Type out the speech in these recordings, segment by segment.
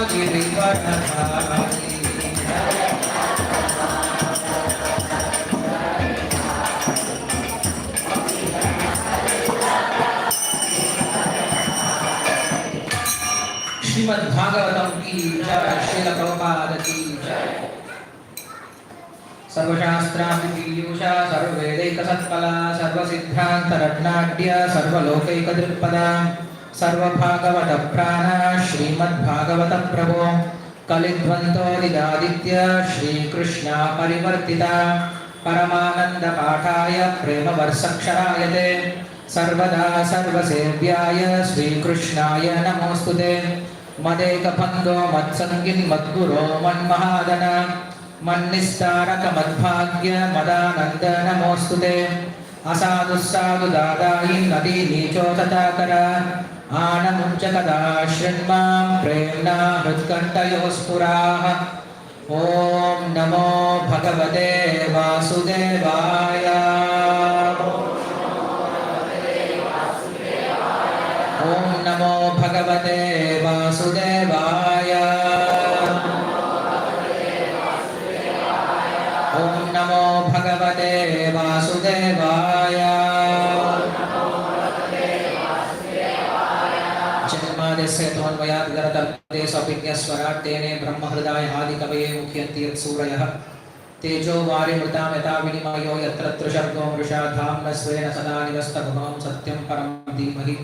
श्रीमद् भागवतम की जय, श्रील प्रभुपाद की जय। सर्वशास्त्रादिपीयूषा सर्ववेदैकसत्फला सर्वसिद्धान्तरत्नाढ्य सर्वलोकैकदृक्पदा सर्वभागवतप्राण श्रीमद्भागवतप्रभो कलिध्वन्तोदिदादित्य श्रीकृष्णा परिवर्तिता परमानन्दपाठाय प्रेमवर्षक्षराय ते सर्वदा सर्वसेव्याय श्रीकृष्णाय नमोऽस्तुते। मदेकबन्धो मत्सङ्गिन् मद्गुरो मन्महादन मन्निस्तारक मद्भाग्य मदानन्द नमोऽस्तुते। असाधुस्साधु दादायि नदी नीचो तथाकर आनमुञ्चकदा शृण्मां प्रेम्णा हृत्कण्ठयोस्फुराः। ॐ नमो भगवते वासुदेवाय। ॐ नमो भगवते वासुदेवाय। ॐ नमो भगवते वासुदेवाय। जन्माद्यस्य तोन्मयाद्गरतर्ते स्वपिज्ञस्वराट् तेने ब्रह्महृदाय आदिकवये मुह्यन्ति यत्सूरयः तेजो वारिमृतां यथा विनिमयो यत्र त्रिशर्गो मृषा धाम्ना स्वेन सदा निरस्तभुवं सत्यं परं धीमहि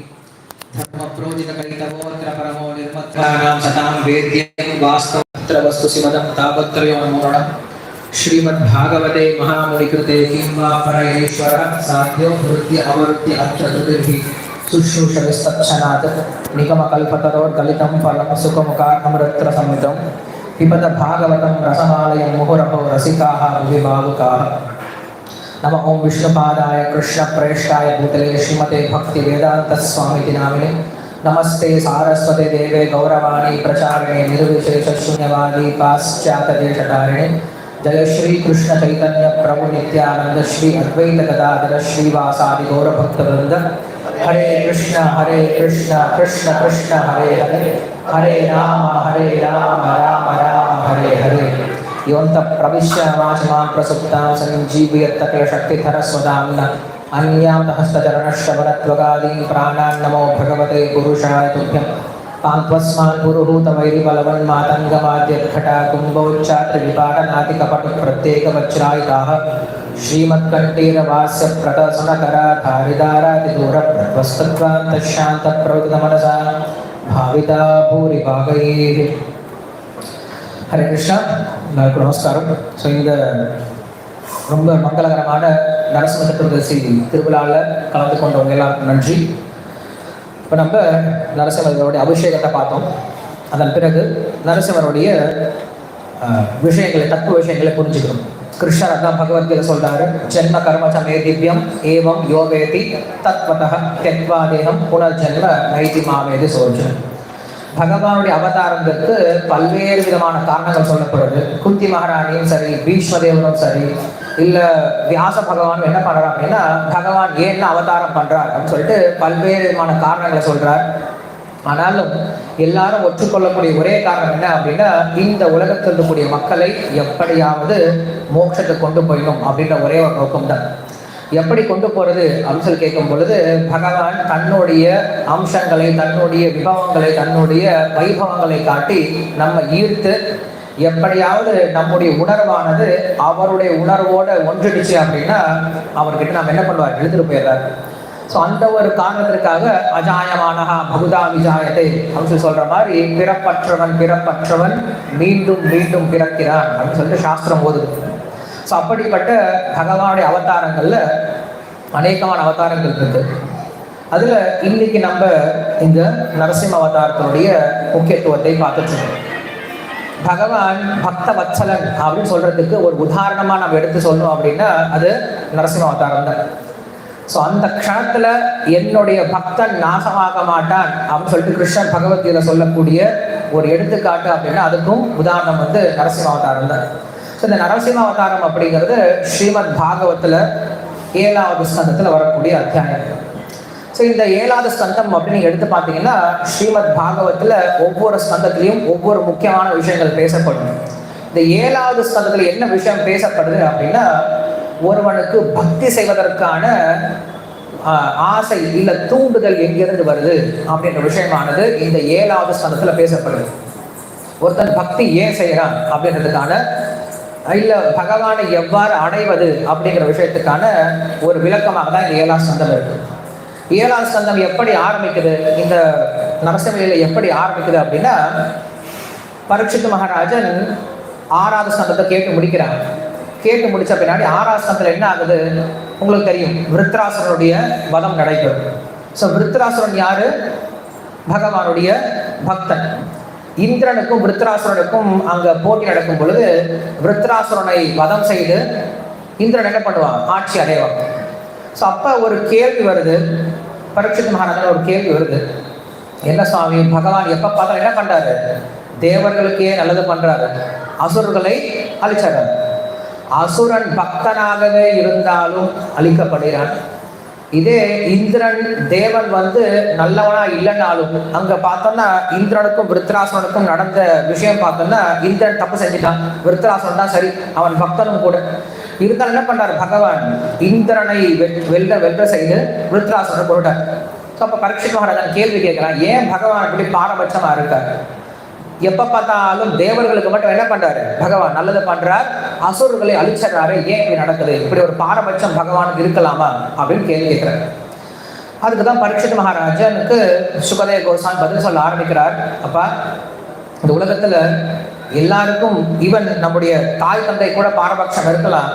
धर्मप्रोजितकैतवोऽत्र परमो निर्मत्वानां सतां वेद्यं वास्तवत्र वस्तुसिमदं तावत्रयो नमोऽणम्। श्रीमद्भागवते महामुनिकृते किं वा परमेश्वरः साध्यो हृद्य अवरुद्य अत्रतुर्भिः शुश्रूषविस्तच्छनात् निगमकल्पतरोर्गलितं फलं सुखमुखार्णमृत्रसंयुतं पिबत भागवतं रसमालयं मुहुरहो रसिकाः भुविभावुकाः। नमः ओं विष्णुपादाय कृष्णप्रेष्ठाय भूतले श्रीमते भक्तिवेदान्तस्वामिति नामिने नमस्ते सारस्वते देवे गौरवाणी प्रचारिणे निर्विशेषशून्यवादी पाश्चात्यदेशतारिणे जय श्री कृष्ण चैतन्य प्रभु नित्यानंद श्री अद्वैत गदाधर श्रीवासादि गौरभक्तवृंद। हरे कृष्ण कृष्ण कृष्ण हरे हरे हरे राम राम राम हरे हरे। योऽन्तः प्रविश्य वाचमां प्रसुप्तां सञ्जीवयत्तक्लशक्तिधरस्वदाम्ना अन्यां हस्तचरणश्रवणत्वगादीन् प्राणान् नमो भगवते पुरुषाय तुभ्यं। पान्त्वस्मान् पुरुहूतवैरिबलवन्मातङ्गमाद्यद्घटा कुम्भोच्चात्रविपाटनातिकपटुप्रत्येकवज्रायिताः श्रीमत्कण्ठीरवास्य प्रतसनकराधारिदारातिदूरप्रध्वस्तत्वान्तशान्तप्रवृतमनसा भाविता भूरिभागैः। ஹரே கிருஷ்ணா, எல்லாருக்கும் நமஸ்காரம். ஸோ இந்த ரொம்ப மங்களகரமான நரசிம்ம சதுர்தசி திருவிழாவில் கலந்து கொண்டவங்க எல்லாருக்கும் நன்றி. இப்போ நம்ம நரசிம்மருடைய அபிஷேகத்தை பார்த்தோம். அதன் பிறகு நரசிம்மருடைய விஷயங்களை தத்துவ விஷயங்களை புரிஞ்சுக்கணும். கிருஷ்ணர் தான் பகவத்கீதை சொல்றாரு, ஜென்ம கர்மச்சமே திவ்யம் ஏவம் யோகேதி தத்வதः த்யக்வா தேகம் புனர்ஜென்ம நைதி மாமேதி சோர்ஜன். பகவானுடைய அவதாரத்திற்கு பல்வேறு விதமான காரணங்கள் சொல்லப்படுது. குந்தி மகாராணியும் சரி, பீஷ்மதேவனும் சரி, இல்லை வியாச பகவானும் என்ன பண்ணுறார் அப்படின்னா, பகவான் ஏன் அவதாரம் பண்ணுறார் அப்படின்னு சொல்லிட்டு பல்வேறு விதமான காரணங்களை சொல்கிறார். ஆனாலும் எல்லாரும் ஒற்றுக்கொள்ளக்கூடிய ஒரே காரணம் என்ன அப்படின்னா, இந்த உலகத்தில் இருக்கக்கூடிய மக்களை எப்படியாவது மோட்சத்தை கொண்டு போயிடும் அப்படின்ற ஒரே ஒரு நோக்கம்தான். எப்படி கொண்டு போகிறது அப்படின்னு சொல்லி கேட்கும் பொழுது, பகவான் தன்னுடைய அம்சங்களை, தன்னுடைய விபவங்களை, தன்னுடைய வைபவங்களை காட்டி நம்ம ஈர்த்து எப்படியாவது நம்முடைய உணர்வானது அவருடைய உணர்வோட ஒன்றிடுச்சு அப்படின்னா அவர்கிட்ட நம்ம என்ன பண்ணுவார், எழுதிட்டு போயிடுறாரு. ஸோ அந்த ஒரு காரணத்திற்காக அஜாயமானஹா பகுதா விஜாயத்தை அப்படின்னு சொல்ற மாதிரி பிறப்பற்றவன் மீண்டும் மீண்டும் பிறக்கிறான் அப்படின்னு சொல்லிட்டு சாஸ்திரம் போதுது. ஸோ அப்படிப்பட்ட பகவானுடைய அவதாரங்கள்ல அநேகமான அவதாரங்கள் இருக்கு. அதுல இன்னைக்கு நம்ம இந்த நரசிம்ம அவதாரத்தினுடைய முக்கியத்துவத்தை பார்த்துட்டு இருக்கோம். பகவான் பக்த வத்சலன் அப்படின்னு சொல்றதுக்கு ஒரு உதாரணமா நம்ம எடுத்து சொல்லணும் அப்படின்னா அது நரசிம்ம அவதாரம் தான். ஸோ அந்த க்ஷணத்துல என்னுடைய பக்தன் நாசமாக மாட்டான் அப்படின்னு சொல்லிட்டு கிருஷ்ணன் பகவத்கீதை சொல்லக்கூடிய ஒரு எடுத்துக்காட்டு அப்படின்னா அதுக்கும் உதாரணம் நரசிம்ம அவதாரம் தான். ஸோ இந்த நரசிம்ம அவதாரம் அப்படிங்கிறது ஸ்ரீமத் பாகவத்தில் 7வது ஸ்கந்தத்தில் வரக்கூடிய அத்தியாயம். ஸோ இந்த 7வது ஸ்கந்தம் அப்படின்னு நீங்க எடுத்து பார்த்தீங்கன்னா ஸ்ரீமத் பாகவத்தில் ஒவ்வொரு ஸ்கந்தத்திலையும் ஒவ்வொரு முக்கியமான விஷயங்கள் பேசப்படும். இந்த 7வது ஸ்கந்தத்தில் என்ன விஷயம் பேசப்படுது அப்படின்னா, ஒருவனுக்கு பக்தி செய்வதற்கான ஆசை இல்ல தூண்டுதல் எங்கிருந்து வருது அப்படின்ற விஷயமானது இந்த 7வது ஸ்கந்தத்தில் பேசப்படுது. ஒருத்தன் பக்தி ஏன் செய்யறான் அப்படின்றதுக்கான, இல்ல பகவானை எவ்வாறு அடைவது அப்படிங்கிற விஷயத்துக்கான ஒரு விளக்கமாக தான் இந்த 7வது ஸ்கந்தம் இருக்கு. 7வது ஸ்கந்தம் எப்படி ஆரம்பிக்குது, இந்த நரசிம்மலீலை எப்படி ஆரம்பிக்குது அப்படின்னா, பரீட்சித் மகாராஜன் 6வது ஸ்கந்தத்தை கேட்டு முடிக்கிறாங்க. கேட்டு முடிச்ச பின்னாடி 6வது ஸ்கந்தத்தில் என்ன ஆகுது உங்களுக்கு தெரியும், விருத்ராசுரனுடைய வதம் நடைபெறும். ஸோ விருத்ராசுரன் யாரு, பகவானுடைய பக்தன். இந்திரனுக்கும் விருத்ராசுரனுக்கும் அங்க போட்டி நடக்கும் பொழுது விருத்ராசுரனை வதம் செய்து இந்திரன் என்ன பண்ணுவான், ஆட்சி அடைவான். ஸோ அப்ப ஒரு கேள்வி வருது, பரீட்சித் மகாராஜன் ஒரு கேள்வி வருது, என்ன சுவாமி, பகவான் எப்ப பார்த்தா என்ன பண்றாரு, தேவர்களுக்கே நல்லது பண்றாரு, அசுரர்களை அழிச்சாரு. அசுரன் பக்தனாகவே இருந்தாலும் அழிக்கப்படுகிறான். இதே இந்திரன் தேவன் நல்லவனா இல்லைன்னாலும் அங்க பார்த்தோம்னா இந்திரனுக்கும் விருத்ராசுரனுக்கும் நடந்த விஷயம் பார்த்தோம்னா இந்திரன் தப்பு செஞ்சுட்டான், விருத்ராசுரன் தான் சரி, அவன் பக்தனும் கூட. இருந்தாலும் என்ன பண்றாரு, பகவான் இந்திரனை வெல்ற செய்து விருத்ராசுரனை போட்டார். அப்ப பரீட்சித் மகாராஜன் கேள்வி கேட்கிறான், ஏன் பகவான் இப்படி பாரபட்சமா இருக்காரு, எப்ப பார்த்தாலும் தேவர்களுக்கு மட்டும் என்ன பண்றாரு பகவான் நல்லது பண்றார், அசுரர்களை அழிச்சிடறாரு, ஏன் இப்படி நடக்குது, இப்படி ஒரு பாரபட்சம் பகவானுக்கு இருக்கலாமா அப்படின்னு கேள்வி கேட்கிறார். அதுக்குதான் பரீட்சித் மகாராஜனுக்கு சுகதேவ கோசாமி பதில் சொல்ல ஆரம்பிக்கிறார். அப்பா, இந்த உலகத்துல எல்லாருக்கும் ஈவன் நம்முடைய தாய் தந்தை கூட பாரபட்சம் இருக்கலாம்,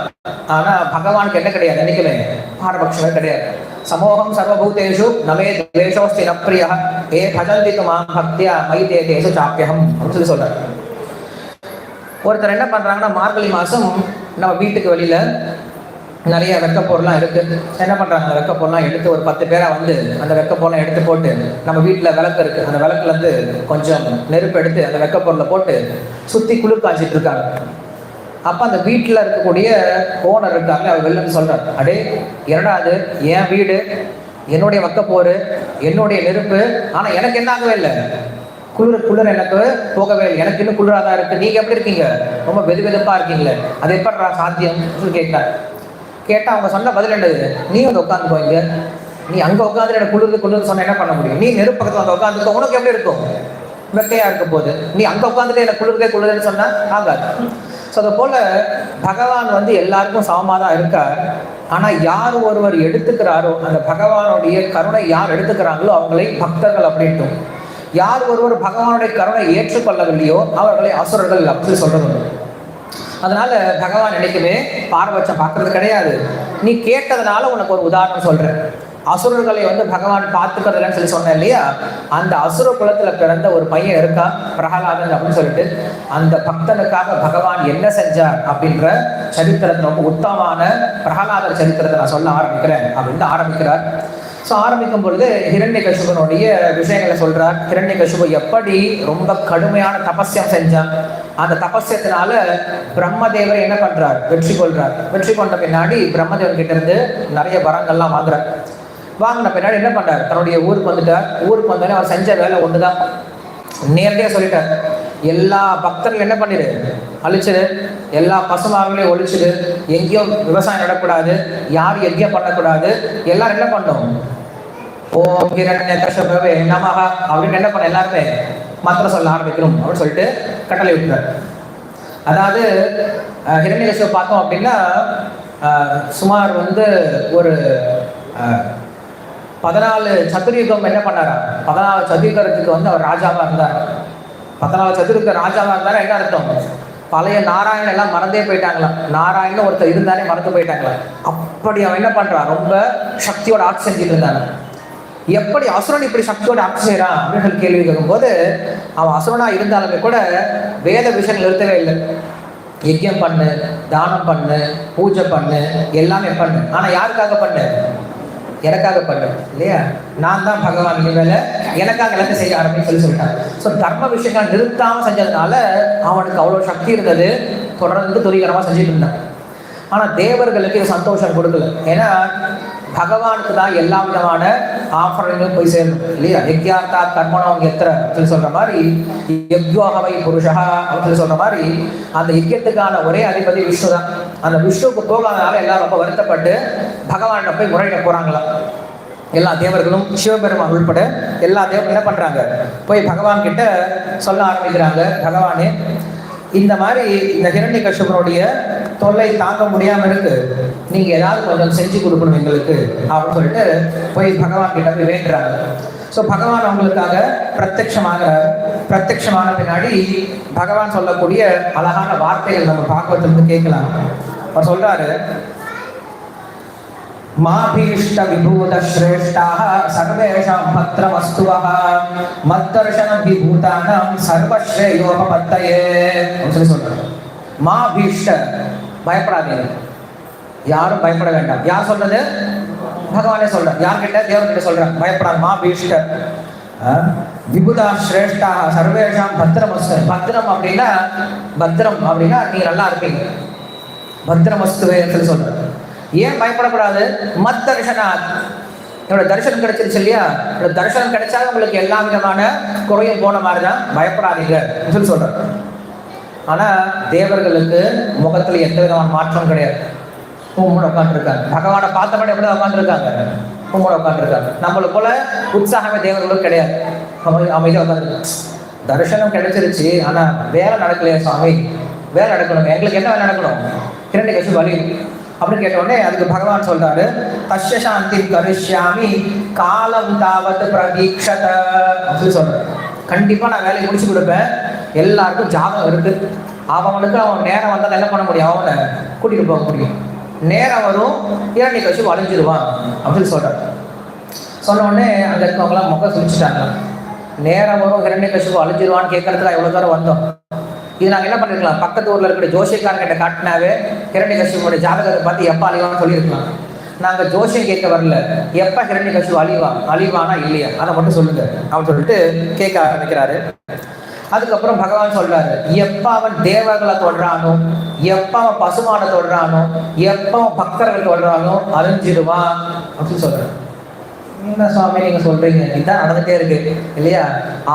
ஆனா பகவானுக்கு என்ன கிடையாது, என்னைக்குமே பாரபட்சமே கிடையாது. சமோகம் சர்வபூதேஷு நமே துவேஷோஸ்தி ந ப்ரியஹ ஏ பஜந்தி மாம் பக்தியா மயி தே தேஷு சாப்யஹம் அப்படின்னு சொல்றாரு. ஒருத்தர் என்ன பண்றாங்கன்னா, மார்கழி மாசம் நம்ம வீட்டுக்கு வெளியில நிறைய வெக்கப்பொருள்லாம் இருக்கு. என்ன பண்றாங்க, அந்த வெக்கப்பொருள்லாம் எடுத்து ஒரு 10 பேரா அந்த வெக்கப்பொருள்லாம் எடுத்து போட்டு, நம்ம வீட்டுல விளக்கு இருக்கு, அந்த விளக்குல இருந்து கொஞ்சம் நெருப்பு எடுத்து அந்த வெக்கப்பொருளை போட்டு சுத்தி குளிர் காய்ச்சிட்டு இருக்காங்க. அப்ப அந்த வீட்டுல இருக்கக்கூடிய ஓனர் இருக்காங்க, அவர் வெளில சொல்றாரு, அடே இரண்டாவது என் வீடு, என்னுடைய வெக்கப்போரு, என்னுடைய நெருப்பு, ஆனா எனக்கு என்ன ஆகவே இல்லை, குளிர் எனக்கு போகவே இல்லை, எனக்கு இன்னும் குளிராதான் இருக்கு, நீங்க எப்படி இருக்கீங்க, ரொம்ப வெது வெதுப்பா இருக்கீங்களே, அது எப்படி சாத்தியம் கேட்டார். கேட்டா அவங்க சொன்ன பதில் என்னது, நீ உட்காந்து போயிங்க, நீ அங்க உட்காந்து எனக்கு குளிர் சொன்ன என்ன பண்ண முடியும், நீ நெருப்பு பக்கத்துல உட்காந்து உனக்கு எப்படி இருக்கும், வெக்கையா இருக்க போது, நீ அங்க உட்காந்துட்டு எனக்கு குளிருன்னு சொன்னா ஆகாது. ஸோ அதை போல பகவான் எல்லாருக்கும் சமமாதான் இருக்கார். ஆனா யார் ஒருவர் எடுத்துக்கிறாரோ, அந்த பகவானுடைய கருணை யார் எடுத்துக்கிறாங்களோ அவங்களை பக்தர்கள் அப்படின்ட்டும், யார் ஒருவர் பகவானுடைய கருணை ஏற்றுக்கொள்ளவில்லையோ அவர்களை அசுரர்கள் அப்படி சொல்றது. அதனால பகவான் என்னைக்குமே பாரபட்சம் பார்க்கறது கிடையாது. நீ கேட்டதுனால உனக்கு ஒரு உதாரணம் சொல்றேன். அசுரர்களை பகவான் பார்த்துக்கிறதுலன்னு சொல்லி சொன்னேன் இல்லையா, அந்த அசுர குலத்துல பிறந்த ஒரு பையன் இருக்கா பிரகலாதன் அப்படின்னு சொல்லிட்டு, அந்த பக்தனுக்காக பகவான் என்ன செஞ்சார் அப்படின்ற சரித்திரத்தை, ரொம்ப உத்தமமான பிரகலாதர் சரித்திரத்தை நான் சொல்ல ஆரம்பிக்கிறேன் அப்படின்னு ஆரம்பிக்கிறார். ஸோ ஆரம்பிக்கும் பொழுது ஹிரண்யகசிபனுடைய விஷயங்களை சொல்றார். ஹிரண்யகசிபு எப்படி ரொம்ப கடுமையான தபஸ்யம் செஞ்சான், அந்த தபஸ்யத்தினால பிரம்மதேவர் என்ன பண்றார், வெற்றி கொள்றார். வெற்றி கொண்ட பின்னாடி பிரம்மதேவன் கிட்ட இருந்து நிறைய வரங்கள்லாம் வாங்குறார். வாங்கின பின்னாடி என்ன பண்றார், தன்னுடைய ஊருக்கு வந்துட்டார். ஊருக்கு வந்தோடனே அவர் செஞ்ச வேலை ஒண்ணுதான், நேரடியா சொல்லிட்டார், எல்லா பக்தர்கள் என்ன பண்ணிடு, அழிச்சிடு, எல்லா பசுமார்களையும் ஒழிச்சிடு, எங்கேயும் விவசாயம் நடக்கூடாது, யாரும் யஜ்யம் பண்ணக்கூடாது, எல்லாரும் என்ன பண்ணும், ஓம் ஹிரண்யகசிபவே நமஹ அப்படின்னு என்ன பண்ண எல்லாருமே மந்திரம் சொல்ல ஆரம்பிக்கணும் அப்படின்னு சொல்லிட்டு கட்டளை விட்டுறார். அதாவது ஹிரண்யகசிபு பார்த்தோம் அப்படின்னா சுமார் ஒரு 14 சதுர்யுகம் என்ன பண்ணாரா, 14 சதுர்யுகத்துக்கு அவர் ராஜாவா இருந்தார். 14 சதுர்யுக ராஜாவா இருந்தாரா என்ன அர்த்தம், பழைய நாராயணன் எல்லாம் மறந்தே போயிட்டாங்களாம். நாராயணன் ஒருத்தர் இருந்தானே மறந்து போயிட்டாங்களாம். அப்படி அவன் என்ன பண்றான், ரொம்ப சக்தியோட ஆட்சி செஞ்சுட்டு இருந்தாங்க. எப்படி அசுரன் இப்படி சக்தியோட ஆட்சி செய்யறான் அப்படின்னு கேள்வி கேட்கும்போது, அவன் அசுரனா இருந்தாலுமே கூட வேத விஷயம் நிறுத்தவே இல்லை. யஜ்யம் பண்ணு, தானம் பண்ணு, பூஜை பண்ணு, எல்லாமே பண்ணு, ஆனா யாருக்காக பண்ணு, எனக்காக பண்ணு இல்லையா, நான் தான் பகவான், இனிமேல எனக்காக எல்லாத்தையும் செய்ய ஆரம்பின்னு சொல்லிட்டாங்க. ஸோ தர்ம விஷயங்கள் நிறுத்தாம செஞ்சதுனால அவனுக்கு அவ்வளவு சக்தி இருந்தது, தொடர்ந்து துரிகரமா செஞ்சுட்டு இருந்தான். ஆனா தேவர்களுக்கு இது சந்தோஷம் கொடுக்கல. ஏன்னா பகவானுக்கு தான் எல்லா விதமான ஆஃபரங்களும் போய் சேரணும் இல்லையா? யக்யார்த்தா கர்மணம் எத்திர அப்படின்னு சொல்ற மாதிரி, யக்யோகவை புருஷா அப்படின்னு சொல்ற மாதிரி, அந்த யஜ்யத்துக்கான ஒரே அதிபதி விஷ்ணு தான். அந்த விஷ்ணுவுக்கு போகாதனால எல்லாரும் ரொம்ப வருத்தப்பட்டு பகவான் போய் முறையிட போறாங்களாம். எல்லா தேவர்களும் சிவபெருமான் உள்பட எல்லா தேவர்களும் என்ன பண்றாங்க, போய் பகவான் கிட்ட சொல்ல ஆரம்பிக்கிறாங்க, பகவானே இந்த மாதிரி இந்த ஹிரண்யகசிபனுடைய தொல்லை தாங்க முடியாம இருக்கு, நீங்க ஏதாவது கொஞ்சம் செஞ்சு கொடுக்கணும் எங்களுக்கு அப்படின்னு சொல்லிட்டு போய் பகவான் கிட்ட போய் வேண்டுறாங்க. ஸோ பகவான் அவங்களுக்காக பிரத்யட்சமான பின்னாடி பகவான் சொல்லக்கூடிய அழகான வார்த்தைகள் நம்ம பாகவத்திலிருந்து கேட்கலாம். அவர் சொல்றாரு, மாபீஷ்ட விபூத ஸ்ரேஷ்டாஹ சர்வேஷாம் பத்ரமஸ்துவஹ மத்தர்ஷனம் விபூதானாம் சர்வஸ்ரேயோபபத்தயே சொல்லி சொல்றாரு. மாபீஷ்ட, பயப்படாதீங்க, யாரும் பயப்பட வேண்டாம். யார் சொல்றது? பகவானே சொல்றார். யார்கிட்ட? தேவர்கிட்ட சொல்றார். பயப்படாது. மாபீஷ்ட விபுதா ஸ்ரேஷ்டாஹ சர்வேஷாம் பத்ரமஸ்து. பத்ரம் அப்படின்னா நீ நல்லா இருப்பீங்க, பத்ரமஸ்துவே சொல்லி சொல்றாரு. ஏன் பயப்படக்கூடாது? மத் தர்ஷனாத், என்னோட தரிசனம் கிடைச்சிருச்சு இல்லையா, என்னோட தரிசனம் கிடைச்சா உங்களுக்கு எல்லா விதமான குறையும் போன மாதிரி தான், பயப்படாதீங்க சொல்லி சொல்றாரு. ஆனா தேவர்களுக்கு முகத்துல எந்த விதமான மாற்றம் கிடையாது. பூமூட உட்காந்துருக்காங்க, பகவானை பார்த்தபடி எப்படி உட்காந்துருக்காங்க, பூமூட உட்காந்துருக்காங்க. நம்மளை போல உற்சாகமே தேவர்களும் கிடையாது, அமைதியாக உட்காந்துருக்காங்க. தரிசனம் கிடைச்சிருச்சு, ஆனா வேலை நடக்கலையா சுவாமி, வேலை நடக்கணும், எங்களுக்கு என்ன வேலை நடக்கணும், ஹிரண்யகசிபு வலி அப்படின்னு கேட்ட உடனே அதுக்கு பகவான் சொல்றாரு, தஸ்ய சாந்தி கரிஷ்யாமி காலம் தாவத் பிரதீக்ஷத அப்படின்னு சொல்றாரு. கண்டிப்பா நான் வேலையை முடிச்சு கொடுப்பேன், எல்லாருக்கும் ஜாதகம் இருக்கு, அவனுக்கு அவன் நேரம் வந்தால் என்ன பண்ண முடியும், அவனை கூட்டிட்டு போக முடியும், நேரம் வரும் ஹிரண்யகசிபு அழிஞ்சிருவான் அப்படின்னு சொல்றாரு. சொன்ன உடனே அங்க இருக்கவங்களாம் முகம் சுழிச்சுட்டாங்க. நேரம் வரும் ஹிரண்யகசிபு அழிஞ்சிருவான்னு கேட்கறதுக்கு எவ்வளவு தூரம் வந்தோம். இது நாங்கள் என்ன பண்ணிருக்கலாம், பக்கத்து ஊர்ல இருக்கிற ஜோசியக்காரங்கிட்ட காட்டினாவே ஹிரண்யகசிபுடைய ஜாதகத்தை பார்த்து எப்ப அழிவான்னு சொல்லியிருக்கலாம். நாங்கள் ஜோசியம் கேட்க வரல, எப்ப ஹிரண்யகசிபு அழிவானா இல்லையா அதை மட்டும் சொல்லுங்க அப்படின்னு சொல்லிட்டு கேட்க ஆரம்பிக்கிறாரு. அதுக்கப்புறம் பகவான் சொல்றாரு, எப்ப அவன் தேவர்களை தொடுறானோ, எப்ப அவன் பசுமான தொடுறானோ, எப்ப அவன் பக்தர்கள் தொடுறானோ அழிஞ்சிடுவான் அப்படின்னு சொல்றாரு. என்ன சுவாமி நீங்க சொல்றீங்க, இதுதான் நடந்துட்டே இருக்கு இல்லையா?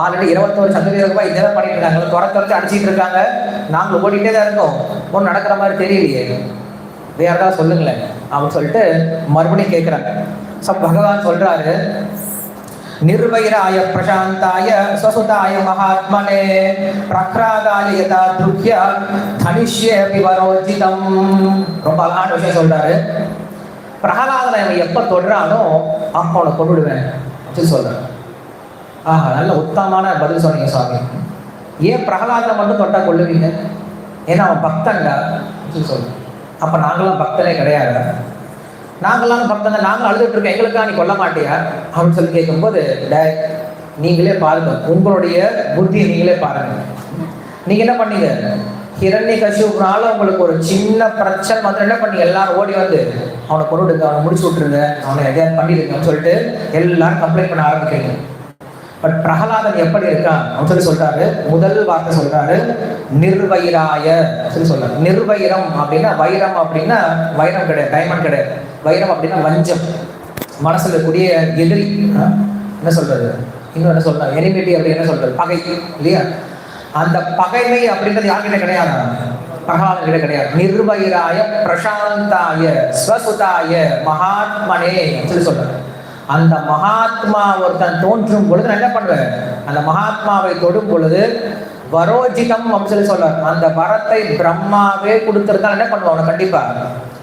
ஆல்ரெடி 21 சதவீதம் இதெல்லாம் பண்ணிட்டு இருக்காங்க, துரத்து அடிச்சிட்டு இருக்காங்க, நாங்க ஓடிட்டே தான் இருக்கோம், ஒன்றும் நடக்கிற மாதிரி தெரியலையே, வேற ஏதாவது சொல்லுங்களேன் அப்படின்னு சொல்லிட்டு மறுபடியும் கேட்கிறாங்க. பகவான் சொல்றாரு, நிர்வைராய பிரசாந்தாய ஸ்வசுதாய மகாத்மனே பிரக்ராதாய யதா துர்க்ய தனிஷ்யே விவரோஜிதம். ரொம்ப அழகான விஷயம் சொல்றாரு. பிரகலாதனை எப்ப தொடுறானோ அப்ப அவனை கொண்டுடுவேன் அப்படின்னு சொல்றாரு. ஆஹா, நல்ல உத்தமமான பதில் சொன்னீங்க சுவாமி. ஏன் பிரகலாதனை மட்டும் தொட்டா கொள்ளுவீங்க? ஏன்னா அவன் பக்தன்டா அப்படின்னு சொல்றான். அப்ப நாங்களாம் பக்தனே கிடையாது, நாங்களாம் பக்தன், நாங்களும் அழுதுட்டு இருக்கோம், எங்களுக்கா நீ கொல்ல மாட்டியா அப்படின்னு சொல்லி கேட்கும்போது, நீங்களே பாருங்க, உங்களுடைய புத்தியை நீங்களே பாருங்க. நீங்க என்ன பண்ணீங்க, ஹிரண்யகசிபுனால உங்களுக்கு ஒரு சின்ன பிரச்சனை மாத்திரம் என்ன பண்ணி எல்லாரும் ஓடி வந்து அவனை கொண்டுடுங்க, அவனை முடிச்சு விட்டுருங்க, அவனை எதையாவது பண்ணிடுங்கன்னு சொல்லிட்டு எல்லாரும் கம்ப்ளைண்ட் பண்ண ஆரம்பிக்கிறீங்க. பட் பிரகலாதன் எப்படி இருக்கான் அப்படின்னு சொல்றாரு. முதல் வார்த்தை சொல்றாரு, நிர்வைராய சொல்லி சொல்றாரு. நிர்வைரம் அப்படின்னா, வைரம் அப்படின்னா வைரம் கிடையாது, டைமண்ட் கிடையாது. வைரம் அப்படின்னா வஞ்சம், மனசுல இருக்கக்கூடிய எதிரி. என்ன சொல்றது, இன்னும் என்ன சொல்றாரு, எனிமிட்டி அப்படி என்ன சொல்றது, பகை இல்லையா? அந்த பகைமை அப்படின்றது யார்கிட்ட கிடையாது, பிரகலாதன் கிட்ட கிடையாது. நிர்வைராய பிரசாந்தாய ஸ்வசுதாய மகாத்மனே சொல்லி சொல்றாரு. அந்த மகாத்மா ஒருத்தன் தோன்றும் பொழுது நான் என்ன பண்ணுவேன், அந்த மகாத்மாவை தொடும் பொழுது வரோஜிதம் அப்படின்னு சொல்றாரு. அந்த வரத்தை பிரம்மாவே கொடுத்திருந்தா என்ன பண்ணுவான், அவனை கண்டிப்பா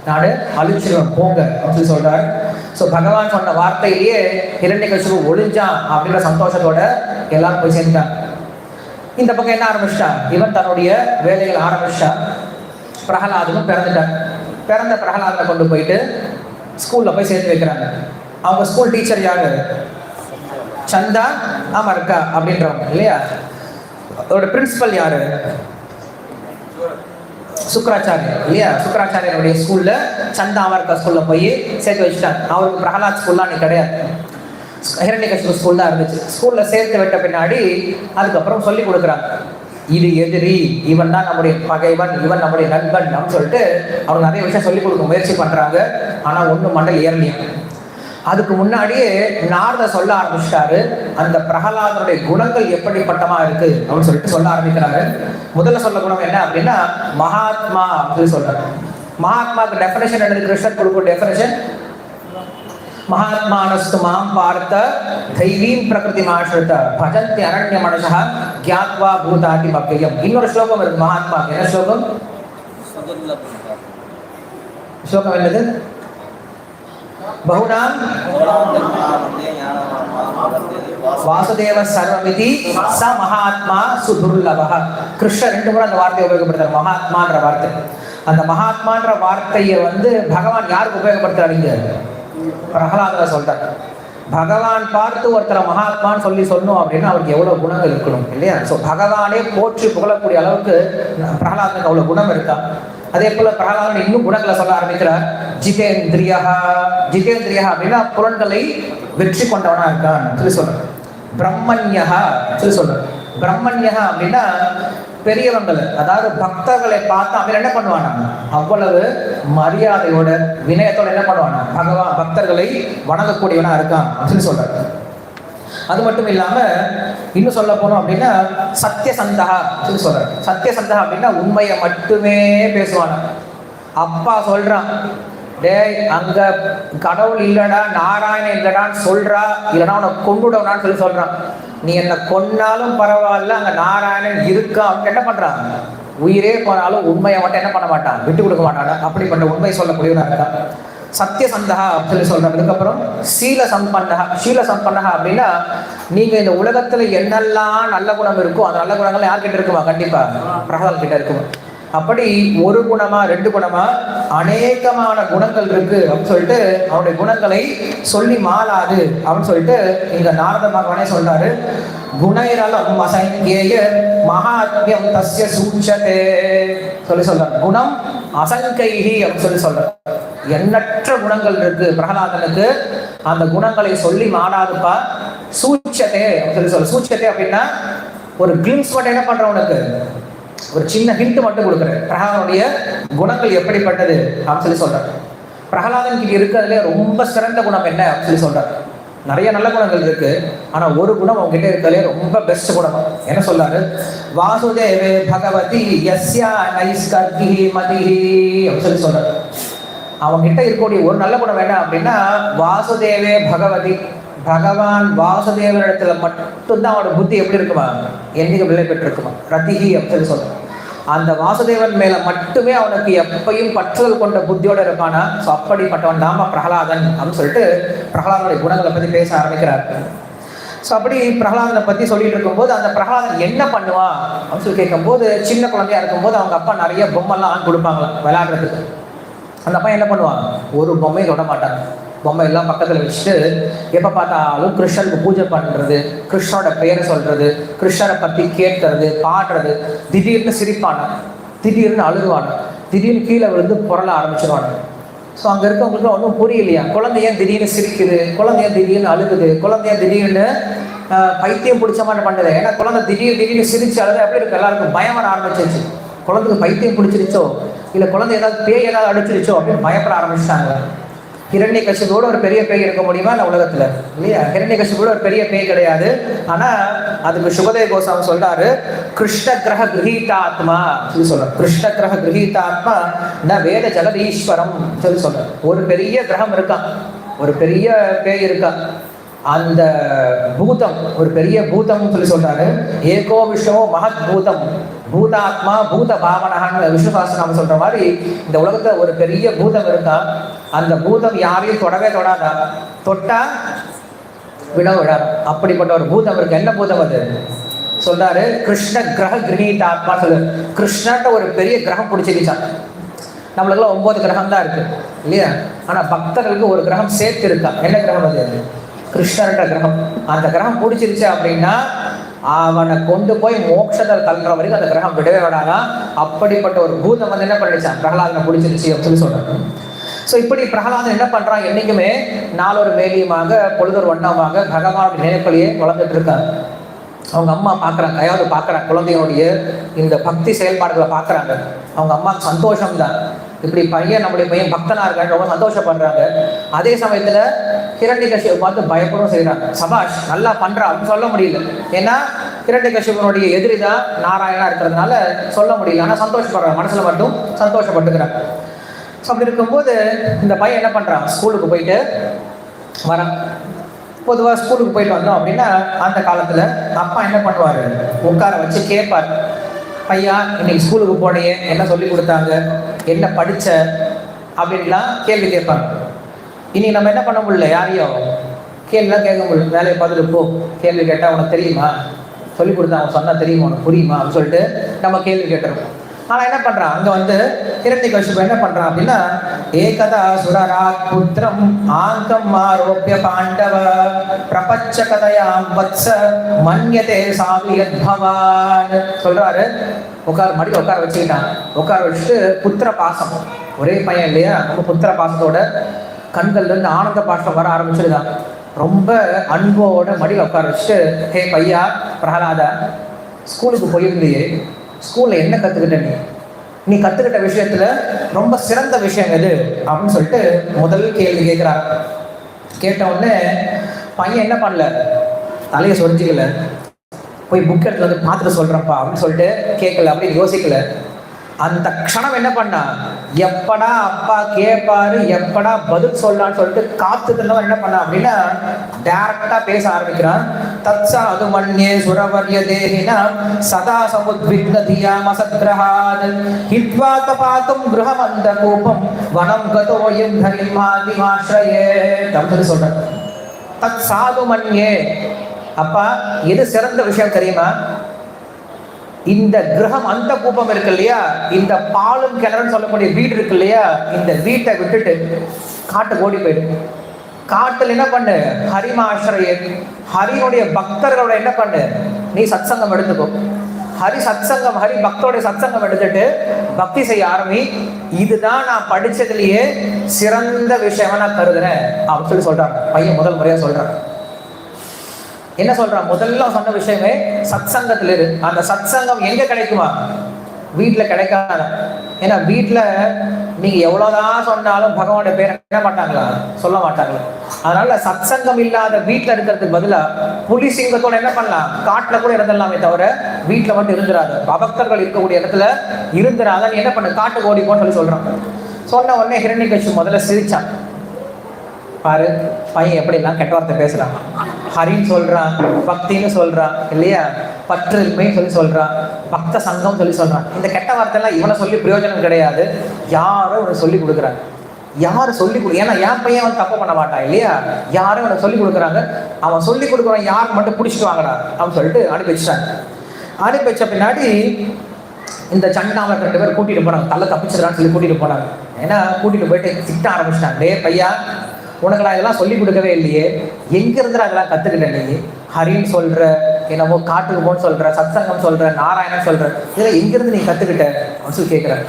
நாடு அழிச்சிருவேன் போங்க அப்படின்னு சொல்றாரு. ஸோ பகவான் சொன்ன வார்த்தையிலேயே ஹிரண்யகசிபு ஒளிஞ்சான் அப்படின்ற சந்தோஷத்தோட எல்லாரும் போய் சேர்ந்துட்டாங்க. இந்த பக்கம் என்ன ஆரம்பிச்சிட்டான், இவன் தன்னுடைய வேலைகள் ஆரம்பிச்சிட்டான். பிரகலாதனும் பிறந்துட்டான். பிறந்த பிரகலாதனை கொண்டு போயிட்டு ஸ்கூல்ல போய் சேர்த்து வைக்கிறாங்க. அவங்க ஸ்கூல் டீச்சர் யாரு, சந்தா அமர்கா அப்படின்றவங்க இல்லையா? அதோட பிரின்சிபல் யாரு, சுக்கராச்சாரியர் இல்லையா? சுக்கராச்சாரியருடைய ஸ்கூல்ல சந்தா அமர்கா ஸ்கூல்ல போய் சேர்த்து வச்சுட்டாங்க. அவருக்கு பிரகலாத் ஸ்கூல்லாம் நீ கிடையாது, ஹிரண்யகசிபு ஸ்கூல் தான் இருந்துச்சு. ஸ்கூல்ல சேர்த்து விட்ட பின்னாடி அதுக்கப்புறம் சொல்லி கொடுக்குறாங்க, இது எதிரி, இவன் தான் நம்முடைய பகைவன், இவன் நம்முடைய நண்பன் அப்படின்னு சொல்லிட்டு அவங்க நிறைய விஷயம் சொல்லி கொடுக்க முயற்சி பண்றாங்க. ஆனா ஒண்ணு மண்டல் ஏறலையும். அதுக்கு முன்னாடியே நாரத சொல்ல ஆரம்பிச்சிட்டாரு அந்த பிரகலாதனுடைய குணங்கள் எப்படிப்பட்டமா இருக்கு அப்படின்னு சொல்லிட்டு சொல்ல ஆரம்பிக்கிறாரு. முதல்ல சொல்ல குணம் என்ன அப்படின்னா மகாத்மா அப்படின்னு சொல்றாரு. மகாத்மாவுக்கு டெஃபினேஷன் என்னது? கிருஷ்ணன் கொடுக்கும் டெஃபினேஷன் மகாத்மானஸ்து மாம் பார்த்த தைவீம் பிரகிருதி மாஸ்ருத பஜந்தி அரண்ய மனசா கியாத்வா பூதாதி மப்பியம். இன்னொரு ஸ்லோகம் இருக்கு மகாத்மா. என்ன ஸ்லோகம்? ஸ்லோகம் என்னது? பகுனாம் வாசுதேவ சர்வமிதி ச மகாத்மா சுதுர்லபஹ. கிருஷ்ணர் 2 முறை அந்த வார்த்தையை உபயோகப்படுத்துறார், மகாத்மான்ற வார்த்தை. அந்த மகாத்மான்ற வார்த்தையை பகவான் யாருக்கு உபயோகப்படுத்துறாருங்க? பிரகலாதரை சொல்றார். பகவான் பார்த்து ஒருத்தரை மகாத்மான்னு சொல்லணும் அப்படின்னா அவருக்கு எவ்வளவு குணங்கள் இருக்கணும் இல்லையா? ஸோ பகவானே போற்றி புகழக்கூடிய அளவுக்கு பிரகலாதனுக்கு அவ்வளவு குணம் இருக்கா? அதே போல பிரகலாதன் இன்னும் குணங்களை சொல்ல ஆரம்பிக்கிறார். ஜிதேந்திரியா. ஜிதேந்திரியா அப்படின்னா புலன்களை வெற்றி கொண்டவனா இருக்கான் சொல்லி சொல்றார். பிரம்மண்யா சொல்லி சொல்றார். பிரம்மண்யா அப்படின்னா பெரியவங்களை, அதாவது பக்தர்களை பார்த்து அவன் என்ன பண்ணுவானா அவ்வளவு மரியாதையோட வினயத்தோட என்ன பண்ணுவானா பகவான் பக்தர்களை வணங்கக்கூடியவனா இருக்கான் அப்படின்னு சொல்றாரு. அது மட்டும் இல்லாம இன்னும் சொல்ல போனோம் அப்படின்னா சத்தியசந்தகா சொல்லி சொல்றாரு. சத்தியசந்தகா அப்படின்னா உண்மையை மட்டுமே பேசுவானா. அப்பா சொல்றான், டேய் அங்க கடவுள் இல்லடா நாராயணன் இல்லடான்னு சொல்றா, இல்லைன்னா உன்னை கொண்டுடனான்னு சொல்லி சொல்றான். நீ என்ன கொன்னாலும் பரவாயில்ல, அங்க நாராயணன் இருக்கா அப்படின்னு என்ன பண்றான்? உயிரே போனாலும் உண்மையை மட்டும் என்ன பண்ண மாட்டான், விட்டு கொடுக்க மாட்டான். அப்படிப்பட்ட உண்மை சொல்லக்கூடியவனா இருக்கான். சத்தியசந்தகா அப்படின்னு சொல்றாங்க. அதுக்கப்புறம் சீல சம்பன்னகா. சீல சம்பன்னகா அப்படின்னா நீங்க இந்த உலகத்துல என்னெல்லாம் நல்ல குணம் இருக்கோ அந்த நல்ல குணங்கள் யார்கிட்ட இருக்குமா? கண்டிப்பா பிரகலாதன் கிட்ட இருக்குமா. அப்படி ஒரு குணமா 2 குணமா அநேகமான குணங்கள் இருக்கு அப்படின்னு சொல்லிட்டு அவனுடைய குணங்களை சொல்லி மாளாது அப்படின்னு சொல்லிட்டு இங்க நாரத பகவானே சொல்றாரு. குணைரலம் அசங்கேய மகாத்மியம் தஸ்ய சூட்சதே சொல்லி சொல்றாரு. குணம் அசங்கைஹி அப்படின்னு சொல்லி சொல்றாரு. எண்ணற்ற குணங்கள் இருக்கு பிரகலாதனுக்கு. அந்த குணங்களை சொல்லி மாளாதுப்பா. சூட்சதே அப்படின்னு சொல்லி சொல்ற. சூட்சதே அப்படின்னா ஒரு கிளிம்ஸ் மட்டும் என்ன பண்ற, உனக்கு ஒரு சின்ன ஹிண்ட் மட்டும் கொடுக்குறேன் பிரகலாதனுடைய குணங்கள் எப்படிப்பட்டது அப்படின்னு சொல்லி சொல்றாரு. பிரகலாதன் கிட்ட இருக்கிறதுல ரொம்ப சிறந்த குணம் என்ன அப்படின்னு சொல்லி சொல்றாரு. நிறைய நல்ல குணங்கள் இருக்கு, ஆனா ஒரு குணம் அவங்க கிட்ட இருக்கிறதுல ரொம்ப பெஸ்ட் குணம். என்ன சொல்றாரு? வாசுதேவே பகவதி யஸ்யா நைஸ்கர்கி மதிஹி அப்படின்னு சொல்லி சொல்றாரு. அவங்க கிட்ட இருக்கக்கூடிய ஒரு நல்ல குணம் என்ன அப்படின்னா வாசுதேவே பகவதி. பகவான் வாசுதேவனிடத்துல மட்டும்தான் அவனோட புத்தி எப்படி இருக்குமா, என்னைக்கு விலை பெற்றிருக்குமா, ரதிஹி அப்படின்னு சொல்றான். அந்த வாசுதேவன் மேல மட்டுமே அவனுக்கு எப்பையும் பற்றுதல் கொண்ட புத்தியோட இருப்பானா. ஸோ அப்படிப்பட்டவன் தாம பிரகலாதன் அப்படின்னு சொல்லிட்டு பிரகலாதனுடைய குணங்களை பத்தி பேச ஆரம்பிக்கிறார். ஸோ அப்படி பிரகலாதனை பத்தி சொல்லிட்டு இருக்கும்போது அந்த பிரகலாதன் என்ன பண்ணுவான் அப்படின்னு சொல்லி கேட்கும்போது, சின்ன குழந்தையா இருக்கும்போது அவங்க அப்பா நிறைய பொம்மைலாம் கொடுப்பாங்களாம் விளையாடுறதுக்கு. அந்த அப்பா என்ன பண்ணுவான், ஒரு பொம்மையை தொட மாட்டாங்க. பொம்மை எல்லாம் பக்கத்தில் வச்சுட்டு எப்போ பார்த்தாலும் கிருஷ்ணருக்கு பூஜை பண்ணுறது, கிருஷ்ணரோட பெயரை சொல்கிறது, கிருஷ்ணரை பற்றி கேட்கறது, பாடுறது. திடீர்னு சிரிப்பான, திடீர்னு அழுகுவான, திடீர்னு கீழே விழுந்து புரள ஆரம்பிச்சிருவான. ஸோ அங்கே இருக்கவங்களுக்கு ஒன்றும் புரியலையா, குழந்தைய திடீர்னு சிரிக்குது, குழந்தைய திடீர்னு அழுகுது, குழந்தைய திடீர்னு பைத்தியம் பிடிச்ச மாதிரி பண்ணுது. ஏன்னா குழந்தை திடீர்னு சிரிச்சு அழுது எப்படி இருக்கு, எல்லாருக்கும் பயம் வர ஆரம்பிச்சிருச்சு. குழந்தைக்கு பைத்தியம் பிடிச்சிருச்சோ இல்லை குழந்தை ஏதாவது பேய் ஏதாவது அடிச்சிருச்சோ அப்படின்னு பயப்பட ஆரம்பிச்சிட்டாங்க. ஹிரண்யகசிபுவோட ஒரு பெரிய பேய் இருக்க முடியுமா இந்த உலகத்துல? இல்லையா? ஹிரண்யகசிபுவோட ஒரு பெரிய பேய் கிடையாது. ஆனா அதுக்கு சுகதேவ கோசாமி சொல்றாரு, கிருஷ்ண கிரக கிரகீதாத்மா சொல்லி சொல்றாரு. கிருஷ்ண கிரக கிரகீதாத்மா ந வேத ஜெகதீஸ்வரம் சொல்லி சொல்றாரு. ஒரு பெரிய கிரகம் இருக்கான், ஒரு பெரிய பேய் இருக்கான். அந்த பூதம் ஒரு பெரிய பூதம் சொல்லி சொல்றாரு. ஏகோ விஷ்ணவோ மகத் பூதம் பூதாத்மா பூத பாவனகான்னு விஷ்ணு சாஸ்திரம் சொல்ற மாதிரி இந்த உலகத்துல ஒரு பெரிய பூதம் இருக்கா. அந்த பூதம் யாரையும் தொடவே தொடாதா, தொட்டா விட விடாது. அப்படிப்பட்ட ஒரு பூதம் இருக்கு. என்ன பூதம் அது? சொல்றாரு கிருஷ்ண கிரக கிரகீதாத்மா சொல்லு. கிருஷ்ணன்ட்ட ஒரு பெரிய கிரகம் பிடிச்சிருச்சான். நம்மளுக்குலாம் 9 கிரகம் தான் இருக்கு இல்லையா? ஆனா பக்தர்களுக்கு ஒரு கிரகம் சேர்த்து இருக்கா. என்ன கிரகம் அது? கிருஷ்ணர்ன்ற கிரகம். அந்த கிரகம் பிடிச்சிருச்சு அப்படின்னா அவனை கொண்டு போய் மோட்சத்தில் தள்ளுற வரைக்கும் அந்த கிரகம் விடவே விடாதான். அப்படிப்பட்ட ஒரு பூதம் என்ன பண்ணிடுச்சான், பிரகலாதனை பிடிச்சிருச்சு அப்படின்னு சொல்றாங்க. ஸோ இப்படி பிரகலாதன் என்ன பண்றான், என்னைக்குமே நாளொரு மேலியமாக பொழுதொரு வண்ணமாக பகவானுடைய நினைப்பிலேயே வளர்ந்துட்டு இருக்காங்க. அவங்க அம்மா பார்க்குறாங்க, அதாவது பார்க்குறாங்க குழந்தையோடைய இந்த பக்தி செயல்பாடுகளை பார்க்குறாங்க. அவங்க அம்மாவுக்கு சந்தோஷம்தான். இப்படி பையன் நம்முடைய பையன் பக்தனா இருக்கான்னு ரொம்ப சந்தோஷப்படுறாங்க. அதே சமயத்துல ஹிரண்யகசிபை பார்த்து பயப்படவும் செய்யறாங்க. சபாஷ் நல்லா பண்றா அப்படின்னு சொல்ல முடியல. ஏன்னா ஹிரண்யகசிபனுடைய எதிரி தான் நாராயணா இருக்கிறதுனால சொல்ல முடியல. ஆனா சந்தோஷப்படுறாங்க, மனசுல மட்டும் சந்தோஷப்பட்டுக்கிறாங்க. ஸோ அப்படி இருக்கும்போது இந்த பையன் என்ன பண்றான், ஸ்கூலுக்கு போயிட்டு வரான். பொதுவாக ஸ்கூலுக்கு போயிட்டு வந்தோம் அப்படின்னா அந்த காலத்துல அப்பா என்ன பண்ணுவாரு, உட்கார வச்சு கேட்பார், பையா இன்னைக்கு ஸ்கூலுக்கு போனையே, என்ன சொல்லி கொடுத்தாங்க, என்ன படிச்ச அப்படின்லாம் கேள்வி கேட்பாங்க. இன்னைக்கு நம்ம என்ன பண்ண முடியல, யாரையும் கேள்விலாம் கேட்க முடியல. வேலையை பார்த்துட்டு போ, கேள்வி கேட்டால் உனக்கு தெரியுமா, சொல்லி கொடுத்தா அவன் சொன்னா தெரியுமா, உனக்கு புரியுமா அப்படின்னு சொல்லிட்டு நம்ம கேள்வி கேட்டுருக்கோம். ஆனா என்ன பண்றான், அங்க வந்து ஹிரண்யகசிபு என்ன பண்றான் அப்படின்னா, ஏகதா சுரராக் புத்திரம் ஆங்கம் ஆரோப்ய பாண்டவ பிரபஞ்ச கதையாம் வத்ச மன்யதே சாவியத் பவான் சொல்றாரு. மடியில் உட்கார வச்சுக்கிட்டான். உட்கார வச்சுட்டு புத்திர பாசம், ஒரே பையன் இல்லையா, நம்ம புத்திர பாசத்தோட கண்கள்ல இருந்து ஆனந்த பாசம் வர ஆரம்பிச்சிருதான். ரொம்ப அன்போட மடியில் உட்கார வச்சுட்டு, ஹே பையா பிரகலாதா, ஸ்கூலுக்கு போயிருந்தியே, ஸ்கூல்ல என்ன கத்துக்கிட்ட, நீ கத்துக்கிட்ட விஷயத்துல ரொம்ப சிறந்த விஷயம் எது அப்படின்னு சொல்லிட்டு முதல் கேள்வி கேட்கிறாரு. கேட்ட உடனே பையன் என்ன பண்ணல, தலையை சொரிஞ்சிக்கல, போய் புக் எடுத்து வந்து பார்த்துட்டு சொல்றப்பா அப்படின்னு சொல்லிட்டு கேட்கல, அப்படின்னு யோசிக்கல. அந்த க்ஷணம் என்ன பண்ணா, எப்படா அப்பா கேட்பாரு, எப்படா பதில் சொல்லலான்னு சொல்லிட்டு காத்துக்கிறவன் என்ன பண்ணா அப்படின்னா டைரக்டா பேச ஆரம்பிக்கிறான். தத்சா அது மன்யே சுரவர்ய தேகினா சதா சமுத்விக்னதியா மசத்ரஹாத் ஹித்வாத பாதும் கிரஹமந்த கோபம் வனம் கதோயம் தரிமாதி மாஸ்ரயே அப்படின்னு சொல்றான். தத் சாது மன்யே, அப்பா எது சிறந்த விஷயம் தெரியுமா, இந்த கிரகம் அந்த கூப்பம் இருக்கு இல்லையா, இந்த பாலும் கிணறுன்னு சொல்லக்கூடிய வீடு இருக்கு இல்லையா, இந்த வீட்டை விட்டுட்டு காட்டுக்கு ஓடி போயிடு. காட்டுல என்ன பண்ணு, ஹரிமாஸ்ரய, ஹரியுடைய பக்தர்களோட என்ன பண்ணு, நீ சத்சங்கம் எடுத்துக்கோ. ஹரி சத்சங்கம், ஹரி பக்தோடைய சத்சங்கம் எடுத்துட்டு பக்தி செய்ய ஆரம்பி. இதுதான் நான் படிச்சதுலயே சிறந்த விஷயமா நான் கருதுறேன் அப்படின்னு சொல்லி சொல்றாங்க. பையன் முதல் முறையா சொல்றான். என்ன சொல்றான், முதல்ல சொன்ன விஷயமே சத்சங்கத்துல இரு. அந்த சத்சங்கம் எங்க கிடைக்குமா, வீட்டுல கிடைக்காத. ஏன்னா வீட்டுல நீங்க எவ்வளவுதான் சொன்னாலும் பகவானுடைய பேரை என்ன மாட்டாங்களா, சொல்ல மாட்டாங்களா. அதனால சத்சங்கம் இல்லாத வீட்டுல இருக்கிறதுக்கு பதிலா புலி சிங்கத்தோட என்ன பண்ணலாம், காட்டுல கூட இருந்துடலாமே தவிர வீட்டுல மட்டும் இருந்துராது. பக்தர்கள் இருக்கக்கூடிய இடத்துல இருந்துராத, நீ என்ன பண்ண, காட்டுக்கு ஓடி போன்னு சொல்லி சொல்றான். சொன்ன உடனே ஹிரண்யகசிபு முதல்ல சிரிச்சான். பாரு பையன் எப்படிலாம் கெட்ட வார்த்தை பேசுறான், ஹரின்னு சொல்றான், பக்தின்னு சொல்றான் இல்லையா, பற்றுமைன்னு சொல்லி சொல்றான், பக்த சங்கம் சொல்லி சொல்றான். இந்த கெட்ட வார்த்தை எல்லாம் இவனை சொல்லி பிரயோஜனம் கிடையாது. யாரும் இவனை சொல்லி கொடுக்குறாங்க, யாரும் சொல்லி கொடு, ஏன்னா என் பையன் வந்து தப்பு பண்ண மாட்டான் இல்லையா, யாரும் இவனை சொல்லி கொடுக்குறாங்க. அவன் சொல்லி கொடுக்குறான், யாருக்கு மட்டும் பிடிச்சிட்டு வாங்கடா அப்படின்னு சொல்லிட்டு அனுப்பி வச்சிட்டாங்க. அனுப்பி வச்ச பின்னாடி இந்த சண்டாம 2 பேர் கூட்டிட்டு போனாங்க, தலை தப்பிச்சிடறான்னு சொல்லி கூட்டிட்டு போனாங்க. ஏன்னா கூட்டிட்டு போயிட்டு திட்ட ஆரம்பிச்சிட்டாங்க. டே பையா, உனக்கு நான் இதெல்லாம் சொல்லி கொடுக்கவே இல்லையே, எங்க இருந்து அதெல்லாம் கத்துக்கிட்டேன், நீ ஹரின்னு சொல்ற, என்னமோ காட்டுக்கு போன்னு சொல்ற, சத்சங்கம் சொல்ற, நாராயணன் சொல்ற, இதெல்லாம் எங்கிருந்து நீ கத்துக்கிட்ட அப்படின்னு சொல்லி கேட்கிறான்.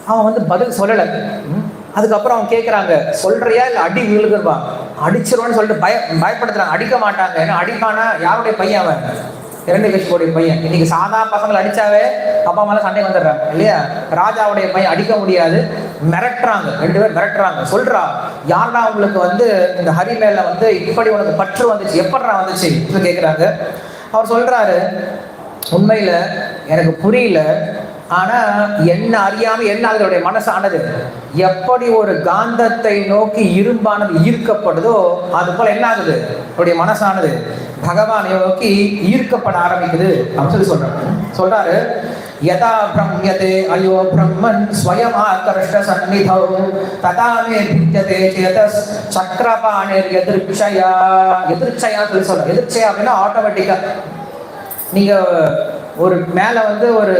அவன் வந்து பதில் சொல்லல. அதுக்கப்புறம் அவன் கேட்கறாங்க, சொல்றியா இல்ல அடி விழுகுவா, அடிச்சிருவான்னு சொல்லிட்டு பயப்படுத்துறாங்க. அடிக்க மாட்டாங்க, ஏன்னா அடிப்பானா யாருடைய பையன், அவன் ஹிரண்யகசிபுடைய பையன். இன்னைக்கு சாதா பசங்களை அடிச்சாவே அப்பா மேல சண்டை வந்துடுறாங்க இல்லையா. ராஜாவுடைய பையன் அடிக்க முடியாது, மிரட்டுறாங்க, 2 பேர் மிரட்டுறாங்க. சொல்றா, யாரா உங்களுக்கு வந்து இந்த ஹரி மேல வந்து இப்படி உனக்கு பற்று வந்துச்சு, எப்படா வந்துச்சு கேட்கிறாங்க. அவர் சொல்றாரு, உண்மையில எனக்கு புரியல, ஆனா என்ன அறியாம என்ன அதனுடைய மனசானது எப்படி ஒரு காந்தத்தை நோக்கி இரும்பானது ஈர்க்கப்படுதோ அது போல என்ன ஆகுது, அவருடைய மனசானது பகவானை நோக்கி ஈர்க்கப்பட ஆரம்பிக்குது அப்படின்னு சொல்றாரு. யதா பிரம்யதே அயோ பிரம்மன் ஸ்வயம் ஆகர்ஷ்ட சந்நிதௌ ததா மே வித்யதே சேதஸ் சக்கரபாணிர் எதிர்ச்சயா. எதிர்ச்சயா சொல்லி சொல்ற, எதிர்ச்சயா அப்படின்னா ஆட்டோமேட்டிக்கா. நீங்க ஒரு மேல வந்து ஒரு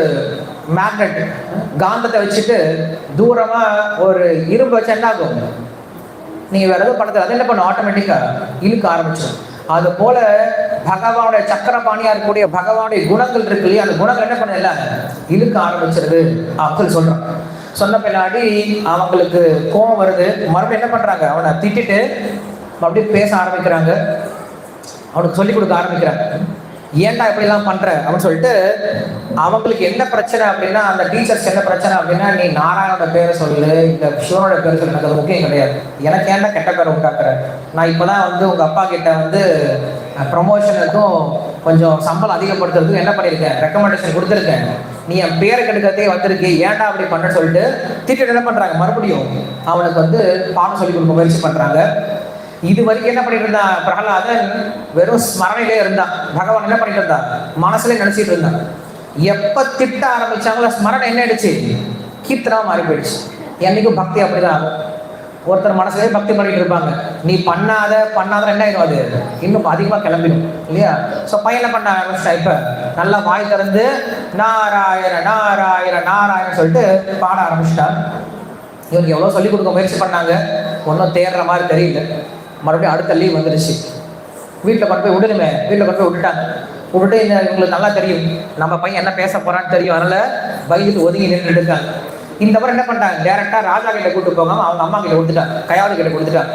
மேக்னெட் காந்தத்தை வச்சுட்டு தூரமா ஒரு இரும்பு வச்சு என்ன ஆகும், நீங்க வேற எதுவும் பண்றது, அது என்ன பண்ணும், ஆட்டோமேட்டிக்கா இழுக்க ஆரம்பிச்சிடும். அது போல பகவானுடைய சக்கரபாணியா இருக்கக்கூடிய பகவானுடைய குணங்கள் இருக்கு இல்லையா, அந்த குணங்கள் என்ன பண்ண எல்லாம் இழுக்க ஆரம்பிச்சிருது அப்படின்னு சொல்றான். சொன்ன பின்னாடி அவங்களுக்கு கோபம் வருது. மறுபடியும் என்ன பண்றாங்க, அவனை திட்டிட்டு மறுபடியும் பேச ஆரம்பிக்கிறாங்க, அவனுக்கு சொல்லிக் கொடுக்க ஆரம்பிக்கிறாங்க. ஏன்டா இப்படிலாம் பண்ற அப்படின்னு சொல்லிட்டு அவங்களுக்கு என்ன பிரச்சனை அப்படின்னா, அந்த டீச்சர்ஸ் என்ன பிரச்சனை அப்படின்னா, நீ நாராயணோட பேரை சொல்லு, இந்த சிவனோட பேரை சொல்லு, எனக்கு அது முக்கியம் கிடையாது. எனக்கு ஏன்டா கெட்ட பேரை உண்டாக்குற? நான் இப்பதான் வந்து உங்க அப்பா கிட்ட வந்து ப்ரொமோஷனுக்கும் கொஞ்சம் சம்பளம் அதிகப்படுத்துறதுக்கும் என்ன பண்ணியிருக்கேன், ரெக்கமெண்டேஷன் கொடுத்துருக்கேன். நீ என் பேரை கெடுக்கிறதே வந்திருக்கு, ஏன்டா அப்படி பண்ண சொல்லிட்டு திட்டு என்ன பண்றாங்க, மறுபடியும் அவனுக்கு வந்து பாடம் சொல்லி கொடுக்க முயற்சி பண்றாங்க. இது வரைக்கும் என்ன பண்ணிட்டு இருந்தான் பிரகலாதன், வெறும் ஸ்மரணையிலே இருந்தான். பகவான் என்ன பண்ணிட்டு இருந்தான், மனசுல நினைச்சிட்டு இருந்தான். எப்ப திட்ட ஆரம்பிச்சாங்களோ ஸ்மரணை என்ன ஆயிடுச்சு, கீர்த்தனா மாறி போயிடுச்சு. என்னைக்கும் பக்தி அப்படிதான் ஆகும். ஒருத்தர் மனசுலேயே பக்தி பண்ணிட்டு இருப்பாங்க, நீ பண்ணாத என்ன ஆயிடும், அது இன்னும் அதிகமாக கிளம்பிடும் இல்லையா. ஸோ பையன் என்ன பண்ண ஆரம்பிச்சா, இப்ப நல்லா வாய் திறந்து நாராயண நாராயண நாராயணன் சொல்லிட்டு பாட ஆரம்பிச்சிட்டான். இவங்க எவ்வளோ சொல்லிக் கொடுக்க முயற்சி பண்ணாங்க, ஒன்றும் தேடுற மாதிரி தெரியல. மறுபடியும் அடுத்த லீவ் வந்துடுச்சு. வீட்டில் கொண்டு போய் விடணுமே, வீட்டில் கொண்டு போய் விட்டுட்டாங்க. விட்டுட்டு இவங்களுக்கு நல்லா தெரியும் நம்ம பையன் என்ன பேச போறான்னு தெரியும், அதனால பயந்துட்டு ஒதுங்கி நின்றுட்டு இருக்காங்க. இந்த முறை என்ன பண்ணிட்டாங்க, டேரக்டா ராஜா கிட்ட கூப்பிட்டு போகாம அவங்க அம்மா கிட்ட கொடுத்துட்டாங்க, கயாவது கிட்ட கொடுத்துட்டாங்க.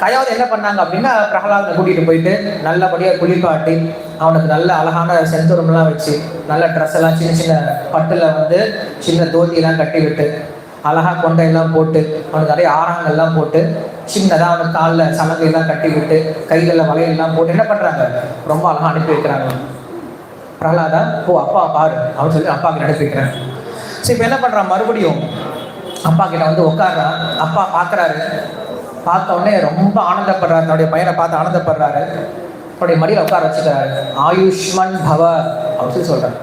கயாவது என்ன பண்ணாங்க அப்படின்னா, பிரகலாதனை கூட்டிட்டு போயிட்டு நல்லபடியாக குளிப்பாட்டி அவனுக்கு நல்ல அழகான செந்தூரம்லாம் வச்சு நல்ல ட்ரெஸ் எல்லாம் சின்ன சின்ன பட்டுல வந்து சின்ன தோத்தியெல்லாம் கட்டி விட்டு அழகா கொண்டையெல்லாம் போட்டு அவனுக்கு நிறைய ஆரங்கள்லாம் போட்டு சின்னதாக அவனுக்கு காலில் சலங்கையெல்லாம் கட்டி விட்டு கைகளில் வளையெல்லாம் போட்டு என்ன பண்ணுறாங்க, ரொம்ப அழகாக அனுப்பி வைக்கிறாங்க. பிரகலாதா போ அப்பா பாரு அவன் சொல்லி அப்பா கிட்ட அனுப்பி வைக்கிறேன். ஸோ இப்போ என்ன பண்ணுறான், மறுபடியும் அப்பா கிட்ட வந்து உட்காடுறான். அப்பா பார்க்குறாரு, பார்த்த உடனே ரொம்ப ஆனந்தப்படுறாரு, தன்னுடைய பையனை பார்த்து ஆனந்தப்படுறாரு. அவருடைய மடியில் உட்கார வச்சுக்கிறாரு. ஆயுஷ்மன் பவ அப்படின்னு சொல்லி சொல்கிறார்.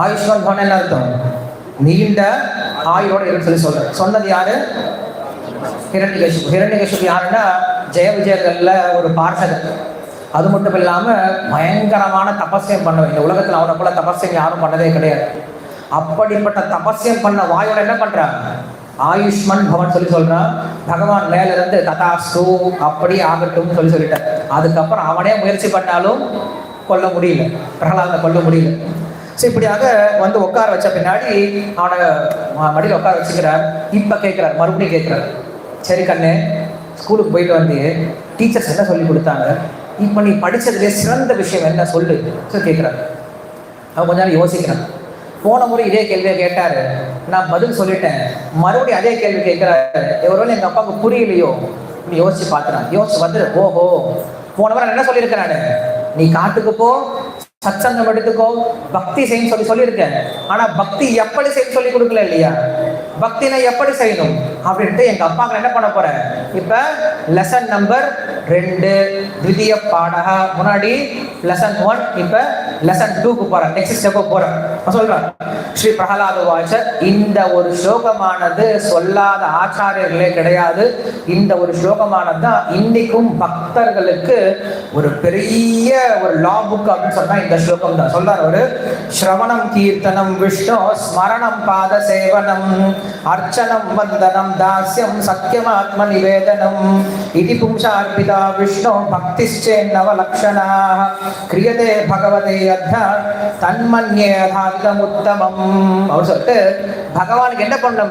ஆயுஷ்மன் பவன் என்ன அர்த்தம், நீண்ட ஆயுளோட சொல்லி சொல்றாரு. சொன்னது யாரு, ஹிரண்யகசிபு. ஹிரண்யகசிபு யாருன்னா ஜெய விஜயங்கள்ல ஒரு பார்சகன். அது மட்டும் இல்லாம பயங்கரமான தபஸ்யம் பண்ணவன். இந்த உலகத்துல அவனை போல தபஸ்யம் யாரும் பண்ணதே கிடையாது. அப்படிப்பட்ட தபஸ்யம் பண்ண வாயோட என்ன பண்றான், ஆயுஷ்மன் பவன் சொல்லி சொல்றான். பகவான் மேல இருந்து ததாஸ்து அப்படி ஆகட்டும் சொல்லி சொல்லிட்டார். அதுக்கப்புறம் அவனே முயற்சி பண்ணாலும் கொல்ல முடியல, பிரகலாதனை கொல்ல முடியல. ஸோ இப்படியாக வந்து உட்கார வச்ச பின்னாடி அவனை மடியில் உட்கார வச்சுக்கிறார். இப்போ கேட்குறார், மறுபடியும் கேட்குறார், சரி கண்ணு ஸ்கூலுக்கு போயிட்டு வந்து டீச்சர்ஸ் என்ன சொல்லி கொடுத்தாங்க, இப்போ நீ படித்ததுலேயே சிறந்த விஷயம் என்ன சொல்லு கேட்குறாரு. அவன் கொஞ்ச நேரம் யோசிக்கிறான். போன முறை இதே கேள்வியை கேட்டார், நான் பதில் சொல்லிட்டேன். மறுபடியும் அதே கேள்வி கேட்குறாரு. ஒருவேளை எங்கள் அப்பாவுக்கு புரியலையோ இப்படி யோசிச்சு பார்க்குறான். யோசிச்சு வந்து ஓஹோ போன முறை என்ன சொல்லியிருக்கிறேன், நீ காட்டுக்கு போ, சத்சங்கம் எடுத்துக்கோ, பக்தி செய்யும் சொல்லியிருக்கேன். ஆனா பக்தி எப்படி செய்ய சொல்லி கொடுக்கல இல்லையா, பக்தினை எப்படி செய்யணும் அப்படின்ட்டு எங்க அப்பாங்க என்ன பண்ண போறேன். இப்ப லெசன் நம்பர் 2 த்விதீய பாடக, முன்னாடி லெசன் 1, இப்ப லெசன் 2க்கு போறேன், நெக்ஸ்ட் ஸ்டெப் போறேன். சொல்றேன், ஸ்ரீ பிரகலாத வாச்ச, இந்த ஒரு ஸ்லோகமானது சொல்லாத ஆச்சாரியர்களே கிடையாது. இந்த ஒரு ஸ்லோகமானது தான் இன்னைக்கும் பக்தர்களுக்கு ஒரு பெரிய ஒரு லா புக் அப்படின்னு சொன்னா இந்த ஸ்லோகம் தான். சொல்றார் ஒரு, ஸ்ரவணம் கீர்த்தனம் விஷ்ணு ஸ்மரணம் பாத சேவனம் அர்ச்சனம் வந்தனம் தாஸ்யம் சக்கியமாத்ம நிவேதனம் இதி பும்சார்பிதா விஷ்ணு பக்திச்சேன்னவ லக்ஷணாः கிரியதே பகவதே அத்தா தன்மன்யே அதாவிதம் உத்தமம். அவர் சொல்லிட்டு பகவானுக்கு என்ன பண்ண,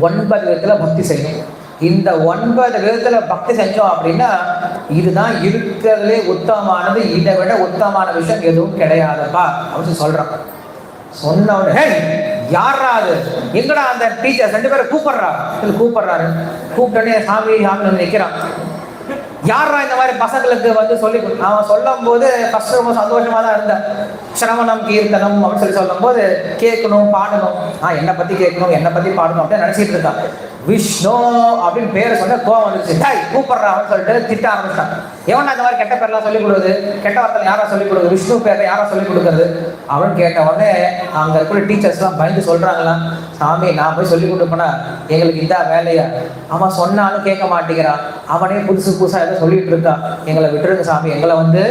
9 விதத்துல பக்தி செய்யணும். இந்த 9 விதத்துல பக்தி செஞ்சோம் அப்படின்னா இதுதான் இருக்கிறதுலே உத்தமமானது, இதை விட உத்தமமான விஷயம் எதுவும் கிடையாதுப்பா அப்படின்னு சொல்றான். சொன்ன உடனே யாரா அது, எங்கடா அந்த டீச்சர் 2 பேரை கூப்பிடுறாரு. கூப்பிட்டோடனே சாமி சாமி நிற்கிறான். யாரா இந்த மாதிரி பசங்களுக்கு வந்து சொல்லி, அவன் சொல்லும் போது ஃபர்ஸ்ட் ரொம்ப சந்தோஷமா தான் இருந்தேன். சிரவணம் கீர்த்தனம் அப்படின்னு சொல்லும் போது கேட்கணும் பாடணும், என்னை பத்தி கேட்கணும் என்னை பத்தி பாடணும் அப்படின்னு நினைச்சிட்டு இருக்கான். விஷ்ணு அப்படின்னு பேரை சொன்ன கோவம் வந்துருச்சு. கூப்பிடுறான்னு சொல்லிட்டு திட்ட ஆரம்பிச்சான். எவனா இந்த மாதிரி கெட்ட பேர்லாம் சொல்லிக் கொடுக்குது, கெட்ட வார்த்தை யாரா சொல்லிக் கொடுக்குது, விஷ்ணு பேரை யாரா சொல்லிக் கொடுக்குறது அப்படின்னு கேட்ட உடனே அங்க இருக்கிற டீச்சர்ஸ் எல்லாம் பயந்து சொல்றாங்களாம், சாமி நான் போய் சொல்லி கொடுப்பேனா, எங்களுக்கு இந்த வேலையா, அவன் சொன்னாலும் கேட்க மாட்டேங்கிறான், அவனே புதுசா ஏதோ சொல்லிட்டு இருக்கான், எங்களை விட்டுருங்க சாமி, எங்களை வந்து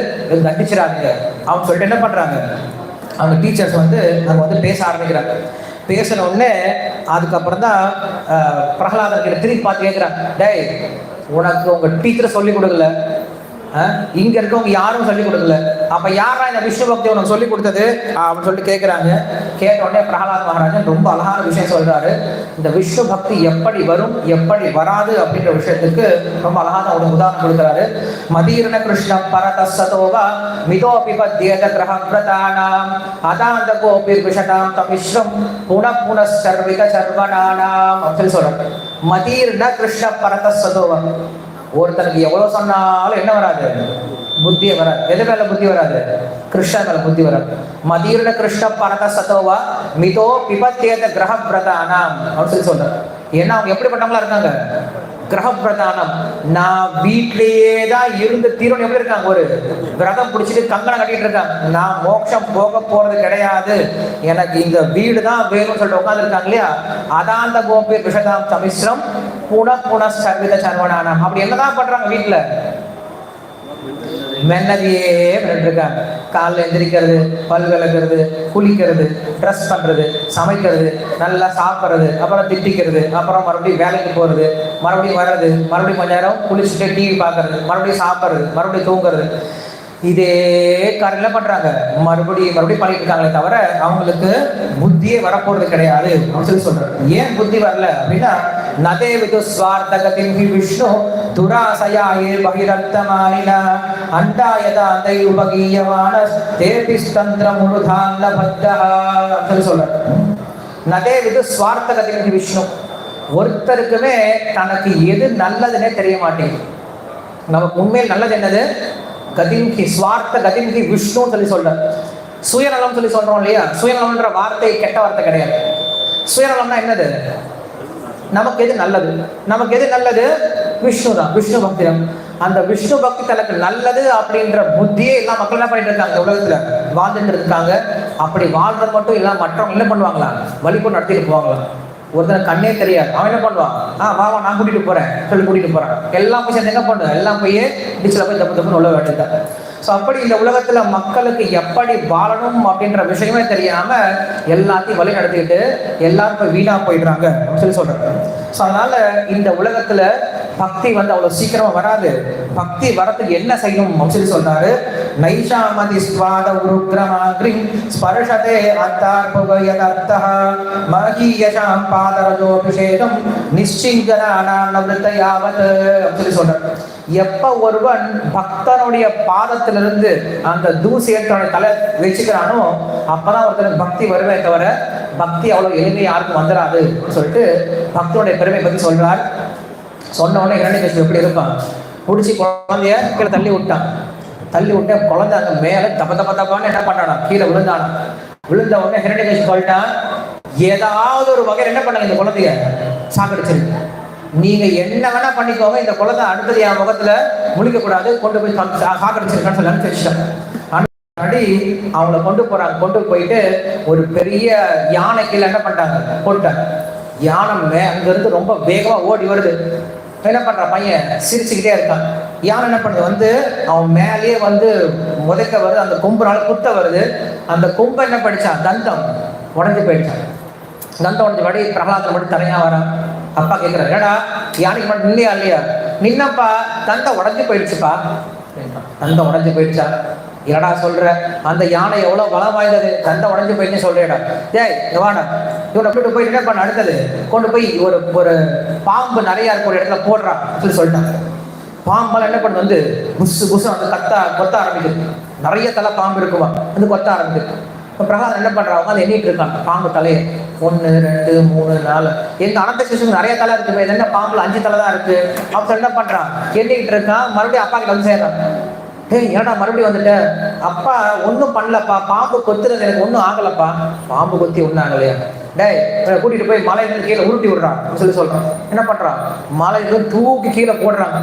தண்டிச்சிடாதீங்க அவன் சொல்லிட்டு என்ன பண்றாங்க, அவங்க டீச்சர்ஸ் வந்து நம்ம வந்து பேச ஆரம்பிக்கிறாங்க. பேசின உடனே அதுக்கப்புறம் தான் பிரகலாதன் கிட்ட திருப்பி பார்த்து கேட்குறாங்க, டேய் உனக்கு உங்க டீச்சர் சொல்லி கொடுக்கல, இங்க இருக்கவங்க யாரும் சொல்லி கொடுக்கல, அப்ப யாரா இந்த விஷ்ணு பக்தி உனக்கு சொல்லி கொடுத்தது அப்படின்னு சொல்லிட்டு கேட்குறாங்க. கேட்ட உடனே பிரகலாத் மகாராஜன் ரொம்ப அழகான விஷயம் சொல்றாரு. இந்த விஷ்ணு பக்தி எப்படி வரும் எப்படி வராது அப்படின்ற விஷயத்துக்கு ரொம்ப அழகான ஒரு உதாரணம் கொடுக்கிறாரு. மதீர்ண கிருஷ்ண பரதசதோவா மிதோ பிபத்யேத கிரஹப்ரதானாம் அதாந்த கோபிர் விஷதாம் தமிஸ்ரம் புனப்புனஸ்சர்வித சர்வனானாம் அப்படின்னு சொல்றாரு. மதீர்ண கிருஷ்ண பரதசதோவா, ஒருத்தனுக்கு எவ்வளவு சொன்னாலும் என்ன வராது, புத்தியே வராது. எது மேல புத்தி வராது? கிருஷ்ண மேல புத்தி வராது. மதீர்ண கிருஷ்ண பரத சதோவா மிதோ பிபத்யேத கிரஹப்ரதானாம் அப்படின்னு சொல்றாரு. ஏன்னா அவங்க எப்படிப்பட்டவங்களா இருக்காங்க? கிரகப்பிரதானம். நான் வீட்லயே தான் இருந்து தீர்வு எப்படி இருக்காங்க? ஒரு விரதம் பிடிச்சிட்டு கங்கணம் கட்டிட்டு இருக்காங்க. நான் மோட்சம் போக போறது கிடையாது, எனக்கு இந்த வீடு தான் வேணும்னு சொல்லிட்டு உட்கார்ந்து இருக்காங்க இல்லையா? அதாந்த கோபி விஷதாம் தமிஸ்ரம் புன சர்வித சர்வனானம். அப்படி என்னதான் பண்றாங்க? வீட்டுல மென்னதியே இருக்காங்க. காலைல எந்திரிக்கிறது, பல் விளக்குறது, குளிக்கிறது, ட்ரெஸ் பண்றது, சமைக்கிறது, நல்லா சாப்பிட்றது, அப்புறம் திட்டிக்கிறது, அப்புறம் மறுபடியும் வேலைக்கு போறது, மறுபடியும் வர்றது, மறுபடியும் கொஞ்ச நேரம் குளிச்சுட்டு டிவி பார்க்கறது, மறுபடியும் சாப்பிட்றது, மறுபடியும் தூங்குறது. இதே காரியம் பண்றாங்க. மறுபடியும் பண்ணிட்டு இருக்காங்களே தவிர அவங்களுக்கு புத்தியே வரப்போறது கிடையாது அப்படின்னு சொல்லி சொல்றாரு. ஏன் புத்தி வரல அப்படின்னா, நதே விது ஸ்வார்த்தகதிம் ஹி விஷ்ணு துராசயாயே பகிரந்தமானினா அண்டாயதா அதை உபகீயமான தேபிஸ்தந்திர முழுதான்ன பத்தஹ அப்படின்னு சொல்றாரு. நதே விது ஸ்வார்த்தகதிம் ஹி விஷ்ணு, ஒருத்தருக்குமே தனக்கு எது நல்லதுன்னே தெரிய மாட்டேங்குது. நமக்கு உண்மையில் நல்லது என்னது? கதிம்கி ஸ்வார்த்த கதிம்கி விஷ்ணு சொல்லி சொல்ற. சுயநலம் சொல்லி சொல்றோம் இல்லையா? சுயநலம்ன்ற வார்த்தை கெட்ட வார்த்தை கிடையாது. சுயநலம்னா என்னது? நமக்கு எது நல்லது, நமக்கு எது நல்லது? விஷ்ணு தான், விஷ்ணு பக்தி தான். அந்த விஷ்ணு பக்தி தனக்கு நல்லது அப்படின்ற புத்தியே எல்லா மக்கள் என்ன பண்ணிட்டு இருக்காங்க? உலகத்துல வாழ்ந்துட்டு இருக்காங்க. அப்படி வாழ்றது மட்டும் இல்லாம மற்றவங்க என்ன பண்ணுவாங்களா? வழிபட்டு நடத்திட்டு போவாங்களா? ஒருத்தர் கண்ணே தெரியாது, அவன் என்ன பண்ணுவான்? வா நான் கூட்டிட்டு போறேன் சொல்லி கூட்டிட்டு போறான். எல்லாம் போய் சேர்ந்து என்ன பண்ணுவேன்? எல்லாம் போய் டிச்சில் போய் தப்புன்னு உள்ள வேண்டியதான். ஸோ அப்படி இந்த உலகத்துல மக்களுக்கு எப்படி வாழணும் அப்படின்ற விஷயமே தெரியாம எல்லாத்தையும் வழி நடத்திக்கிட்டு எல்லாரும் போய் வீணா போயிடுறாங்க அப்படின்னு சொல்றாங்க. ஸோ அதனால இந்த உலகத்துல பக்தி அவ்வளவு சீக்கிரமா வராது. பக்தி வரத்துக்கு என்ன செய்யணும் அப்படின்னு சொல்றாரு. நைஷாமதி ஸ்வாத உருக்ரமாக்ரி ஸ்பர்ஷதே அத்தார்பவயதர்த்தஹ மகீயசாம் பாதரஜோபிஷேகம் நிச்சிங்கனானானவ்ருத்தயாவத் அப்படின்னு சொல்றாரு. எப்ப ஒருவன் பக்தனுடைய பாதத்திலிருந்து அந்த தூசி ஏற்றவனை தலை வச்சுக்கிறானோ அப்பதான் ஒருத்தனுக்கு பக்தி வருவே தவிர பக்தி அவ்வளவு எளிமையை யாருக்கும் வந்துடாது சொல்லிட்டு பக்தனுடைய பெருமை பத்தி சொல்றார். சொன்ன உடனே இரண்யகசிபு எப்படி இருப்பான்? பிடிச்சி குழந்தைய கீழே தள்ளி விட்டான். தள்ளி விட்ட குழந்தை அந்த மேல தப்பான்னு என்ன பண்ணானா? கீழே விழுந்தானா. விழுந்த உடனே இரண்யகசிபு சொல்லிட்டான், ஏதாவது ஒரு வகையில் என்ன பண்ணாங்க? இந்த குழந்தைய சாக்கடிச்சிருக்கு. நீங்க என்ன வேணா பண்ணிக்கோங்க, இந்த குழந்தை அடுத்தது என் முகத்துல முழிக்க கூடாது, கொண்டு போய் சாக்கடிச்சிருக்கான்னு சொல்லி அனுப்பிச்சிட்டேன். அவங்கள கொண்டு போயிட்டு ஒரு பெரிய யானை கீழே என்ன பண்ணிட்டாங்க? போட்டாங்க. யானை அங்க இருந்து ரொம்ப வேகமா ஓடி வருது. என்ன பண்ற பையன் சிரிச்சுக்கிட்டே இருக்கான். யானை என்ன பண்ணுது? அவன் மேலேயே முதக்க வருது. அந்த கொம்புனால குத்த வருது. அந்த கொம்பு என்ன படிச்சான்? தந்தம் உடஞ்சு போயிடுச்சான். தந்தம் உடஞ்சு படி பிரகலாதன் மட்டும் தனியா வரான். அப்பா கேட்கிறார், ஏடா யானைக்கு மட்டும் நில்லையா? இல்லையா? நின்னப்பா, தந்தம் உடஞ்சு போயிடுச்சுப்பா. தந்தம் உடஞ்சு போயிடுச்சா? என்னடா சொல்ற? அந்த யானை எவ்வளவு பலம் வாய்ந்தது, தந்தை உடஞ்சு போயிட்டு சொல்றேடா. ஏய் வாடா, இவனை கூட்டு போய் என்ன பண்ண? அடுத்தது கொண்டு போய் ஒரு பாம்பு நிறைய இருக்க ஒரு இடத்துல போடுறான் சொல்லி சொல்லிட்டான். பாம்பெல்லாம் என்ன பண்ணு புசு புசு கொத்த ஆரம்பிக்குது. நிறைய தலை பாம்பு இருக்குமா, கொத்த ஆரம்பிக்குது. இப்போ பிரகாரம் என்ன பண்றாங்க? அதை எண்ணிட்டு இருக்காங்க பாம்பு தலையை. 1 2 3 4. எங்க அனந்த சிசுக்கு நிறைய தலை இருக்கு, என்ன பாம்புல 5 தலை தான் இருக்கு. அப்ப என்ன பண்றான்? எண்ணிக்கிட்டு இருக்கான். மறுபடியும் அப்பா கிட்ட சேர்றான். ஏடா மறுபடியும் வந்துட்ட? அப்பா ஒன்றும் பண்ணலப்பா, பாம்பு கொத்துறது எனக்கு ஒன்றும் ஆகலப்பா. பாம்பு கொத்தி ஒன்றும் ஆகலையா? டேய் கூட்டிட்டு போய் மலையிலிருந்து கீழே உருட்டி விடுறான் சொல்றான். என்ன பண்றான்? மலையிலிருந்து தூக்கி கீழே போடுறாங்க.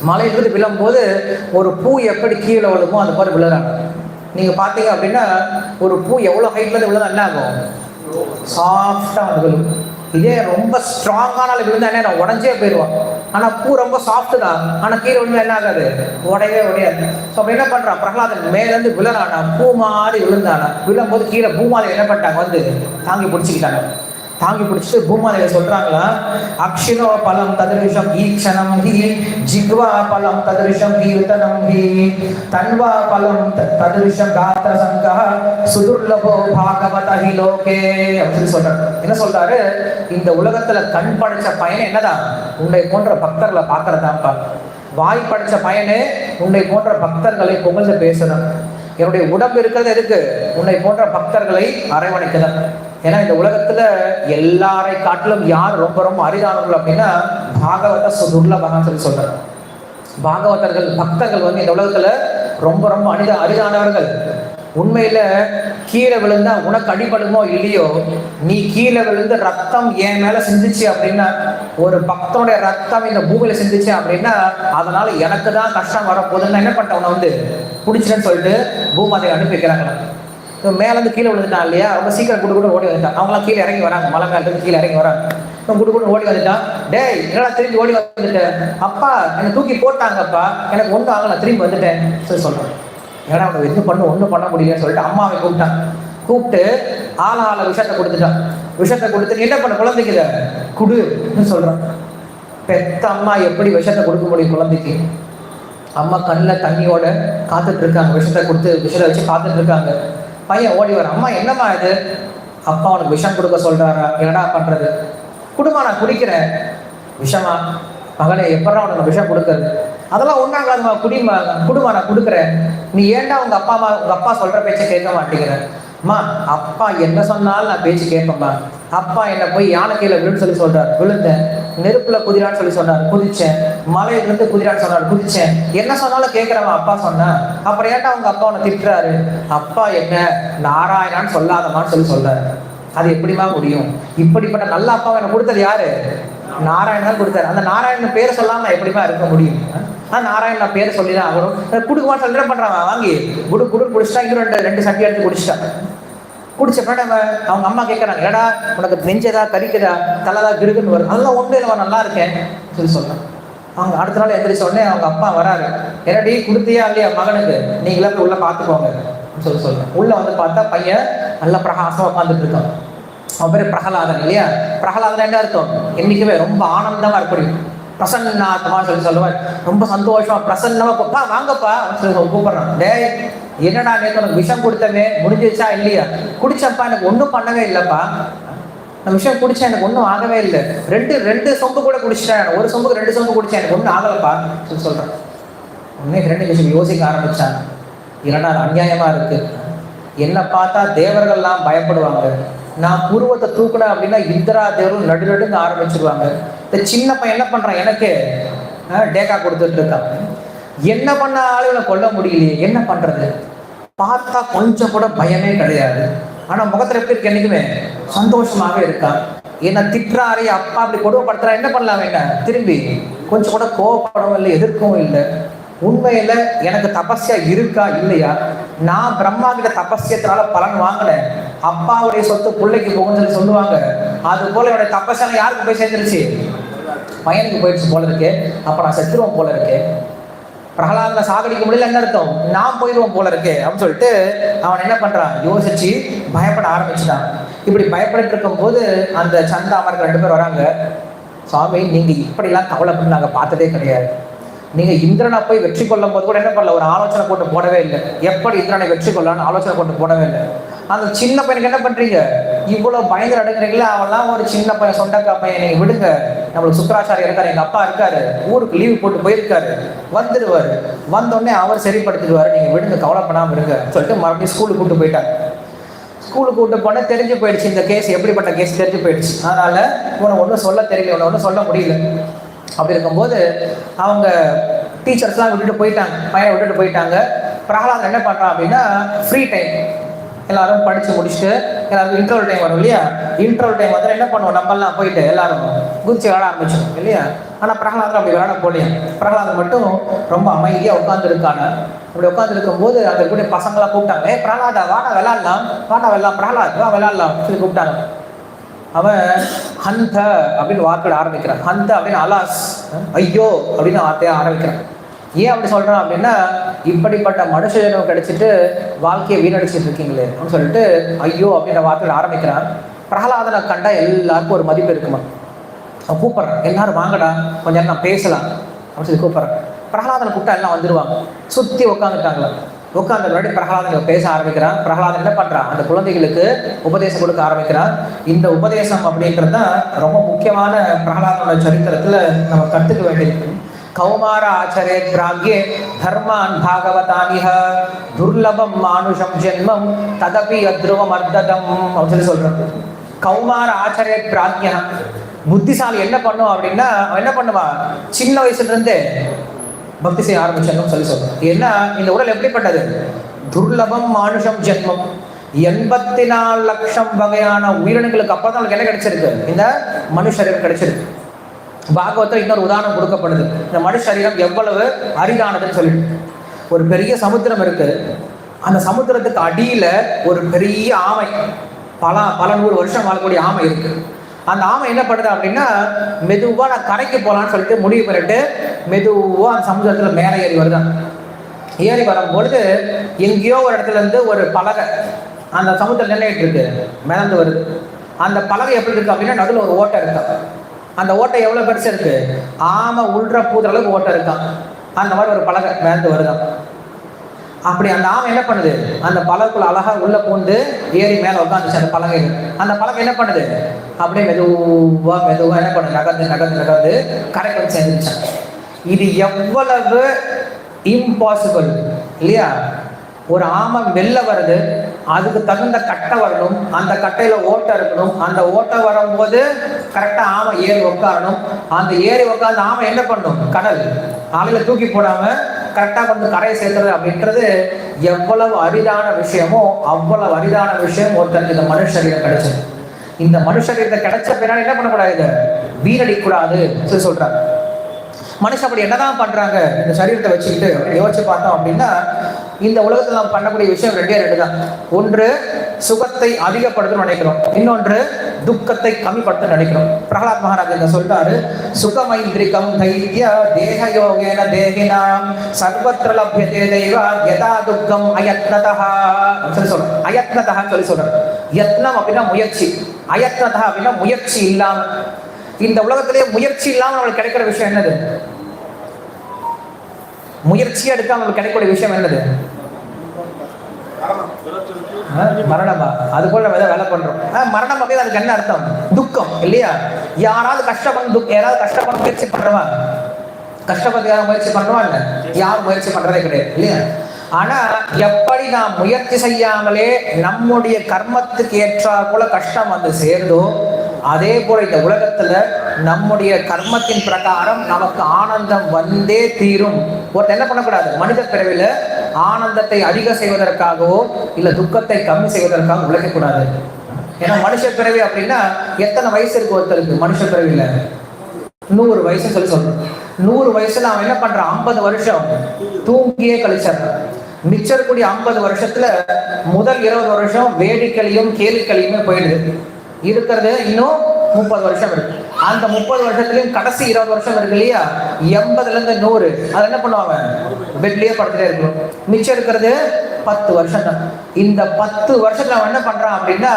மலையிலிருந்து விழும்போது ஒரு பூ எப்படி கீழே விழுமோ அது மாதிரி விழுறாங்க. நீங்க பாத்தீங்க அப்படின்னா ஒரு பூ எவ்வளவு ஹைட்ல இருந்து விழுந்தா என்ன ஆகும்? சாஃப்டா விழும். இதே ரொம்ப ஸ்ட்ராங்கான விழுந்தா என்ன உடஞ்சே போயிடுவான். ஆனா பூ ரொம்ப சாஃப்ட் தான், ஆனா கீழே விழுந்தா என்ன ஆகாது? உடையவே உடையாது. ஸோ அப்ப என்ன பண்றான்? பிரகலாதன் மேலேருந்து விழுறானா, பூ மாதிரி விழுந்தானா. விழும்போது கீழே பூமாலை என்ன பண்ணிட்டாங்க? தாங்கி பிடிச்சிக்கிட்டாங்க. தாங்கி பிடிச்சிட்டு பூமாதேவி சொல்றாங்களா, அக்ஷினோ பலம் ததிருஷம் ஈக்ஷணம் ஹி ஜிக்வா பலம் ததிருஷம் கீர்த்தனம் ஹி தன்வா பலம் ததிருஷம் காத்திர சங்கா சுதுர்லபோ பாகவத ஹி லோகே அப்படின்னு சொல்றாரு. என்ன சொல்றாரு, இந்த உலகத்துல கண் படைச்ச பயன் என்னதான், உன்னை போன்ற பக்தர்களை பார்க்கறதாப்பா. வாய் படைச்ச பயனே உன்னை போன்ற பக்தர்களை புகழ்ந்து பேசணும். என்னுடைய உடம்பு இருக்கிறது எதுக்கு, உன்னை போன்ற பக்தர்களை அரவணைக்கணும். ஏன்னா இந்த உலகத்துல எல்லாரை காட்டிலும் யார் ரொம்ப ரொம்ப அரிதானவர்கள் அப்படின்னா பாகவத சுதுர்லபகன்னு சொல்லி சொல்றாரு. பாகவதர்கள் பக்தர்கள் வந்து இந்த உலகத்துல ரொம்ப ரொம்ப அரிதானவர்கள். உண்மையில கீழே விழுந்தா உனக்கு அடிபடுமோ இல்லையோ, நீ கீழே விழுந்து ரத்தம் என் மேல சிந்திச்சு அப்படின்னா, ஒரு பக்தனுடைய ரத்தம் இந்த பூமியில சிந்திச்சு அப்படின்னா அதனால எனக்கு தான் கஷ்டம் வரப்போகுதுன்னு என்ன பண்ணிட்டேன், உன்னை வந்து பிடிச்சிட்டேன்னு சொல்லிட்டு பூமாதேவி அனுப்பி வைக்கிறாங்க. மேல இருந்து கீழே விழுந்துட்டான் இல்லையா, ரொம்ப சீக்கிரம் குடு கூட ஓடி வந்துட்டான். அவங்களாம் கீழே இறங்கி வராங்க, மலை மேல இருந்து கீழே இறங்கி வராங்க. குடு கூட ஓடி வந்துட்டான். டேய் என்னடா திரும்பி ஓடி வந்துட்டேன், அப்பா என்னை தூக்கி போட்டாங்கப்பா, எனக்கு ஒன்றும் ஆகல, திரும்பி வந்துட்டேன் சொல்லி சொல்றேன். ஏன்னா அவனை ஒன்றும் பண்ண முடியலன்னு சொல்லிட்டு அம்மாவை கூப்பிட்டான். கூப்பிட்டு ஆளால விஷத்தை கொடுத்துட்டான். விஷத்தை கொடுத்துட்டு என்ன பண்ண, குழந்தைக்கு குடுன்னு சொல்றான். பெத்த அம்மா எப்படி விஷத்தை கொடுக்க முடியும் குழந்தைக்கு? அம்மா கண்ணில் தண்ணியோட காத்துட்டு இருக்காங்க, விஷத்தை கொடுத்து விஷத்தை வச்சு காத்துட்டு இருக்காங்க. பையன் ஓடி வர, அம்மா என்னம்மா இது, அப்பா அவனுக்கு விஷம் கொடுக்க சொல்றாரா, என்னடா பண்றது, குடுமா நான் குடிக்கிறேன். விஷமா மகனே, எப்படா உனக்கு விஷம் கொடுக்கறது, அதெல்லாம் ஒன்றாகாதுமா, குடுமா நான் கொடுக்குறேன். நீ ஏன்டா உங்க அப்பா சொல்ற பேச்சை கேட்க மாட்டேங்கிற? அம்மா அப்பா என்ன சொன்னாலும் நான் பேச்சு கேட்பேம்மா. அப்பா என்னை போய் யானை கீழே விழுன்னு சொல்லி சொல்றாரு, விழுந்தேன். நெருப்புல குதிரான்னு சொல்லி சொன்னார், குதிச்சேன். மலையிலிருந்து குதிரான்னு சொன்னார், குதிச்சேன். என்ன சொன்னாலும் கேட்கிறவன் அப்பா சொன்னா, அப்புறம் ஏன்டா அவங்க அப்பா உன்னை திட்டுறாரு? அப்பா என்ன நாராயணான்னு சொல்லாதமான்னு சொல்லி சொல்றாரு. அது எப்படிமா முடியும்? இப்படிப்பட்ட நல்ல அப்பாவை எனக்கு கொடுத்தது யாரு? நாராயணன் கொடுத்தாரு. அந்த நாராயணன் பேரை சொல்லாம நான் எப்படிமா இருக்க முடியும்? நாராயணன் பேரை சொல்லிதான் ஆகணும். குடுக்குமான்னு சொல்லி பண்றாங்க, வாங்கி குடு குடிச்சிட்டா. இன்னும் ரெண்டு சட்டி எடுத்து குடிச்சிட்டான். குடிச்ச பின்னாடி அவங்க அம்மா கேட்கறாங்க, ஏடா உனக்கு நெஞ்சதா கறிக்குதா தலைதா கிருக்குன்னு வரும்? அதெல்லாம் ஒன்று இல்லை, நல்லா இருக்கேன் சொல்லி சொன்னான். அவங்க அடுத்த நாள் எந்திரிச்ச உடனே அவங்க அப்பா வராரு. என்னடி கொடுத்தியா இல்லையா மகனுக்கு, நீங்களே போய் உள்ள பார்த்துக்கோங்க சொல்லி சொல்றேன். உள்ள வந்து பார்த்தா பையன் நல்ல பிரகாசமா உட்காந்துட்டு இருக்கான். அவன் பேர் பிரகலாதன் இல்லையா? பிரகலாதன் என்ன அர்த்தம்? என்னைக்குமே ரொம்ப ஆனந்தமா இருக்கணும், பிரசன்னாத்மா சொல்லி சொல்லுவார். ரொம்ப சந்தோஷமா பிரசன்னமா வாங்கப்பா சொல்லி கூப்பிடுறான். டேய் என்னடா நேற்று உனக்கு விஷம் கொடுத்தவே முடிஞ்சிச்சா இல்லையா? குடிச்சப்பா எனக்கு ஒன்றும் பண்ணவே இல்லைப்பா, நான் விஷயம் குடிச்சேன் எனக்கு ஒன்றும் ஆகவே இல்லை. ரெண்டு சொம்பு கூட குடிச்சிட்டேன், ஒரு சொம்புக்கு 2 சொம்பு குடிச்சேன், எனக்கு ஒன்றும் ஆகலப்பா சொல்லி சொல்றேன். உடனே ஹிரண்யகசிபு யோசிக்க ஆரம்பிச்சாங்க, இல்லைன்னா அது அநியாயமா இருக்கு. என்னை பார்த்தா தேவர்கள்லாம் பயப்படுவாங்க, நான் புருவத்தை தூக்குனேன் அப்படின்னா இந்திரா தேவரும் நடுநடுங்க ஆரம்பிச்சிருவாங்க. இந்த சின்ன பையன் என்ன பண்றான், எனக்கு டேக்கா கொடுத்துட்டு இருக்கான். என்ன பண்ண ஆளுகளை கொல்ல முடியலையே, என்ன பண்றது? பார்த்தா கொஞ்சம் கூட பயமே கிடையாது. ஆனா முகத்துல எப்படி இருக்கு, என்னைக்குமே சந்தோஷமாவே இருக்கான். என்ன திட்டுறாரு அப்பா அப்படி கொடுமைப்படுத்துறா, என்ன பண்ணலாம், என்ன திரும்பி கொஞ்சம் கூட கோபப்படவும் இல்லை, எதிர்க்கவும் இல்லை. உண்மையில எனக்கு தபஸ்யா இருக்கா இல்லையா? நான் பிரம்மா கிட்ட தபஸ்யத்தினால பலன் வாங்கினேன். அப்பாவுடைய சொத்து பிள்ளைக்கு போகும்னு சொல்லி சொல்லுவாங்க. அது போல என்னுடைய தபஸ்யால யாருக்கு போய் சேர்ந்துருச்சு? பையனுக்கு போயிடுச்சு போல இருக்கு. அப்ப நான் செத்துருவோம் போல இருக்கு. பிரகலாதனை சாகடிக்க முடியல, என்ன அர்த்தம்? நான் போயிடுவோம் போல இருக்கு அப்படின்னு சொல்லிட்டு அவன் என்ன பண்றான், யோசிச்சு பயப்பட ஆரம்பிச்சுட்டான். இப்படி பயப்பட்டு இருக்கும் போது அந்த சந்தாமருக்கு 2 பேர் வராங்க. சுவாமி, நீங்க இப்படிலாம் கவலைப்பட்டு நாங்க பார்த்ததே கிடையாது. நீங்க இந்திரனை போய் வெற்றி கொள்ளும் போது கூட என்ன பண்ணல, ஒரு ஆலோசனை போட்டு போடவே இல்லை. எப்படி இந்திரனை வெற்றி கொள்ளலாம்னு ஆலோசனை போட்டு போடவே இல்லை. அந்த சின்ன பையனுக்கு என்ன பண்றீங்க, இவ்வளவு பயங்கர அடங்குறீங்களா? அவன்லாம் ஒரு சின்ன பையன், சொண்டக்கா பையன், நீங்க விடுங்க. நம்மளுக்கு சுக்கராச்சாரியம் இருக்காரு, எங்க அப்பா இருக்காரு, ஊருக்கு லீவு போட்டு போயிருக்காரு, வந்துடுவாரு. வந்தோடனே அவர் சரிப்படுத்திடுவாரு, நீங்க விடுங்க, கவலைப்படாம இருங்க சொல்லிட்டு மறுபடியும் ஸ்கூலுக்கு கூப்பிட்டு போயிட்டாங்க. ஸ்கூலுக்கு கூப்பிட்டு போனால் தெரிஞ்சு போயிடுச்சு, இந்த கேஸ் எப்படிப்பட்ட கேஸ் தெரிஞ்சு போயிடுச்சு. அதனால உன்னை ஒன்றும் சொல்ல தெரியல, உன்னை ஒன்றும் சொல்ல முடியல. அப்படி இருக்கும்போது அவங்க டீச்சர்ஸ்லாம் விட்டுட்டு போயிட்டாங்க, பையனை விட்டுட்டு போயிட்டாங்க. பிரகலாதன் என்ன பண்ணுறான் அப்படின்னா, ஃப்ரீ டைம் எல்லாரும் படித்து முடிச்சுட்டு எல்லாருக்கும் இன்டர்வல் டைம் வரும் இல்லையா? இன்டர்வல் டைம் வந்து என்ன பண்ணுவோம், நம்மளாம் போயிட்டு எல்லாரும் குதிச்சு விளாட ஆரம்பிச்சோம் இல்லையா? ஆனால் பிரகலாதன் அப்படி விளையாட போலையா. பிரகலாதன் மட்டும் ரொம்ப அமைதியாக உட்காந்துருக்காங்க. அப்படி உட்காந்துருக்கும் போது அந்த கூட பசங்களாம் கூப்பிட்டாங்க, பிரகலாதா வாடா விளாட்லாம், பிரகலாத் வா விளாட்லாம் சொல்லி கூப்பிட்டாங்க. அவன் ஹந்த அப்படின்னு வார்த்தை ஆரம்பிக்கிறான். ஹந்த அப்படின்னு அலாஸ், ஐயோ அப்படின்னு வார்த்தையா ஆரம்பிக்கிறான். ஏன் அப்படி சொல்றான் அப்படின்னா, இப்படிப்பட்ட மனுஷ ஜென்மம் கிடைச்சிட்டு வாழ்க்கையை வீணடிச்சிட்டு இருக்கீங்களே அப்படின்னு சொல்லிட்டு ஐயோ அப்படின்ற வார்த்தையில் ஆரம்பிக்கிறான். பிரகலாதனை கண்டா எல்லாருக்கும் ஒரு மதிப்பு இருக்குமா. அவன் கூப்பிட்றான், எல்லாரும் வாங்கடா கொஞ்ச நேரம் நான் பேசலாம் அப்படின்னு சொல்லி கூப்பிட்றான். பிரகலாதனை கூப்பிட்டா எல்லாம் வந்துடுவாங்க. சுற்றி உட்காந்துட்டாங்களா, உட்காந்து முன்னாடி பிரகலாதன் பேச ஆரம்பிக்கிறான். பிரகலாதன் என்ன பண்றான், அந்த குழந்தைகளுக்கு உபதேசம் கொடுக்க ஆரம்பிக்கிறான். இந்த உபதேசம் அப்படின்றது தான் ரொம்ப முக்கியமான பிரகலாதனோட சரித்திரத்துல நம்ம கற்றுக்க வேண்டியது. கௌமார ஆச்சரே பிராக்யே தர்மான் பாகவதானிஹ துர்லபம் மானுஷம் ஜென்மம் ததபி அத்ருவம் அர்த்ததம் அப்படின்னு சொல்றாங்க. கௌமார ஆச்சரே பிராக்யா, புத்திசாலி என்ன பண்ணும் அப்படின்னா அவன் என்ன பண்ணுவான், சின்ன வயசுல இருந்தே பக்தி செய்ய ஆரம்பிச்சாங்கன்னு சொல்லி சொல்றோம். ஏன்னா இந்த உடல் எப்படிப்பட்டது, துர்லபம் மானுஷம் ஜென்மம், 84 லட்சம் வகையான உயிரினங்களுக்கு அப்புறம் தான் என்ன கிடைச்சிருக்கு, இந்த மனுஷரீரம் கிடைச்சிருக்கு. பாகவத்தில் இன்னொரு உதாரணம் கொடுக்கப்படுது, இந்த மனுஷரீரம் எவ்வளவு அரிதானதுன்னு சொல்லிட்டு. ஒரு பெரிய சமுத்திரம் இருக்கு, அந்த சமுத்திரத்துக்கு அடியில ஒரு பெரிய ஆமை, பல 100 வருஷம் வாழக்கூடிய ஆமை இருக்கு. அந்த ஆமை என்ன பண்ணுது அப்படின்னா, மெதுவா நான் கரைக்கு போகலான்னு சொல்லிட்டு முடிவு பண்ணிட்டு மெதுவா அந்த சமுதிரத்துல மேலே ஏறி வருதான். ஏறி வரும்பொழுது எங்கேயோ ஒரு இடத்துல இருந்து ஒரு பலகை அந்த சமுத்திரம் நின்றுட்டு இருக்கு, மிதந்து வருது. அந்த பலகை எப்படி இருக்கு அப்படின்னா, நடுவில் ஒரு ஓட்டை இருக்கு. அந்த ஓட்டை எவ்வளவு பெருசு இருக்கு, ஆமை உள்ற பூதுற அளவுக்கு ஓட்டை இருக்கான். அந்த மாதிரி ஒரு பலகை மிதந்து வருதான். அப்படி அந்த ஆமை என்ன பண்ணுது, அந்த பலகைக்குள்ள அழகா உள்ள பூந்து ஏறி மேல உட்காந்துச்சு அந்த பலகை. அந்த பலகை என்ன பண்ணுது, அப்படியே மெதுவா என்ன பண்ணுது, நகர்ந்து கரைக்கு வந்து சேர்ந்துச்சான். இது எவ்வளவு இம்பாசிபிள் இல்லையா. ஒரு ஆமை வெளில வருது, அதுக்கு தகுந்த கட்டை வரணும், அந்த கட்டையில ஓட்டை இருக்கணும், அந்த ஓட்டை வரும்போது கரெக்டா ஆமை ஏறி உட்காரணும். அந்த ஏறி உட்காந்து ஆமை என்ன பண்ணும், கடல் ஆளையில தூக்கி போடாம கரெக்டா வந்து கரையை சேர்த்துறது அப்படின்றது எவ்வளவு அரிதான விஷயமோ அவ்வளவு அரிதான விஷயம் ஒருத்தருக்கு இந்த மனுஷரீரம் கிடைச்சது. இந்த மனுஷரீரத்தை கிடைச்ச பின்னாடி என்ன பண்ணக்கூடாது, வீணடிக்க கூடாது சொல்றாங்க. மனுஷன் அப்படி என்னதான் பண்றாங்க இந்த சரீரத்தை வச்சுக்கிட்டு யோசிச்சு பார்த்தோம் அப்படின்னா, இந்த உலகத்தில் நாம் பண்ணக்கூடிய விஷயம் ரெண்டு தான். ஒன்று சுகத்தை அதிகப்படுத்தணும்னு நினைக்கிறோம், இன்னொன்று துக்கத்தை கம்மிப்படுத்த நினைக்கிறோம். பிரகலாத் மகாராஜ் என்ன சொல்றாரு, சுகமைந்திரிகம் தைரிய தேகயோகேன தேகினாம் சர்வத்ர லப்யதே தெய்வா யதா துக்கம் அயத்னதஹ சொல்லி சொல்றேன். அயத்னதஹன்னு சொல்லி சொல்றேன். யத்னம் அப்படின்னா முயற்சி, அயத்னதஹ அப்படின்னா முயற்சி இல்லாம. இந்த உலகத்திலேயே முயற்சி இல்லாம நம்மளுக்கு கிடைக்கிற விஷயம் என்னது, முயற்சியா எடுக்காம நம்மளுக்கு கிடைக்கக்கூடிய விஷயம் என்னது, மரணமா. அது போல வேலை பண்றோம். மரணம் அப்படின்னு அதுக்கு என்ன அர்த்தம், துக்கம் இல்லையா. யாராவது கஷ்டப்பட முயற்சி பண்றவா, கஷ்டப்பட்டு முயற்சி பண்றவா இல்ல, யாரும் முயற்சி பண்றதே கிடையாது இல்லையா. ஆனா எப்படி நாம் முயற்சி செய்யாமலே நம்முடைய கர்மத்துக்கு ஏற்றா போல கஷ்டம் வந்து சேருதோ, அதே போல இந்த உலகத்துல நம்முடைய கர்மத்தின் பிரகாரம் நமக்கு ஆனந்தம் வந்தே தீரும். ஒருத்தர் என்ன பண்ணக்கூடாது, மனித பிறவில ஆனந்தத்தை அதிக செய்வதற்காகவோ இல்ல துக்கத்தை கம்மி செய்வதற்காக உழைக்கக்கூடாது. ஏன்னா மனுஷ பிறவி அப்படின்னா எத்தனை வயசு இருக்கு ஒருத்தருக்கு, மனுஷ பிறவில 100 வயசு சொல்லி சொல்றோம். 100 வயசுல அவன் என்ன பண்றான், 50 வருஷம் தூங்கியே கழிச்சிடறான். மிச்சம் இருக்கக்கூடிய 50 வருஷத்துல முதல் 20 வருஷம் வேடிக்கையும் கேலிக்களையுமே போயிடுது. இருக்கிறது இன்னும் 30 வருஷம் இருக்கு. அந்த 30 வருஷத்துலயும் கடைசி 20 வருஷம் இருக்கு இல்லையா, 80ல இருந்து 100 அது என்ன பண்ணுவாங்க, பெட்லயே படுத்துட்டே இருக்கணும். மிச்சம் இருக்கிறது 10 வருஷம் தான். இந்த 10 வருஷத்துல அவன் என்ன பண்றான் அப்படின்னா,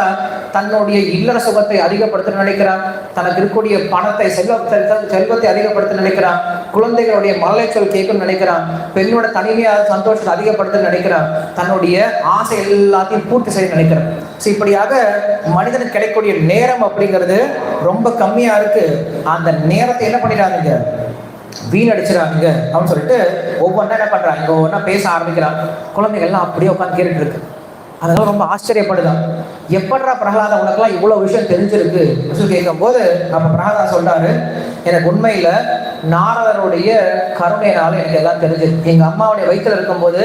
தன்னுடைய இல்லற சுகத்தை அதிகப்படுத்த நினைக்கிறான், தனக்கு இருக்கக்கூடிய பணத்தை செல்வத்தை அதிகப்படுத்த நினைக்கிறான், குழந்தைகளுடைய மலைச்சொல் கேட்கணும்னு நினைக்கிறான், பெண்ணோட தனிமையான சந்தோஷத்தை அதிகப்படுத்த நினைக்கிறான், தன்னுடைய ஆசை எல்லாத்தையும் பூர்த்தி செய்ய நினைக்கிறான். இப்படியாக மனிதனுக்கு கிடைக்கக்கூடிய நேரம் அப்படிங்கிறது ரொம்ப கம்மியா இருக்கு. அந்த நேரத்தை என்ன பண்ணிடாதீங்க, வீணடிச்சிடாதீங்க அப்படின்னு சொல்லிட்டு ஒவ்வொன்றா என்ன பண்றாங்க, ஒவ்வொன்றா பேச ஆரம்பிக்கிறாங்க. குழந்தைகள்லாம் அப்படியே உட்காந்து கேட்டுட்டு இருக்கு. அதெல்லாம் ரொம்ப ஆச்சரியப்படுதான், எப்படா பிரகலாதா உனக்குலாம் இவ்வளவு விஷயம் தெரிஞ்சிருக்கு கேட்கும் போது அப்ப பிரகலாதா சொல்றாரு, எனக்கு உண்மையில நாரதருடைய கருணையினால எனக்கு எல்லாம் தெரிஞ்சது. எங்க அம்மாவுடைய வயிற்றுல இருக்கும்போது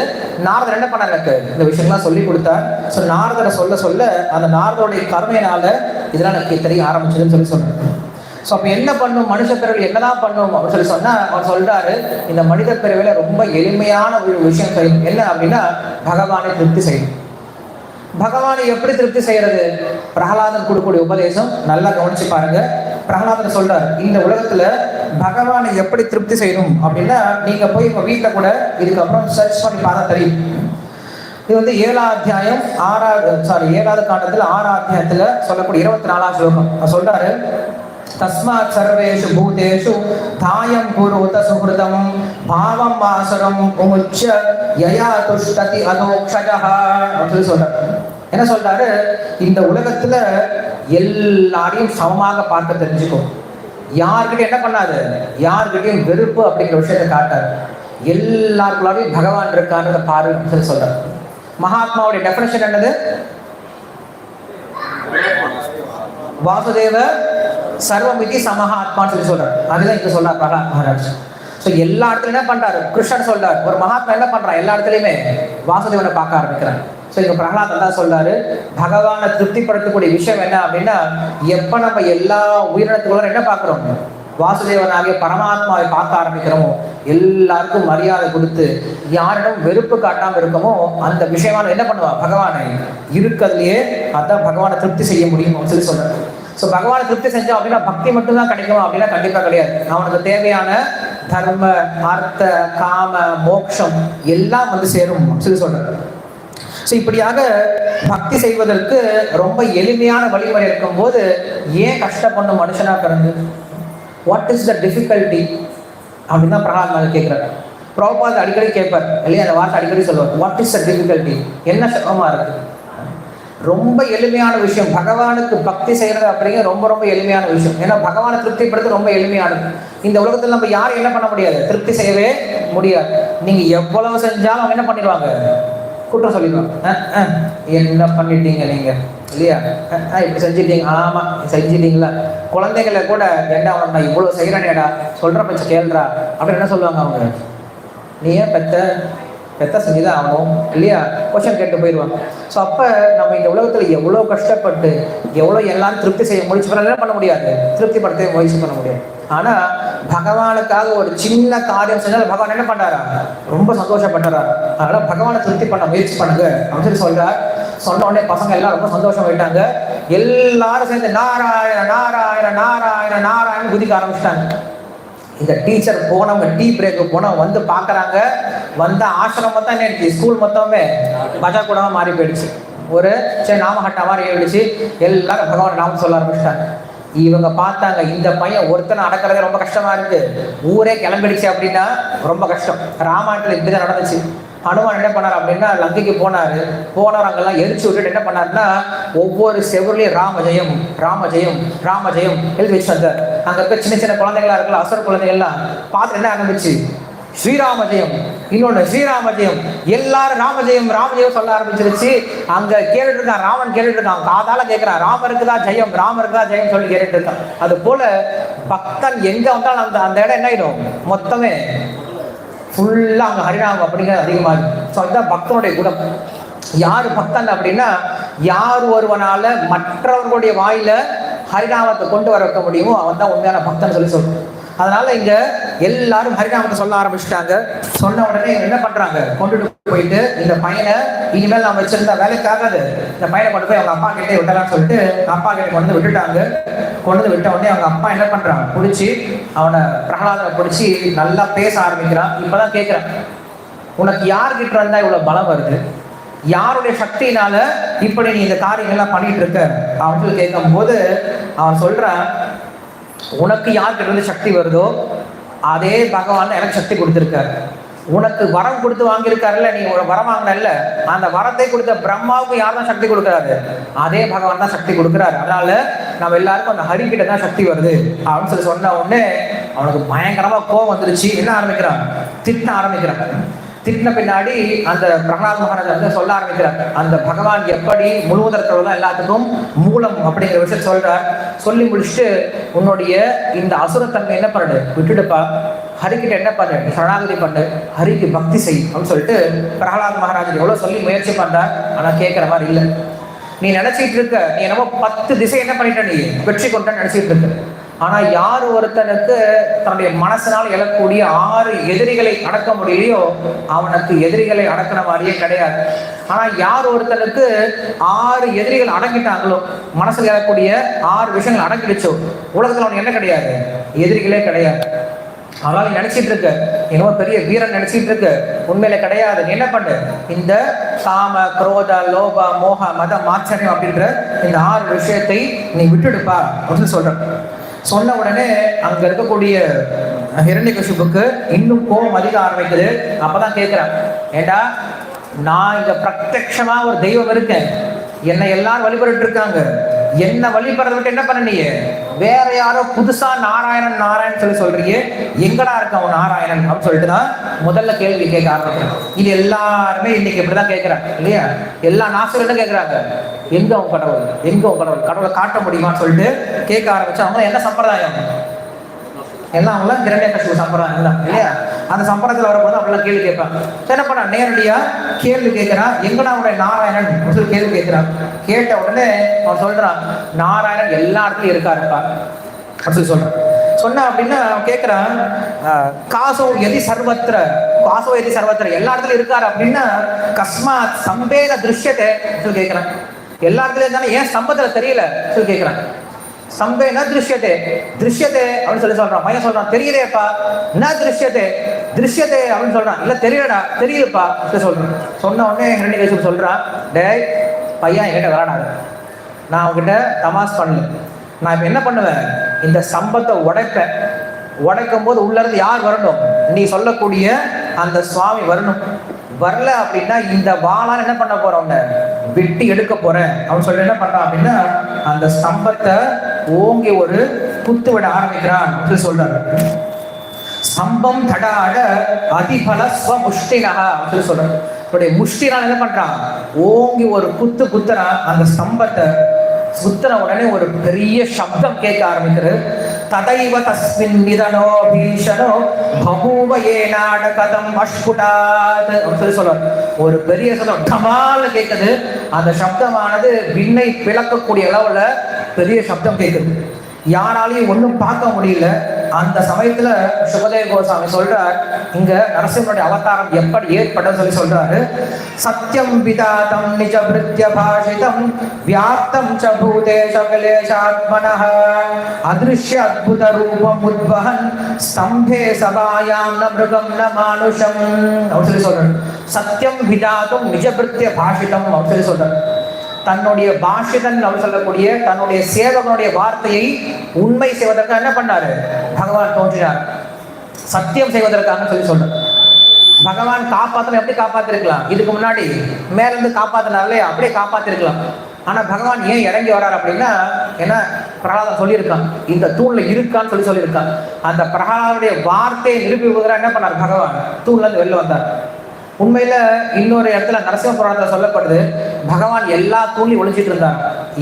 நாரதர் என்ன பண்ணார், எனக்கு இந்த விஷயம்லாம் சொல்லி கொடுத்தார். ஸோ நாரதரை சொல்ல அந்த நாரதருடைய கருணையினால இதெல்லாம் எனக்கு தெரிய ஆரம்பிச்சதுன்னு சொல்லி சொல்றேன். ஸோ அப்போ என்ன பண்ணும், மனுஷ பிறவில என்னதான் பண்ணும் அப்படின்னு சொல்லி சொன்னா அவர் சொல்றாரு, இந்த மனித பிறவில ரொம்ப எளிமையான ஒரு விஷயம் செய்யும். என்ன அப்படின்னா, பகவானை திருப்தி செய்யும். பகவானை எப்படி திருப்தி செய்யறது, பிரகலாதன் கொடுக்கக்கூடிய உபதேசம் நல்லா கவனிச்சு பாருங்க. பிரகலாதன் சொல்றாரு, இந்த உலகத்துல பகவானை எப்படி திருப்தி செய்யணும் அப்படின்னா, நீங்க போய் உங்க வீட்டுல கூட இதுக்கப்புறம் சர்ச் பண்ணி பார்த்தா தெரியும். இது வந்து 7ஆம் அத்தியாயம் 7வது காண்டத்துல 6ஆம் அத்தியாயத்துல சொல்லக்கூடிய 24ஆம் ஸ்லோகம் சொல்றாரு. தஸ்மாத் சர்வேஷு பூதேஷு தாயம் குருத சுஹ்ருதம் பாவம் ஆசுரம் உமுச்ச யயா துஷ்டதி அதோக்ஷஜஹ அப்படி சொல்றாரு. என்ன சொல்றாரு? இந்த உலகத்துல எல்லாரையும் சமமாக பார்க்க தெரிஞ்சுக்கும். யார்கிட்ட என்ன பண்ணாது, யார்கிட்டையும் வெறுப்பு அப்படிங்கிற விஷயத்தை காட்டாரு. எல்லாருக்குள்ளாரையும் பகவான் இருக்கான்றத பாரு அப்படின்னு சொல்றாரு. மகாத்மாவுடைய டெஃபினேஷன் என்னது? வாசுதேவ சர்வமிதி சமஹாத்மான்னு சொல்லி சொல்றாரு. அதுதான் இங்க சொல்றாரு பிரகலாத் மகாராஜ். ஸோ எல்லா இடத்துலையும் என்ன பண்றாரு? கிருஷ்ணன் சொல்றாரு. ஒரு மகாத்மா என்ன பண்றான்? எல்லா இடத்துலையுமே வாசுதேவனை பார்க்க ஆரம்பிக்கிறான். ஸோ இங்க பிரகலாத் தான் சொல்றாரு, பகவானை திருப்திப்படுத்தக்கூடிய விஷயம் என்ன அப்படின்னா, எப்ப நம்ம எல்லா உயிரினத்துக்குள்ள என்ன பார்க்கிறோம்? வாசுதேவனாகிய பரமாத்மாவை பார்க்க ஆரம்பிக்கிறோமோ, எல்லாருக்கும் மரியாதை கொடுத்து யாரிடம் வெறுப்பு காட்டாம இருக்கமோ, அந்த விஷயமான என்ன பண்ணுவா? பகவானை இருக்கிறதுலயே அதான் பகவானை திருப்தி செய்ய முடியும் சொல்லி சொல்றாரு. ஸோ பகவானை திருப்தி செஞ்சோம் அப்படின்னா பக்தி மட்டும்தான் கிடைக்கும் அப்படின்னா கண்டிப்பா கிடையாது. அவனுக்கு தேவையான தர்ம அர்த்த காம மோட்சம் எல்லாம் வந்து சேரும் சொல்லி சொல்றாரு. ஸோ இப்படியாக பக்தி செய்வதற்கு ரொம்ப எளிமையான வழிமுறை இருக்கும்போது ஏன் கஷ்டப்படும் மனுஷனா பிறந்து? வாட் இஸ் த டிஃபிகல்ட்டி அப்படின்னு தான் பிரகலாத் கேட்கிறார். பிரபுபாத் அடிக்கடி கேட்பார் இல்லையா, அந்த வார்த்தை அடிக்கடி சொல்லுவார். What is the difficulty? என்ன சிரமமா இருக்கு? ரொம்ப எளிமையான விஷயம். பகவானுக்கு பக்தி செய்யறது அப்படிங்கிற ரொம்ப ரொம்ப எளிமையான விஷயம். ஏன்னா பகவானை திருப்திப்படுத்த ரொம்ப எளிமையானது. இந்த உலகத்தில் நம்ம யாரும் என்ன பண்ண முடியாது, திருப்தி செய்யவே முடியாது. நீங்க எவ்வளவு செஞ்சாலும் அவங்க என்ன பண்ணிடுவாங்க? குற்றம் சொல்லிடுவாங்க. என்ன பண்ணிட்டீங்க நீங்க இல்லையா, இப்படி செஞ்சிட்டீங்க, ஆமா செஞ்சிட்டீங்களா. குழந்தைகளை கூட ஏண்டா அவன் நான் இவ்வளவு செய்யறேனேடா, சொல்ற பச்சை கேள்றா அப்படின்னு என்ன சொல்லுவாங்க அவங்க? நீ ஏன் பெத்த செஞ்சுதான் ஆகணும் இல்லையா, கொஸ்டின் கேட்டு போயிடுவாங்க. ஸோ அப்போ நம்ம இந்த உலகத்தில் எவ்வளோ கஷ்டப்பட்டு எவ்வளோ எல்லாரும் திருப்தி செய்ய முயற்சி பண்ண என்ன பண்ண முடியாது, திருப்திப்படுத்த முயற்சி பண்ண முடியாது. ஆனால் பகவானுக்காக ஒரு சின்ன காரியம் செஞ்சால் பகவான் என்ன பண்ணுறாரா? ரொம்ப சந்தோஷப்பட்டுறாரு. அதனால் பகவானை திருப்தி பண்ண முயற்சி பண்ணுங்க அப்படின்னு சொல்லி சொல்கிறார். சொன்ன உடனே பசங்க எல்லாம் ரொம்ப சந்தோஷம் போயிட்டாங்க. எல்லாரும் சேர்ந்து நாராயண நாராயண நாராயண நாராயணன் குதிக்க ஆரம்பிச்சிட்டாங்க. இந்த டீச்சர் போனவங்க டீ பிரேக்கு போனவங்க வந்து பார்க்குறாங்க. வந்த ஆசிரமம் மொத்தம் என்ன, ஸ்கூல் மொத்தமே பஜா கூடமா மாறி போயிடுச்சு. ஒரு சரி நாமஹட்டா மாதிரி ஏறிடுச்சு. எல்லாரும் பகவான் நாமம் சொல்ல ஆரம்பிச்சிட்டாங்க. இவங்க பார்த்தாங்க, இந்த பையன் ஒருத்தனை அடக்கிறதே ரொம்ப கஷ்டமா இருக்கு, ஊரே கிளம்பிடுச்சு அப்படின்னா ரொம்ப கஷ்டம். ராமாயணத்தில் இப்படிதான் நடந்துச்சு. ஹனுமான் என்ன பண்ணார் அப்படின்னா லங்கைக்கு போனார். அங்கெல்லாம் எரிச்சு விட்டுட்டு என்ன பண்ணாருன்னா ஒவ்வொரு செவர்லையும் ராமஜெயம் ராமஜெயம் ராமஜெயம் எழுதி வச்சு வந்தார். அங்க இருக்க சின்ன சின்ன குழந்தைகளா இருக்கல, அசுர குழந்தைகள்லாம் பார்த்து என்ன ஆரம்பிச்சு, ஸ்ரீராமஜெயம், இன்னொன்னு ஸ்ரீராமஜெயம், எல்லாரும் ராமஜெயம் ராமஜெயம் சொல்ல ஆரம்பிச்சிருச்சு. அங்க கேட்டுட்டு இருக்கான், ராமன் கேட்டுட்டு இருக்கான், காதால கேட்கிறான், ராமருக்கு தான் ஜெயம் ராமருக்கு தான் ஜெயம் சொல்லி கேட்டுட்டு இருக்கான். அது போல பக்தன் எங்க வந்தாலும் அந்த இடம் என்ன ஆயிடும், மொத்தமே ஃபுல்லா அங்க ஹரிநாமம் அப்படிங்கிறது அதிகமாக இருக்கும். ஸோ அதுதான் பக்தனுடைய குணம். யாரு பக்தன் அப்படின்னா, யார் ஒருவனால மற்றவர்களுடைய வாயில ஹரிநாமத்தை கொண்டு வர வைக்க முடியுமோ அவன் தான் உண்மையான பக்தன் சொல்லி சொல்றோம். அதனால இங்க எல்லாரும் ஹரிநாமத்தை சொல்ல ஆரம்பிச்சுட்டாங்க. சொன்ன உடனே என்ன பண்றாங்க, கொண்டுட்டு போயிட்டு இந்த பையனை இனிமேல் நான் வச்சிருந்தா வேலைக்காகாது, இந்த பையனை கொண்டு போய் அவங்க அப்பா கிட்டே விட்டலாம்னு சொல்லிட்டு அப்பா கிட்ட கொண்டு விட்டுட்டாங்க. கொண்டு விட்ட உடனே அவங்க அப்பா என்ன பண்றாங்க, பிடிச்சி அவனை பிரகலாதனை பிடிச்சி நல்லா பேச ஆரம்பிக்கிறான். இப்பதான் கேட்கிறான், உனக்கு யார்கிட்ட இருந்தா இவ்வளவு பலம் வருது, யாருடைய சக்தியினால இப்படி நீ இந்த காரியங்கள்லாம் பண்ணிட்டு இருக்க அப்படின்னு கேட்கும் போது அவன் சொல்றான், உனக்கு யார்கிட்ட இருந்து சக்தி வருதோ அதே பகவான் எனக்கு சக்தி கொடுத்திருக்காரு. உனக்கு வரம் கொடுத்து வாங்கியிருக்காருல்ல, நீ ஒரு வரம் வாங்கினல்ல, அந்த வரத்தை கொடுத்த பிரம்மாவுக்கு யார் தான் சக்தி கொடுக்குறாரு, அதே பகவான் தான் சக்தி கொடுக்குறாரு. அதனால நம்ம எல்லாருக்கும் அந்த ஹரி கிட்ட தான் சக்தி வருது அப்படின்னு சொல்லி சொன்ன உடனே அவனுக்கு பயங்கரமா கோபம் வந்துருச்சு. என்ன ஆரம்பிக்கிறான், திட்ட ஆரம்பிக்கிறான். திட்டின பின்னாடி அந்த பிரகலாத் மகாராஜா வந்து சொல்ல ஆரம்பிக்கிறார், அந்த பகவான் எப்படி முழுவதற்குள்ள எல்லாத்துக்கும் மூலம் அப்படிங்கிற விஷயம் சொல்றார். சொல்லி முடிச்சுட்டு உன்னுடைய இந்த அசுரத்தன்மை என்ன பண்ணு, விட்டுடுப்பா, ஹரிக்கிட்ட என்ன பண்ணு, சரணாகதி பண்ணு, ஹரிக்கு பக்தி செய் அப்படின்னு சொல்லிட்டு பிரகலாத் மகாராஜா எவ்வளவு சொல்லி முயற்சி பண்றார். ஆனா கேட்கிற மாதிரி இல்லை. நீ நினைச்சிட்டு இருக்க, நீ என்னமோ 10 திசை என்ன பண்ணிட்ட, நீ வெற்றி கொண்ட நினைச்சிட்டு இருக்க. ஆனா யார் ஒருத்தனுக்கு தன்னுடைய மனசனால் எழக்கூடிய 6 எதிரிகளை அடக்க முடியலையோ அவனுக்கு எதிரிகளை அடக்கின மாதிரியே கிடையாது. ஆனா யார் ஒருத்தனுக்கு 6 எதிரிகள் அடங்கிட்டாங்களோ, மனசுல எழக்கூடிய 6 விஷயங்கள் அடங்கிடுச்சோ, உலகத்துல அவனுக்கு என்ன கிடையாது, எதிரிகளே கிடையாது. அதனால நீ நினைச்சிட்டு இருக்க இன்னும் பெரிய வீரன் நினைச்சிட்டு இருக்க, உண்மையில கிடையாது. நீ என்ன பண்ணு, இந்த காம குரோத லோப மோக மத மாச்சரியம் அப்படின்ற இந்த 6 விஷயத்தை நீ விட்டுடுப்பா அப்படின்னு சொல்ற. சொன்ன உடனே அங்க இருக்கக்கூடிய ஹிரண்யகசிபுக்கு இன்னும் கோபம் அதிக ஆரம்பிக்குது. அப்பதான் கேட்கிறேன், ஏண்டா நான் இங்க பிரத்யட்சமா ஒரு தெய்வம் இருக்கேன், என்னை எல்லாரும் வழிபட்டு இருக்காங்க, என்ன வழிபடுறத விட்டு என்ன பண்ண நீ வேற யாரோ புதுசா நாராயணன் நாராயணன் சொல்றீங்க, எங்கடா இருக்க அவன் நாராயணன் அப்படின்னு சொல்லிட்டு தான் முதல்ல கேள்வி கேட்க ஆரம்பிக்கிறேன். இது எல்லாருமே இன்னைக்கு இப்படிதான் கேட்கிறாங்க இல்லையா? எல்லா நாசரும் கேட்கிறாங்க, எங்க அவன் கடவுள், எங்க அவன் கடவுள், கடவுளை காட்ட முடியுமான்னு சொல்லிட்டு கேட்க ஆரம்பிச்சு. அவங்க என்ன சம்பிரதாயம் எல்லாம் அவங்களாம் ஹிரண்யகசிபு சம்பிரதாயம் தான் இல்லையா? அந்த சம்பிரதாயத்தில் வரும்போது அப்படிலாம் கேள்வி கேட்பாங்க. என்ன பண்ண நேரடியா கேள்வி கேட்கிறான், எங்கடா அவனுடைய நாராயணன் சொல்லி கேள்வி கேட்கிறான். கேட்ட உடனே அவன் சொல்றான், நாராயணன் எல்லா இடத்துலயும் இருக்காருப்பா அப்படின்னு சொல்லி சொல்றான். சொன்ன அப்படின்னா அவன் கேட்கிறான், காசோ எதி சர்வத்திர, காசோ எதி சர்வத்திர எல்லா இடத்துலயும் இருக்காரு அப்படின்னா கஸ்மாத் சம்பேத திருஷ்யத்தை சொல்லி கேட்கிறான். எல்லா இடத்துலயும் இருந்தாலும் ஏன் சம்பத்துல தெரியல சொல்லி கேட்கிறான். சம்பே ந திருஷ்யத்தே திருஷ்யத்தே அப்படின்னு சொல்லி சொல்றான். பையன் சொல்றான், தெரியலையப்பா. ந திருஷ்யத்தே திருஷ்யத்தே அப்படின்னு சொல்றான். இல்ல தெரியலடா, தெரியலப்பா சொல்றான். சொன்ன உடனே ஹிரண்யகசிபு சொல்றான், டேய் பையன் என்கிட்ட வரானாரு, நான் அவங்ககிட்ட தமாஸ் பண்ணல, நான் இப்ப என்ன பண்ணுவேன், இந்த சம்பத்தை உடைப்பேன். உடைக்கும் போது உள்ள இருந்து யார் வரணும், நீ சொல்லக்கூடிய அந்த சுவாமி வரணும். வரல அப்படின்னா இந்த வாளால் என்ன பண்ண போறோம், வெட்டி எடுக்க போறேன் அவன் சொல்லி என்ன பண்றான் அப்படின்னா அந்த ஸ்தம்பத்தை ஓங்கி ஒரு குத்து விட ஆரம்பிக்கிறான் அப்படின்னு சொல்றாரு. ஸ்தம்பம் தடாட அதிபல ஸ்வமுஷ்டினஹ அப்படின்னு சொல்றாரு. அவருடைய முஷ்டினால் என்ன பண்றான், ஓங்கி ஒரு குத்து குத்துறான். அந்த ஸ்தம்பத்தை குத்துற உடனே ஒரு பெரிய சப்தம் கேட்க ஆரம்பிக்கிறது. ததைவ தஸ்மின் நிதனோ பீஷனோ பகூவ ஏநாட கதம் அஷ்புடாத் அப்படின்னு சொல்றாரு. ஒரு பெரிய சப்தம் டமால்னு கேட்குது. அந்த சப்தமானது விண்ணை பிளக்கக்கூடிய அளவுல பெரிய சப்தம் கேட்குது. யாராலையும் ஒன்றும் பார்க்க முடியல. அந்த சமயத்துல சுகதேவ கோசாமி சொல்றார், இங்க நரசிம்மனுடைய அவதாரம் எப்படி ஏற்படும் சொல்லி சொல்றாரு. சத்யம் விதாதம் நிஜ விருத்திய பாஷிதம் வியாப்தம் ச பூதேஷ கலேஷாத்மனஹ அதிருஷ்ய அத்புத ரூபம் உத்வஹன் ஸ்தம்பே சபாயாம் ந மிருகம் ந மானுஷம் அப்படின்னு சொல்லி சொல்றாரு. சத்யம் விதாதம் நிஜ விருத்திய பாஷிதம் அப்படின்னு சொல்லி சொல்றாரு. தன்னுடைய பாஷிதன் அவர் சொல்லக்கூடிய தன்னுடைய சேவகனுடைய வார்த்தையை உண்மை செய்வதற்காக என்ன பண்ணாரு, பகவான் தோன்றினார். சத்தியம் செய்வதற்காக சொல்லி சொல்றார். பகவான் காப்பாத்தணும், எப்படி காப்பாத்திருக்கலாம், இதுக்கு முன்னாடி மேல இருந்து காப்பாத்தினாலே அப்படியே காப்பாத்திருக்கலாம். ஆனா பகவான் ஏன் இறங்கி வர்றாரு அப்படின்னா, ஏன்னா பிரகலாதன் சொல்லியிருக்கான் இந்த தூண்ல இருக்கான்னு சொல்லியிருக்கான். அந்த பிரகலாதனுடைய வார்த்தையை நிரூபிப்பதற்காக என்ன பண்ணார், பகவான் தூண்ல இருந்து வெளில வந்தார். உண்மையில இன்னொரு இடத்துல நரசிம்ம புராணத்துல சொல்லப்படுது, பகவான் எல்லா தூண்லையும் ஒளிஞ்சிட்டு இருந்தான்.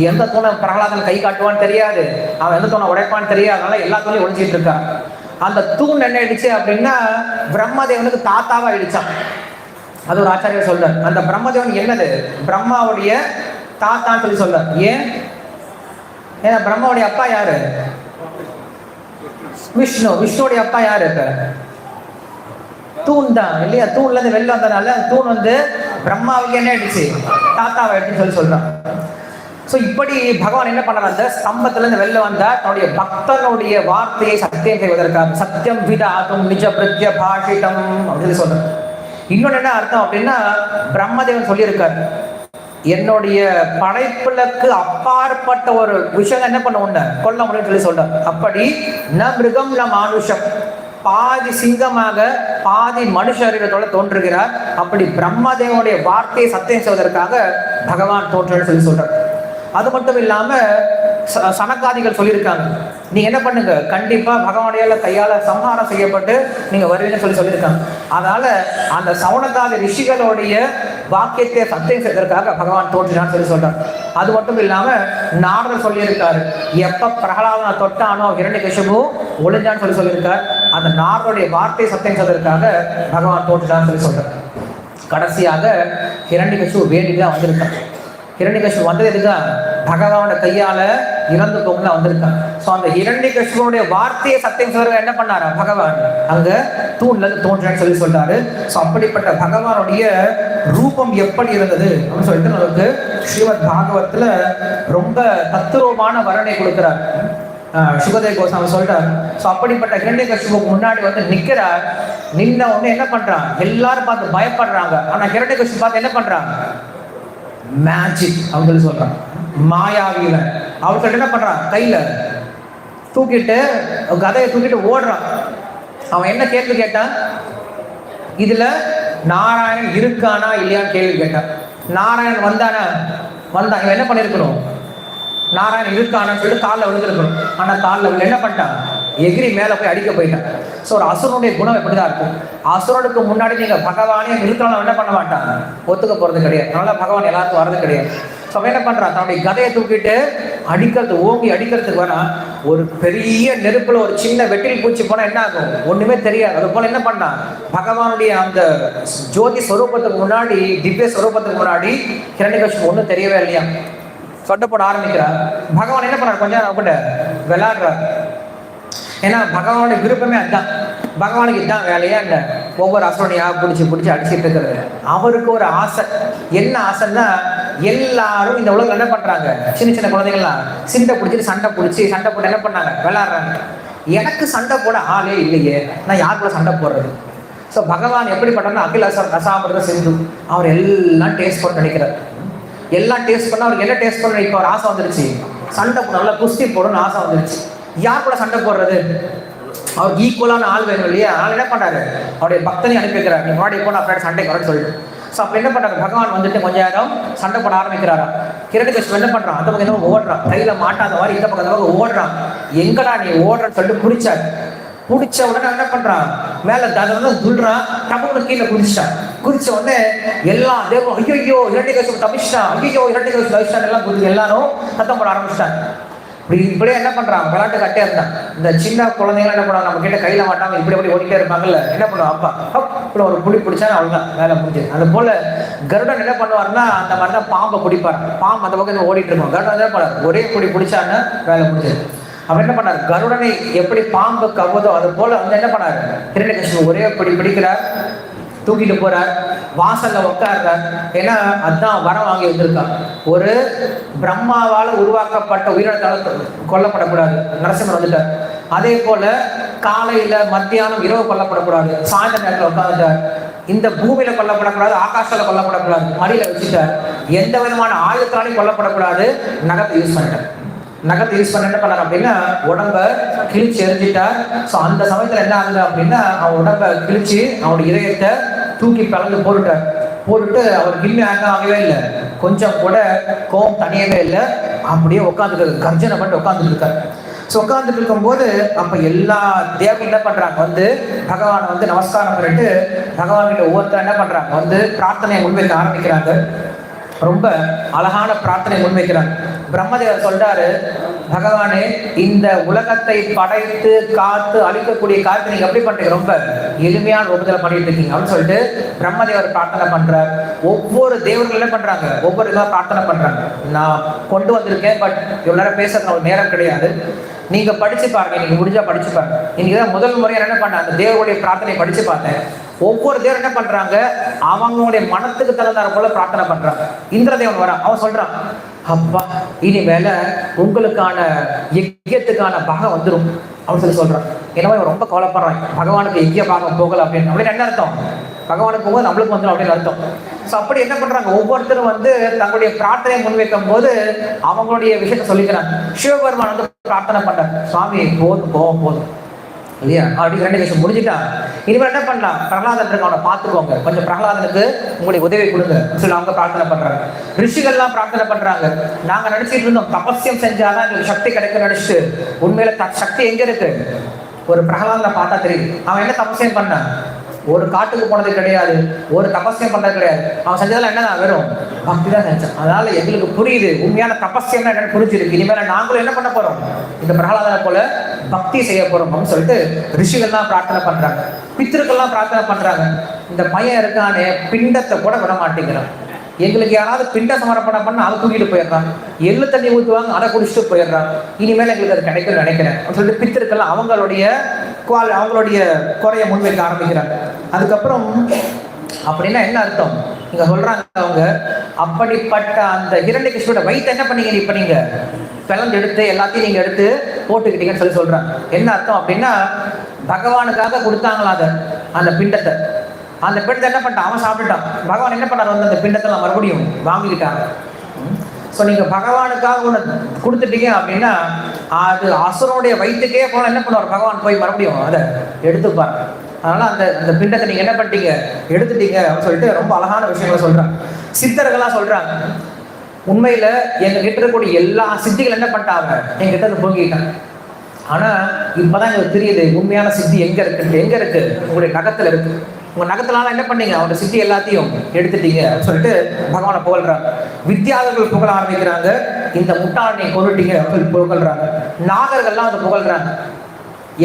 எந்த தூணை பிரகலாதன் கை காட்டுவான்னு தெரியாது, அவன் எந்த தூணை உடைப்பான்னு தெரியாது, அதனால எல்லா தூண்லையும் ஒளிஞ்சிட்டு இருக்கான். அந்த தூண் என்ன ஆயிடுச்சு அப்படின்னா பிரம்மதேவனுக்கு தாத்தாவா ஆயிடுச்சான். அது ஒரு ஆச்சாரியர் சொல்றார். அந்த பிரம்மதேவன் என்னது, பிரம்மாவுடைய தாத்தான்னு சொல்லி சொல்றார். ஏன், ஏன்னா பிரம்மாவுடைய அப்பா யாரு, விஷ்ணு. விஷ்ணுடைய அப்பா யாரு, தூண் தான் இல்லையா? தூண்ல இருந்து வெளில வந்ததுனால தூண் வந்து பிரம்மாவுக்கு என்ன ஆயிடுச்சு, தாத்தாவை ஆயிடுச்சுன்னு சொல்லி சொல்றான். ஸோ இப்படி பகவான் என்ன பண்ணார், அந்த ஸ்தம்பத்துல இருந்து வெளில வந்தா தன்னுடைய பக்தனுடைய வார்த்தையை சத்தியம் செய்வதற்காக சத்தியம் விதாதும் நிஜ பிரத்ய பாஷிதம் அப்படின்னு சொல்றார். இன்னொன்னு என்ன அர்த்தம் அப்படின்னா, பிரம்மதேவன் சொல்லியிருக்காரு, என்னுடைய படைப்புகளுக்கு அப்பாற்பட்ட ஒரு விஷயம் என்ன பண்ண உன்ன கொல்ல முடியும்னு சொல்லி சொல்றார். அப்படி ந மிருகம் ந மானுஷம், பாதி சிங்கமாக பாதி மனுஷ சரீரத்தோட தோன்றுகிறார். அப்படி பிரம்மதேவனுடைய வார்த்தையை சத்தியம் செய்வதற்காக பகவான் தோன்றுன்னு சொல்லி சொல்றார். அது மட்டும் இல்லாம சனகாதிகள் சொல்லியிருக்காங்க, நீங்க என்ன பண்ணுங்க, கண்டிப்பா பகவானுடைய கையால சம்ஹாரம் செய்யப்பட்டு நீங்க வருவீங்கன்னு சொல்லியிருக்காங்க. அதனால அந்த சவுனகாதி ரிஷிகளுடைய வாக்கியத்தை சத்தியம் செய்வதற்காக பகவான் தோன்றினான்னு சொல்லி சொல்றார். அது மட்டும் இல்லாம நாரதர் சொல்லியிருக்காரு, எப்ப பிரகலாதனை தொட்டானோ ஹிரண்யகசிபு ஒளிஞ்சான்னு சொல்லியிருக்கார். அந்த நாரதருடைய வார்த்தையை சத்தியம் செய்வதற்காக பகவான் தோன்றினான்னு சொல்லி சொல்றார். கடைசியாக ஹிரண்யகசிபு வேண்டிதான் வந்திருக்கார். ஹிரண்யகசிபு வந்தது எதுதான், பகவானோட கையால இறந்து போகலாம் வந்திருக்கான். ஸோ அந்த ஹிரண்யகசிபுடைய வார்த்தையை சத்தியம் செய்வதற்கு என்ன பண்ணாரா பகவான், அங்க தூண்ல இருந்து தோன்றினு சொல்லி சொல்றாரு. ஸோ அப்படிப்பட்ட பகவானுடைய ரூபம் எப்படி இருந்தது அப்படின்னு சொல்லிட்டு நமக்கு ஸ்ரீமத் பாகவத்துல ரொம்ப தத்துரூபமான வர்ணனை கொடுக்கிறார். சுகதேவ கோஸ்வாமி சொல்றார். ஸோ அப்படிப்பட்ட ஹிரண்யகசிபுக்கு முன்னாடி வந்து நிற்கிறார். நின்ன உடனே என்ன பண்றான், எல்லாரும் பார்த்து பயப்படுறாங்க. ஆனா ஹிரண்யகசிபு பார்த்து என்ன பண்றாங்க, மேஜிக் அப்படின்னு சொல்றான், மாயாவியில அவர்கிட்ட என்ன பண்றான், கையில தூக்கிட்டு கதையை தூக்கிட்டு ஓடுறான். அவன் என்ன கேள்வி கேட்டான், இதுல நாராயணன் இருக்கானா இல்லையான்னு கேள்வி கேட்டான். நாராயணன் வந்தானா, வந்தான். இவன் என்ன பண்ணிருக்கணும், நாராயணன் இருக்கானு சொல்லிட்டு காலில் விழுந்துருக்கணும். ஆனா காலில் என்ன பண்ணிட்டான், எகிரி மேல போய் அடிக்க போயிட்டான். ஸோ ஒரு அசுரனுடைய குணம் எப்படிதான் இருக்கும், அசுரனுக்கு முன்னாடி நீங்க பகவானே நிறுத்தினாலும் என்ன பண்ண மாட்டாங்க, ஒத்துக்க போறது கிடையாது. அதனால பகவான் எல்லாருக்கும் வர்றது கிடையாது. ஸோ அவன் என்ன பண்றான், தன்னுடைய கதையை தூக்கிட்டு அடிக்கிறது, ஓங்கி அடிக்கிறதுக்கு வரா. ஒரு பெரிய நெருப்புல ஒரு சின்ன வெட்டில் பூச்சி போனா என்ன ஆகும், ஒண்ணுமே தெரியாது. அது போல என்ன பண்ணான், பகவானுடைய அந்த ஜோதி ஸ்வரூபத்துக்கு முன்னாடி, திவ்ய ஸ்வரூபத்துக்கு முன்னாடி ஹிரண்யகசிபு ஒன்றும் தெரியவே இல்லையா. சொட்ட போட ஆரம்பிக்கிறார். பகவான் என்ன பண்ணார், கொஞ்சம் நேரம் கூட விளையாடுறார். ஏன்னா பகவானுடைய விருப்பமே அதுதான். பகவானுக்கு இதுதான் வேலையா இல்லை, ஒவ்வொரு அசுரனையா பிடிச்சி அடிச்சுட்டு இருக்கிறது. அவருக்கு ஒரு ஆசை. என்ன ஆசைன்னா, எல்லாரும் இந்த உலகம் என்ன பண்றாங்க, சின்ன சின்ன குழந்தைகள்லாம் சிண்டை பிடிச்சிட்டு சண்டை போட்டு என்ன பண்ணாங்க, விளையாடுறாங்க. எனக்கு சண்டை போட ஆளே இல்லையே, நான் யார் கூட சண்டை போடுறது. ஸோ பகவான் எப்படி பண்றாருன்னா, அகில ரசாமிர்த சிந்து, அவர் எல்லாம் டேஸ்ட் பண்ண நினைக்கிறார். எல்லாம் டேஸ்ட் பண்ண அவருக்கு என்ன டேஸ்ட் பண்ண இப்போ ஒரு ஆசை வந்துருச்சு, சண்டை போட, நல்லா குஸ்தி போடணும்னு ஆசை வந்துருச்சு. யார் கூட சண்டை போடுறது, அவருக்கு ஈக்குவலான ஆள் வேணும் இல்லையா. அதனால என்ன பண்றாரு, அவருடைய பக்தனை அனுப்பி வைக்கிறார், நீ முன்னாடி போன அப்புறம் சண்டை வரன்னு சொல்லிட்டு. ஸோ அப்போ என்ன பண்றாரு, பகவான் வந்துட்டு கொஞ்ச நேரம் சண்டை போட ஆரம்பிக்கிறாரா. ஹிரண்யகசிபு என்ன பண்றான், அந்த பக்கம் ஓடுறான், கையில மாட்டாத மாதிரி இந்த பக்கம் ஓடுறான். எங்கடா நீ ஓடுறன்னு சொல்லிட்டு பிடிச்சாரு. குடிச்ச உடனே என்ன பண்றான், மேல தடவை துள்றான், டப்புன்னு கீழே குதிச்ச உடனே எல்லா தேவம் ஐயோ ஹிரண்யகசிபு தப்பிச்சிட்டான், ஐயோ ஹிரண்யகசிபு தப்பிச்சிட்டான் எல்லாம் குதிச்சு எல்லாரும் சத்தம் போட ஆரம்பிச்சிட்டாங்க. இப்படியே என்ன பண்றான், விளையாட்டு கட்டே இருந்தான். இந்த சின்ன குழந்தைங்க என்ன பண்ணுவாங்க, நம்ம கிட்ட கையில மாட்டாம இப்படி ஓடிட்டே இருப்பாங்கல்ல, என்ன பண்ணுவான், அப்பா இப்படி ஒரு புடி பிடிச்சா அவ்வளவுதான் வேலை முடிஞ்சது. அது போல கருடன் என்ன பண்ணுவாருன்னா, அந்த மாதிரிதான் பாம்பை பிடிப்பார். பாம்பு அந்த பக்கம் ஓடிட்டு இருக்கும், கருடன் என்ன பண்ணார், ஒரே புடி பிடிச்சான்னு வேலை முடிஞ்சது. அவர் என்ன பண்ணார், கருடனை எப்படி பாம்பு கவ்வுதோ அது போல வந்து என்ன பண்ணாரு, ஹிரண்யகசிபு ஒரே பிடிக்கிறார், தூக்கிட்டு போறார், வாசல்ல உட்கார்றார். ஏன்னா அதான் வரம் வாங்கி வந்திருக்கார். ஒரு பிரம்மாவால் உருவாக்கப்பட்ட உயிரினத்தால கொல்லப்படக்கூடாது, நரசிம்மர் வந்துட்டார். அதே போல காலையில மத்தியானம் இரவு கொல்லப்படக்கூடாது, சாயந்தர நேரத்தில் உட்கார்ந்துட்டார். இந்த பூமியில கொல்லப்படக்கூடாது, ஆகாஷால கொல்லப்படக்கூடாது, மடியில வச்சுட்டார். எந்த விதமான ஆயுதத்தாலையும் கொல்லப்படக்கூடாது, நகத்தை யூஸ் பண்ணிட்டார். நகத்தை யூஸ் பண்ண என்ன பண்ணார் அப்படின்னா, உடம்ப கிழிச்சு எரிஞ்சிட்டார். ஸோ அந்த சமயத்தில் என்ன ஆகுது அப்படின்னா, அவன் உடம்ப கிழிச்சு அவனுடைய இதயத்தை தூக்கி கலந்து போட்டுட்டு அவருக்கு இன்னும் ஆகவே இல்லை, கொஞ்சம் கூட கோபம் தனியவே இல்லை, அப்படியே உட்காந்துருக்கு, கர்ஜனை பண்ணிட்டு உட்காந்துட்டு இருக்காரு. ஸோ உட்காந்துட்டு இருக்கும்போது அப்போ எல்லா தேவரும் என்ன பண்றாங்க, வந்து பகவானை வந்து நமஸ்காரம் பண்ணிட்டு பகவான் கிட்ட ஒவ்வொருத்தர் என்ன பண்றாங்க, வந்து பிரார்த்தனையை முன்வைக்க ஆரம்பிக்கிறாங்க. ரொம்ப அழகான பிரார்த்தனை முன்வைக்கிறாங்க. பிரம்மதேவர் சொல்றாரு, பகவானே இந்த உலகத்தை படைத்து காத்து அழிக்கக்கூடிய காத்து நீங்க எப்படி பண்றீங்க, ரொம்ப எளிமையான ரூபத்தில் பண்ணிட்டு இருக்கீங்க அப்படின்னு சொல்லிட்டு பிரம்மதேவர் பிரார்த்தனை பண்றார். ஒவ்வொரு தேவர்கள் என்ன பண்றாங்க, ஒவ்வொரு இதாக பிரார்த்தனை பண்றாங்க. நான் கொண்டு வந்திருக்கேன், பட் இவ்வளவு நேரம் பேசுறது ஒரு நேரம் கிடையாது, நீங்க படிச்சு பாருங்க, நீங்க முடிஞ்சா படிச்சு பாருங்க. இன்னைக்குதான் முதல் முறையா என்ன பண்ண, அந்த தேவருடைய பிரார்த்தனை படிச்சு பார்த்தேன். ஒவ்வொரு தேவரும் என்ன பண்றாங்க, அவங்களுடைய மனத்துக்கு தகுந்தார போல பிரார்த்தனை பண்றாங்க. இந்திரதேவன் வரான், அவன் சொல்றான், அப்பா இனிமேல உங்களுக்கான யஜ்யத்துக்கான பாகம் வந்துடும் அப்படின்னு சொல்றான். எனவே ரொம்ப கவலைப்படுறான், பகவானுக்கு யஜ்ய பாகம் போகல அப்படின்னு என்ன அர்த்தம், பகவானுக்கு போகும்போது நம்மளுக்கு வந்துடும் அப்படின்னு அர்த்தம். ஸோ அப்படி என்ன பண்றாங்க, ஒவ்வொருத்தரும் வந்து தங்களுடைய பிரார்த்தனையை முன்வைக்கும் போது அவங்களுடைய விஷயத்த சொல்லிக்கிறாங்க. சிவபெருமான் வந்து பிரார்த்தனை பண்றாங்க, சுவாமி போதும் கோவம் போதும் இல்லையா, அப்படி ஹிரண்யகசிபு முடிஞ்சுட்டான். இனிமேல் என்ன பண்ணலாம், பிரகலாதன் இருக்கு, அவனை பார்த்துக்கோங்க, கொஞ்சம் பிரகலாதனுக்கு உங்களுடைய உதவி கொடுங்க சொல்லி அவங்க பிரார்த்தனை பண்றாங்க. ரிஷிகள்லாம் பிரார்த்தனை பண்றாங்க, நாங்க நினைச்சிட்டு இருந்தோம் தபஸ்யம் செஞ்சாதான் எங்களுக்கு சக்தி கிடைக்கும் நினைச்சிட்டு, உண்மையில சக்தி எங்க இருக்கு, ஒரு பிரகலாதனை பார்த்தா தெரியும். அவன் என்ன தபஸ்யம் பண்ணான், ஒரு காட்டுக்கு போனது கிடையாது, ஒரு தபஸ்யம் பண்றது கிடையாது, அவன் செஞ்சதெல்லாம் என்னதான் வெறும் பக்தி தான் செஞ்சான். அதனால எங்களுக்கு புரியுது உண்மையான தபஸ்யம்னா என்னன்னு புரிஞ்சிருக்கு. இனிமேல நாங்களும் என்ன பண்ண போறோம், இந்த பிரகலாதனை போல பக்தி செய்ய போறோம் அப்படின்னு சொல்லிட்டு ரிஷிகள்லாம் பிரார்த்தனை பண்றாங்க, பித்திருக்கள்லாம் பிரார்த்தனை பண்றாங்க. இந்த பையன் இருக்கானே பிண்டத்தை கூட விட மாட்டேங்கிறான், எங்களுக்கு யாராவது பிண்ட சமர்ப்பணம் பண்ண அதை தூக்கிட்டு போயிடுறான், எள்ளு தண்ணி ஊற்றுவாங்க அதை குடிச்சிட்டு போயிடுறான், இனிமேல் எங்களுக்கு அது கிடைக்கும் நினைக்கிறேன் அப்படின்னு சொல்லிட்டு பித்திருக்கெல்லாம் அவங்களுடைய குறைய முன்வைக்க ஆரம்பிக்கிறாங்க. அதுக்கப்புறம் அப்படின்னா என்ன அர்த்தம், இங்க சொல்றாங்க அவங்க, அப்படிப்பட்ட அந்த ஹிரண்யகிருஷ்ணனோட வயிற்று என்ன பண்ணீங்க இப்ப நீங்க பிளந்து எடுத்து எல்லாத்தையும் நீங்க எடுத்து போட்டுக்கிட்டீங்கன்னு சொல்லி சொல்றாங்க. என்ன அர்த்தம் அப்படின்னா, பகவானுக்காக கொடுத்தாங்களா அந்த பிண்டத்தை. அந்த பிண்டத்தை என்ன பண்ணிட்டான், அவன் சாப்பிட்டுட்டான். பகவான் என்ன பண்ணார், வந்து அந்த பிண்டத்தை மறுபடியும் வாங்கிக்கிட்டாங்க. ஸோ நீங்க பகவானுக்காக ஒன்று கொடுத்துட்டீங்க அப்படின்னா, அது அசுரனுடைய வயிற்றுக்கே போனால் என்ன பண்ணுவார், பகவான் போய் மறுபடியும் அதை எடுத்துப்பார். அதனால அந்த பிண்டத்தை நீங்க என்ன பண்ணிட்டீங்க, எடுத்துட்டீங்க அப்படின்னு சொல்லிட்டு ரொம்ப அழகான விஷயங்களை சொல்றாங்க. சித்தர்கள்லாம் சொல்றாங்க, உண்மையில எங்க கிட்ட இருக்கக்கூடிய எல்லா சித்திகள் என்ன பண்ணிட்டாங்க, எங்கிட்ட இருந்து போங்கிட்டாங்க. ஆனா இப்பதான் எங்களுக்கு தெரியுது உண்மையான சித்தி எங்க இருக்கு. எங்க இருக்கு, உங்களுடைய நகத்துல இருக்கு. உங்க நகத்தினால என்ன பண்ணீங்க, அவரோட சித்தி எல்லாத்தையும் எடுத்துட்டீங்க அப்படின்னு சொல்லிட்டு பகவானை புகழ்றாங்க. வித்தியாதர்கள் புகழ ஆரம்பிக்கிறாங்க, இந்த முட்டாளை நீங்க கொண்டுட்டீங்க அப்படின்னு புகழ்றாங்க. நாகர்கள்லாம் அதை புகழ்றாங்க,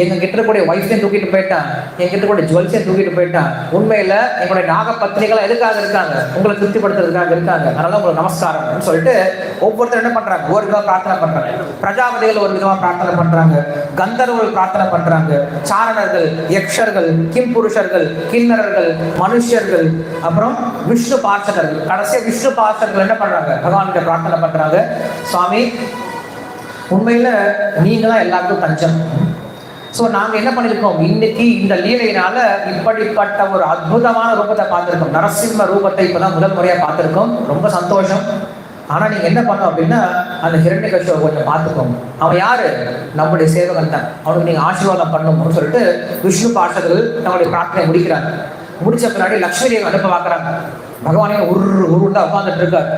எங்க கிட்ட இருக்கக்கூடிய ஒய்ஃபையும் தூக்கிட்டு போயிட்டான், எங்க கிட்ட கூட ஜுவல்ஸையும் தூக்கிட்டு போயிட்டான். உண்மையில எங்களுடைய நாக பத்திரிகள் எதுக்காக இருக்காங்க, உங்களை திருப்திப்படுத்துறதுக்காக இருக்காங்க. அதனால உங்களுக்கு நமஸ்காரம் சொல்லிட்டு ஒவ்வொருத்தரும் என்ன பண்றாங்க, ஒரு விதமா பிரார்த்தனை பண்றாங்க. பிரஜாபதிகள் ஒரு விதமா பிரார்த்தனை பண்றாங்க, கந்தர்வர்கள் பிரார்த்தனை பண்றாங்க, சாரணர்கள், யக்ஷர்கள், கிம்புருஷர்கள், கிண்ணறர்கள், மனுஷர்கள், அப்புறம் விஷ்ணு பார்ஷகர்கள். கடைசியா விஷ்ணு பார்ஷகர்கள் என்ன பண்றாங்க, பகவான்கிட்ட பிரார்த்தனை பண்றாங்க, சுவாமி உண்மையில நீங்களாம் எல்லாருக்கும் தஞ்சம். ஸோ நாங்கள் என்ன பண்ணியிருக்கோம், இன்னைக்கு இந்த லீலையினால இப்படிப்பட்ட ஒரு அற்புதமான ரூபத்தை பார்த்துருக்கோம். நரசிம்ம ரூபத்தை இப்போதான் முதல் முறையாக பார்த்துருக்கோம். ரொம்ப சந்தோஷம். ஆனால் நீங்கள் என்ன பண்ணோம் அப்படின்னா, அந்த ஹிரண்யகசிபுவை கொஞ்சம் பார்த்துக்கோங்க. அவன் யாரு, நம்முடைய சேவகன் தான். அவனுக்கு நீங்கள் ஆசீர்வாதம் பண்ணணும்னு சொல்லிட்டு விஷ்ணு பார்ஷகர்கள் நம்முடைய பிரார்த்தனை முடிக்கிறாங்க. முடிச்ச பின்னாடி லக்ஷ்மி தேவி அனுப்ப பார்க்குறாங்க. பகவானே உருண்டா உட்காந்துட்டு இருக்காரு.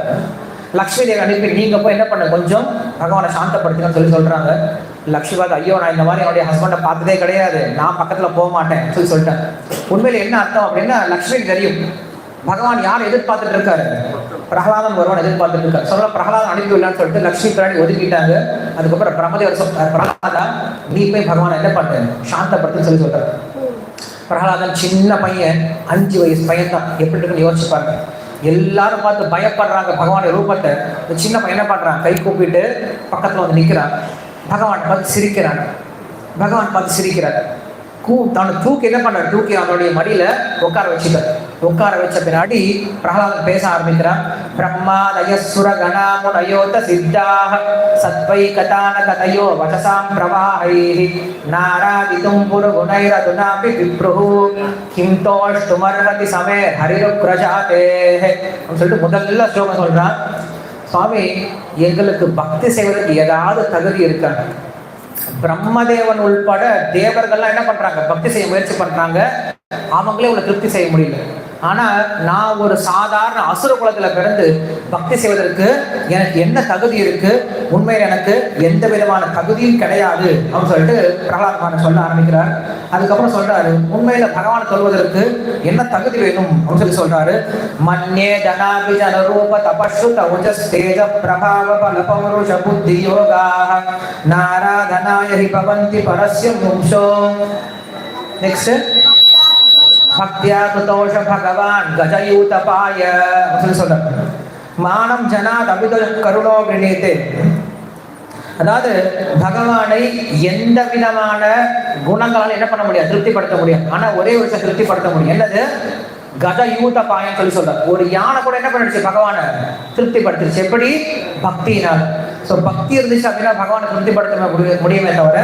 லக்ஷ்மி தேவி அனுப்பி நீங்க போய் என்ன பண்ண, கொஞ்சம் பகவானை சாந்தப்படுத்தினு சொல்றாங்க. லக்ஷ்மிபாத், ஐயோ நான் இந்த மாதிரி என்னுடைய ஹஸ்பண்டை பார்த்ததே கிடையாது, நான் பக்கத்துல போக மாட்டேன் சொல்லிட்டேன். உண்மையில என்ன அர்த்தம் அப்படின்னா, லக்ஷ்மிக்கு தெரியும் பகவான் யார் எதிர்பார்த்துட்டு இருக்காரு, பிரகலாதன் வருவான் எதிர்பார்த்துட்டு இருக்காரு. சொல்ல பிரகலாதன் அனுப்பிவிடலான்னு சொல்லிட்டு லக்ஷ்மி பிராணி ஒதுக்கிட்டாங்க. அதுக்கப்புறம் பிரம்மதேவர் பிரகலாதா நீ போய் பகவானை என்ன பண்ணு, சாந்தப்படுத்துன்னு சொல்றாரு. பிரகலாதன் சின்ன பையன், 5 வயசு பையன் தான். எப்படி இருக்குன்னு யோசிச்சு பாருங்க. எல்லாரும் பார்த்து பயப்படுறாங்க பகவானுடைய ரூபத்தை. இந்த சின்ன பையன் என்ன பண்றான், கை கூப்பிட்டு பக்கத்துல வந்து நிற்கிறான். பகவான் பார்த்து சிரிக்கிறான். பகவான் பார்த்து சிரிக்கிறார். தன்னை தூக்கி என்ன பண்றாரு, தூக்கி அவனுடைய மடியில உட்கார வச்சுட்டார். உட்கார வச்ச பின்னாடி பிரகலாதன் பேச ஆரம்பிக்கிறான். பிரம்மாதயசுர கணாமுனயோத சித்தாக சத்வை கதான கதையோ வசசாம் பிரவாஹைஹி நாராதிதும் புருகுணைரதுனாபி விப்ருஹு கிம் தோஷ்டுமர்ஹதி சமே ஹரிருக்ரஜாதேஹ சொல்லிட்டு முதல்ல ஸ்லோகம் சொல்றான். சுவாமி எங்களுக்கு பக்தி செய்வதற்கு ஏதாவது தகுதி இருக்காங்க. பிரம்மதேவன் உள்பட தேவர்கள்லாம் என்ன பண்றாங்க, பக்தி செய்ய முயற்சி பண்றாங்க. அவங்களே உங்களை திருப்தி செய்ய முடியல. ஆனா நான் ஒரு சாதாரண அசுர குலத்துல பிறந்து பக்தி செய்வதற்கு எனக்கு என்ன தகுதி இருக்கு, உண்மையில் எனக்கு எந்த விதமான தகுதியும் கிடையாது அப்படின்னு சொல்லிட்டு பிரகலாதன் சொல்ல ஆரம்பிக்கிறார். அதுக்கப்புறம் சொல்றாரு, உண்மையில பகவான் சொல்வதற்கு என்ன தகுதி வேணும் அப்படின்னு சொல்லி சொல்றாரு. மன்யே ஜனாபிஜன ரூப தபஸ்ஸு தௌஜஸ்தேஜ பிரபாவ பல பௌருஷ புத்தி யோகாஹ நாராதனாய ஹி பவந்தி பரஸ்ய மும்சோ. நெக்ஸ்ட், பக்தியா குதோஷ பகவான் கஜயூதபாய சொல்ற மானம் ஜனாத் அபித கருணோ கிரணீதே. அதாவது பகவானை எந்த விதமான குணங்களால் என்ன பண்ண முடியாது, திருப்திப்படுத்த முடியாது. ஆனா ஒரே ஒரு விஷயம் திருப்திப்படுத்த முடியும். என்னது, கஜயூத பாயம் சொல்லி சொல்ற. ஒரு யானை கூட என்ன பண்ணிடுச்சு, பகவானை திருப்திப்படுத்திடுச்சு. எப்படி, பக்தியினால். ஸோ பக்தி இருந்துச்சு அப்படின்னா பகவானை திருப்திப்படுத்த முடியுமே தவிர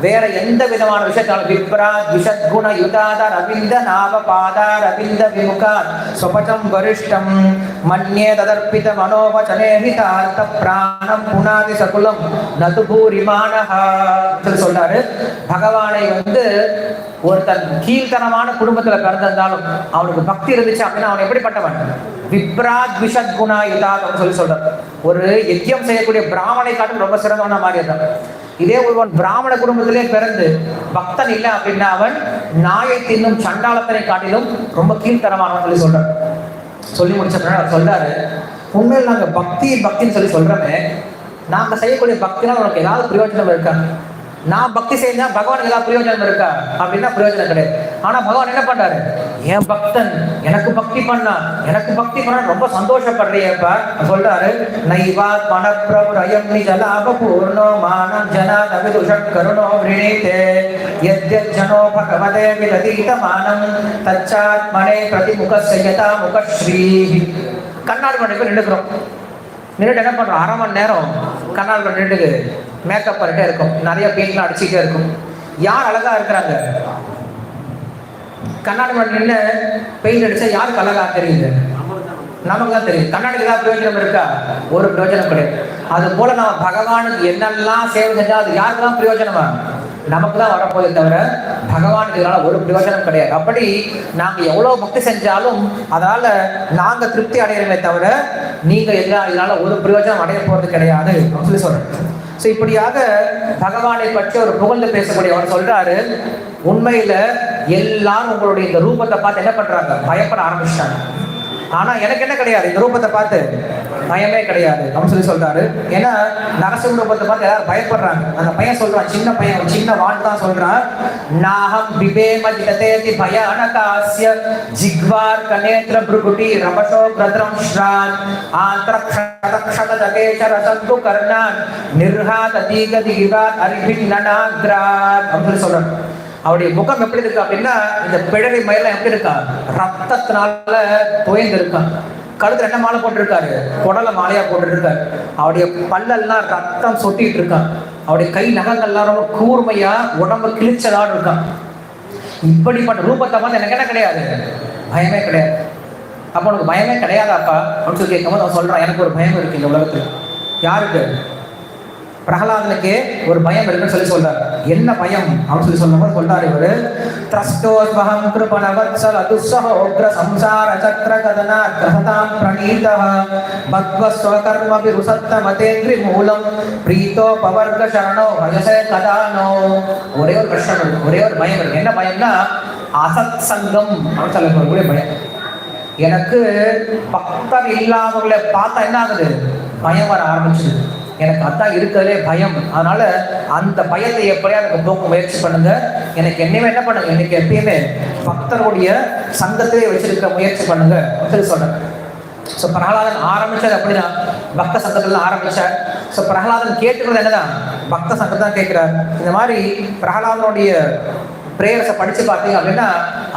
வேற எந்த விதமான விஷயத்தாலும் விப்ரா விஷத்குண யுதாதார் அபிந்த நாவ பாதார் அபிந்த விமுகா ஸ்வபடம் வரிஷ்டம் மன்யே ததர்ப்பித மனோவச்சனேஹிதார்த்த பிராணம் புனாதி சகுலம் நது பூரிமானஹா சொல்றாரு. பகவானை ஒருத்தன் கீழ்த்தனமான குடும்பத்துல பிறந்திருந்தாலும் அவனுக்கு பக்தி இருந்துச்சு அப்படின்னா அவன் எப்படிப்பட்டவன், விப்ராத் விஷத் குணா யுதாத் சொல்லி சொல்றான். ஒரு யஜ்யம் செய்யக்கூடிய பிராமணை காட்டும் ரொம்ப சிறந்தவன மாதிரி இருந்தான். இதே ஒருவன் பிராமண குடும்பத்திலே பிறந்து பக்தன் இல்லை அப்படின்னா அவன் நாயை தின்னும் சண்டாளத்தனை காட்டிலும் ரொம்ப கீழ்த்தரமானவன் சொல்லி சொல்றான். சொல்லி முடிச்ச பின்னாடி சொல்றாரு, உண்மையில் நாங்க பக்தின்னு சொல்லி சொல்றோமே, நாங்க செய்யக்கூடிய பக்தினா உனக்கு ஏதாவது பிரயோஜனம் இருக்கா? நான் பக்தி செஞ்சா பகவானுக்கு ஏதாவது பிரயோஜனம் இருக்கா அப்படின்னா பிரயோஜனம் கிடையாது. ஆனா பகவான் என்ன பண்றாரு, என் பக்தன் எனக்கு பக்தி பண்ணா ரொம்ப சந்தோஷப்படுறியப்பா சொல்றாரு. நைவா மனப்பிரபுரயம் நிஜலாப பூர்ணோ மானம் ஜனா நவிதுஷக் கருணோ விரணீதே யத்யத் ஜனோ பகவதே விததீத மானம் தச்சாத்மனே பிரதிமுகஸ்ய யதா முகஸ்ரீ. கண்ணாடி பண்ணி நின்றுக்கிறோம். நின்றுட்டு என்ன பண்றோம், அரை மணி நேரம் கண்ணாடி பண்ணி நின்றுட்டு மேக்கப் பண்ணிட்டே இருக்கும், நிறைய பெயிண்ட்லாம் அடிச்சுட்டே இருக்கும். யார் அழகா இருக்கிறாங்க? கண்ணாடி பண்ணி நின்று பெயிண்ட் அடிச்சா யாருக்கு அழகா தெரியுது? நமக்கு தான் தெரியும். கண்ணாடிக்கு தான் பிரயோஜனம் இருக்கா? ஒரு பிரயோஜனம் கிடையாது. அது போல நம்ம பகவானுக்கு என்னெல்லாம் சேவை செஞ்சா அது யாருக்கெல்லாம் பிரயோஜனமா? நமக்கு தான் வரப்போதே தவிர பகவானுக்கு இதனால ஒரு பிரயோஜனம் கிடையாது. அப்படி நாங்க எவ்வளவு பக்தி செஞ்சாலும் அதனால நாங்க திருப்தி அடையிறமே தவிர நீங்க இதனால ஒரு பிரயோஜனம் அடைய போறது கிடையாது சொல்லி சொல்றேன். ஸோ இப்படியாக பகவானை பற்றி ஒரு புகழ்ந்து பேசக்கூடியவர் சொல்றாரு, உண்மையில எல்லாரும் உங்களுடைய இந்த ரூபத்தை பார்த்து என்ன பண்றாங்க, பயப்பட ஆரம்பிச்சிட்டாங்க. ஆனா எனக்கு என்ன கிடையாது, இந்த ரூபத்தை பார்த்து பயமே கிடையாது அப்படின்னு சொல்லி சொல்றாரு. ஏன்னா நரசிம்ம ரூபத்தை பார்த்து எல்லாரும் பயப்படுறாங்க. அந்த பையன் சொல்றான், சின்ன பையன், சின்ன வான் தான் சொல்றான், நாகம் விபேம ஜிததேதி பயானகாஸ்ய ஜிக்வார் கநேத்ர ப்ருகுட்டி ரமஷோ பிரத்ரம் ஸ்ரான் ஆந்த்ரக்ஷத தகேஷ ரசந்து கர்ணான் நிர்ஹாத தீகதி கிவாத் அரிபின் நனாக்ராத் அப்படின்னு சொல்லி சொல்றான். அவருடைய முகம் எப்படி இருக்கு அப்படின்னா, இந்த பிழவை மயிலாம் எப்படி இருக்கா, ரத்தத்தினால தோய்ந்து இருக்கான். கழுத்துல என்ன மாலை போட்டிருக்காரு, குடல மாலையா போட்டுருக்காரு. அவருடைய பல்லெல்லாம் ரத்தம் சொட்டிட்டு இருக்கான். அவருடைய கை நகங்கள்லாம் ரொம்ப கூர்மையா உடம்பு கிழிச்சதான் இருக்கான். இப்படிப்பட்ட ரூபத்தை பார்த்து எனக்கு என்ன கிடையாது, பயமே கிடையாது. அப்ப உனக்கு பயமே கிடையாதாப்பா அப்படின்னு சொல்லி கேட்கும்போது அவன் சொல்றான், எனக்கு ஒரு பயம் இருக்கு இந்த உலகத்துல. யாருக்கு? பிரகலாதனுக்கு ஒரு பயம் இருக்குன்னு சொல்லி சொல்றாரு. என்ன பயம் அப்படின்னு சொல்லி சொல்லும்போது சொல்றாரு இவரு, த்ரஸ்டோஸ்வஹம் கிருபணவத்ஸல துஸ்ஸஹோக்ர சம்சார சக்ர கதனா கிரஹதாம் பிரணீதஹ பத்வஸ்வகர்ம விருசத்த மதேந்திரி மூலம் பிரீதோ பவர்க சரணோ ஹயசே கதானோ. ஒரே ஒரு கஷ்டம் இருக்கு, ஒரே ஒரு பயம் இருக்கு. என்ன பயம்னா அசத் சங்கம் அப்படின்னு சொல்லக்கூடிய பயம். எனக்கு பக்தர் இல்லாதவர்களை பார்த்தா என்ன ஆகுது, பயம் வர ஆரம்பிச்சுது. எனக்கு அதான் இருக்கிறதே பயம். அதனால அந்த பயத்தை எப்படியா எனக்கு போக்க முயற்சி பண்ணுங்க. எனக்கு என்னையுமே என்ன பண்ணுங்க, எனக்கு எப்பயுமே பக்தருடைய சங்கத்திலே வச்சிருக்க முயற்சி பண்ணுங்க அப்படின்னு சொல்றேன். ஸோ பிரகலாதன் ஆரம்பிச்சது அப்படிதான், பக்த சங்கத்துல ஆரம்பிச்சார். ஸோ பிரகலாதன் கேட்டுக்கிறது என்னதான், பக்த சங்கத்தை தான் கேட்கிறார். இந்த மாதிரி பிரகலாதனுடைய பிரேயர்ஸை படிச்சு பார்த்தீங்க அப்படின்னா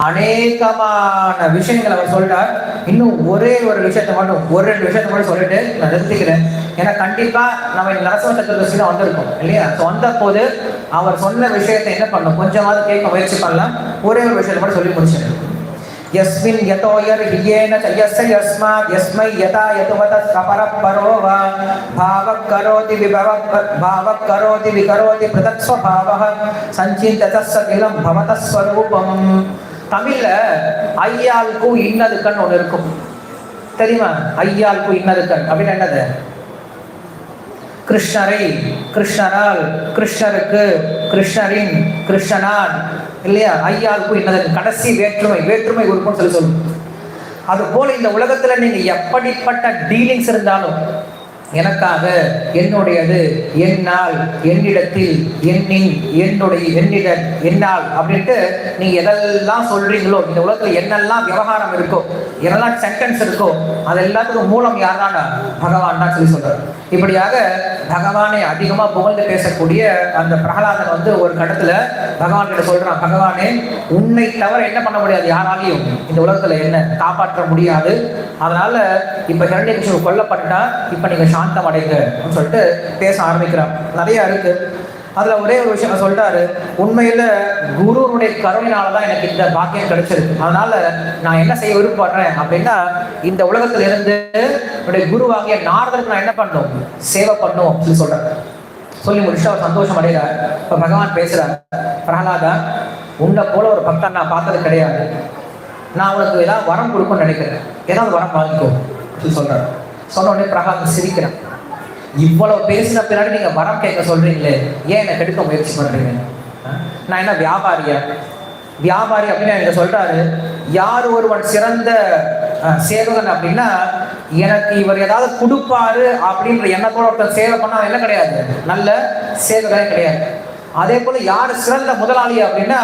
அநேகமான விஷயங்கள் அவர் சொல்றார். இன்னும் ஒரே ஒரு விஷயத்தை மட்டும், ஒரு ரெண்டு விஷயத்தை மட்டும் சொல்லிட்டு நான் நிறுத்திக்கிறேன். ஏன்னா கண்டிப்பா நம்ம நரசிம்ம சதுர்தசி தான் வந்திருக்கோம் இல்லையா? வந்த போது அவர் சொன்ன விஷயத்தை என்ன பண்ணணும், கொஞ்சமாவது கேட்க முயற்சி பண்ணலாம். ஒரே ஒரு விஷயத்தை மட்டும் சொல்லி முடிச்சிருக்கேன். யஸ்மின் யதோயர் ஹியேன சயஸ்ஸ யஸ்மாத் யஸ்மை யதா யதுவத கபரப் பரோவா பாவக் கரோதி விகரோதி பிரதக் ஸ்வபாவஹ சஞ்சிந்ததஸ்ஸ கிலம் பவத ஸ்வரூபம். தமிழ்ல ஐயாளுக்கு இன்னது கண் ஒன்று இருக்கும் தெரியுமா? ஐயாளுக்கு இன்னது கண் அப்படின்னு என்னது? கிருஷ்ணரை, கிருஷ்ணரால், கிருஷ்ணருக்கு, கிருஷ்ணரின், கிருஷ்ணனான் இல்லையா? ஐயாளுக்கும் இன்னது கடைசி வேற்றுமை, வேற்றுமை உறுப்புன்னு சொல்லி சொல்லுவோம். அது போல இந்த உலகத்துல நீங்க எப்படிப்பட்ட டீலிங்ஸ் இருந்தாலும் எனக்காக, என்னுடையது, என்னால், என்னிடத்தில், என்னின், என்னுடைய, என்னிடம், என்னால் அப்படின்ட்டு நீங்க எதெல்லாம் சொல்றீங்களோ, இந்த உலகத்துல என்னெல்லாம் விவகாரம் இருக்கோ, என்னெல்லாம் சென்டென்ஸ் இருக்கோ, அது எல்லாத்துக்கும் மூலம் யார்தானா? பகவான் தான் சொல்லி சொல்றாரு. இப்படியாக பகவானை அதிகமா புகழ்ந்து பேசக்கூடிய அந்த பிரகலாதன் வந்து ஒரு கடத்துல பகவான் கிட்ட சொல்றான், பகவானே உன்னை தவிர என்ன பண்ண முடியாது, யாராலையும் இந்த உலகத்துல என்ன காப்பாற்ற முடியாது. அதனால இப்ப ஹிரண்யகசிபு கொல்லப்பட்டா இப்ப நீங்க சாந்தம் அடைங்க அப்படின்னு சொல்லிட்டு பேச ஆரம்பிக்கிறான். நிறைய இருக்கு. அதுல ஒரே ஒரு விஷயம் சொல்றாரு, உண்மையில குருவுடைய கருணையினாலதான் எனக்கு இந்த பாக்கியம் கிடைச்சிருக்கு. அதனால நான் என்ன செய்ய விருப்பப்படுறேன் அப்படின்னா, இந்த உலகத்துல இருந்து என்னுடைய குருவாகிய நாரதருக்கு நான் என்ன பண்ணும், சேவை பண்ணும் அப்படின்னு சொல்றேன். சொல்லி முடிச்சு அவர் சந்தோஷம் அடைகிறார். இப்ப பகவான் பேசுறார், பிரகலாதா உன்னை போல ஒரு பக்தன் நான் பார்த்தது கிடையாது. நான் உனக்கு ஏதாவது வரம் கொடுக்கும்னு நினைக்கிறேன், ஏதாவது வரம் வாங்கிக்கோ அப்படின்னு சொல்றாரு. சொன்ன உடனே பிரகலாதன் சிரிக்கிறான். இவ்வளவு பேசின பின்னாடி நீங்க வரம் கேட்க சொல்றீங்களே, ஏன் என்னை கெடுக்க முயற்சி பண்றீங்க? நான் என்ன வியாபாரியா? வியாபாரி அப்படின்னு நீங்க சொல்றாரு. யார் ஒருவன் சிறந்த சேவகன் அப்படின்னா, எனக்கு இவர் ஏதாவது கொடுப்பாரு அப்படின்ற எண்ணத்தோட ஒருத்தர் சேவை பண்ணா என்ன கிடையாது, நல்ல சேவகனே கிடையாது. அதே போல யாரு சிறந்த முதலாளி அப்படின்னா,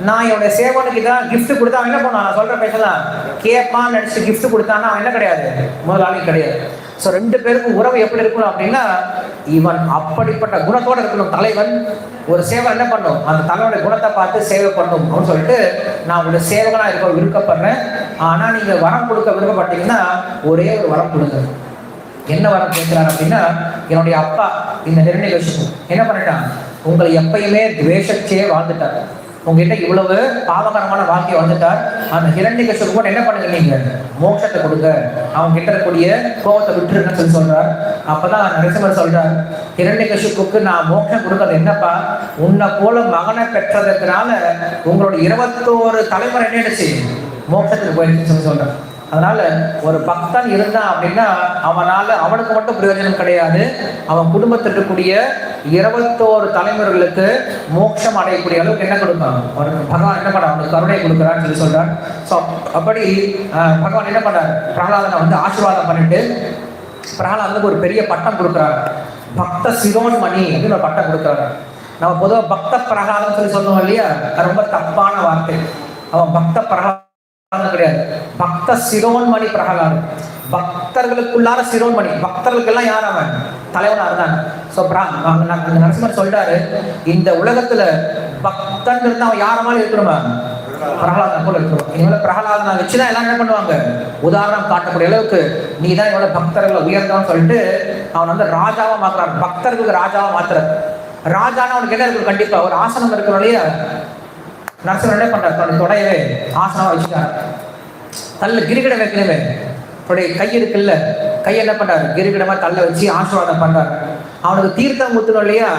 நான் என்னுடைய சேவனுக்கு இதான் கிஃப்ட் கொடுத்தா அவன் என்ன பண்ணுவான், நான் சொல்ற பேசலாம் கேட்பான்னு நினைச்சு கிஃப்ட் கொடுத்தான்னா அவன் என்ன கிடையாது, முதலாளி கிடையாது. ஸோ ரெண்டு பேருக்கும் உறவு எப்படி இருக்கணும் அப்படின்னா, இவன் அப்படிப்பட்ட குணத்தோட இருக்கணும். தலைவன் ஒரு சேவன் என்ன பண்ணும், அந்த தலைவனுடைய குணத்தை பார்த்து சேவை பண்ணும் அப்படின்னு சொல்லிட்டு, நான் உங்களுடைய சேவகனா இருக்க விருப்பப்படுறேன், ஆனா நீங்க வரம் கொடுக்க விருப்பப்பட்டீங்கன்னா ஒரே ஒரு வரம் கொடுங்க. என்ன வரம் கேட்கிறார் அப்படின்னா, என்னுடைய அப்பா இந்த ஹிரண்யகசிபு என்ன பண்ணிட்டான், உங்களை எப்பயுமே துவேஷத்தையே வாழ்ந்துட்டார், உங்ககிட்ட இவ்வளவு பாவகரமான வாழ்க்கையை வந்துட்டார். அந்த ஹிரண்யகசிபு கூட என்ன பண்ணுங்க, நீங்க மோட்சத்தை கொடுங்க, அவங்க கிட்ட இருக்கக்கூடிய கோபத்தை விட்டுருன்னு சொல்லி சொல்றார். அப்பதான் நரசிம்மர் சொல்றார், ஹிரண்யகசிபுக்கு நான் மோட்சம் கொடுக்கறது என்னப்பா, உன்னை போல மகனை பெற்றதுனால உங்களோட 21 தலைமுறை என்ன செய்யும், மோட்சத்துக்கு போயிடுச்சுன்னு சொல்லி சொல்றார். அதனால ஒரு பக்தன் இருந்தான் அப்படின்னா அவனுக்கு மட்டும் பிரயோஜனம் கிடையாது, அவன் குடும்பத்தில் இருக்கக்கூடிய 21 தலைமுறைகளுக்கு மோட்சம் அடையக்கூடிய அளவுக்கு என்ன கொடுப்பாங்க, பகவான் என்ன பண்ண அவனுக்கு கருணை கொடுக்குறான்னு சொல்லி சொல்றார். ஸோ அப்படி பகவான் என்ன பண்ணார், பிரகலாதனை வந்து ஆசீர்வாதம் பண்ணிட்டு பிரகலாதனுக்கு ஒரு பெரிய பட்டம் கொடுக்குறாரு, பக்த சிரோன்மணி அப்படின்னு ஒரு பட்டம் கொடுக்குறாரு. நம்ம பொதுவாக பக்த பிரகலாதம் சொல்லி சொல்லுவோம் இல்லையா, அது ரொம்ப தப்பான வார்த்தை. அவன் பக்த பிரகலாதம் கிடையாது, பக்த சிரோன்மணி பிரகலாதன், பக்தர்களுக்குள்ளார சிரோன்மணி, பக்தர்களுக்கு எல்லாம் யார் அவன், தலைவனா இருந்தாங்க. சோ நரசிம்மர் சொல்றாரு, இந்த உலகத்துல பக்தன் இருந்தா அவன் யார மாதிரி இருக்கணுமா, பிரகலாதன் போல இருக்கணும். இனிமேல பிரகலாதனை வச்சுதான் எல்லாம் என்ன பண்ணுவாங்க, உதாரணம் காட்டக்கூடிய அளவுக்கு நீ தான் என்னோட பக்தர்களை உயர்ந்தவன்னு சொல்லிட்டு அவன் வந்து ராஜாவா மாத்துறான், பக்தர்களுக்கு ராஜாவா மாத்துறான். ராஜானா அவனுக்கு என்ன இருக்கு, கண்டிப்பா ஒரு ஆசனம் இருக்கணும் இல்லையா. நரசிம்மர் என்ன பண்றாரு, தன்னுடைய தொடையவே ஆசனமா வச்சுட்டாரு, தள்ள கிரிகிடம் வைக்கணுமே, அவருடைய கை இருக்குல்ல, கை என்ன பண்றாரு, கிரிகிடமா தள்ள வச்சு ஆசீர்வாதம் பண்றாரு. அவனுக்கு தீர்த்தம் ஊற்றணும் இல்லையா,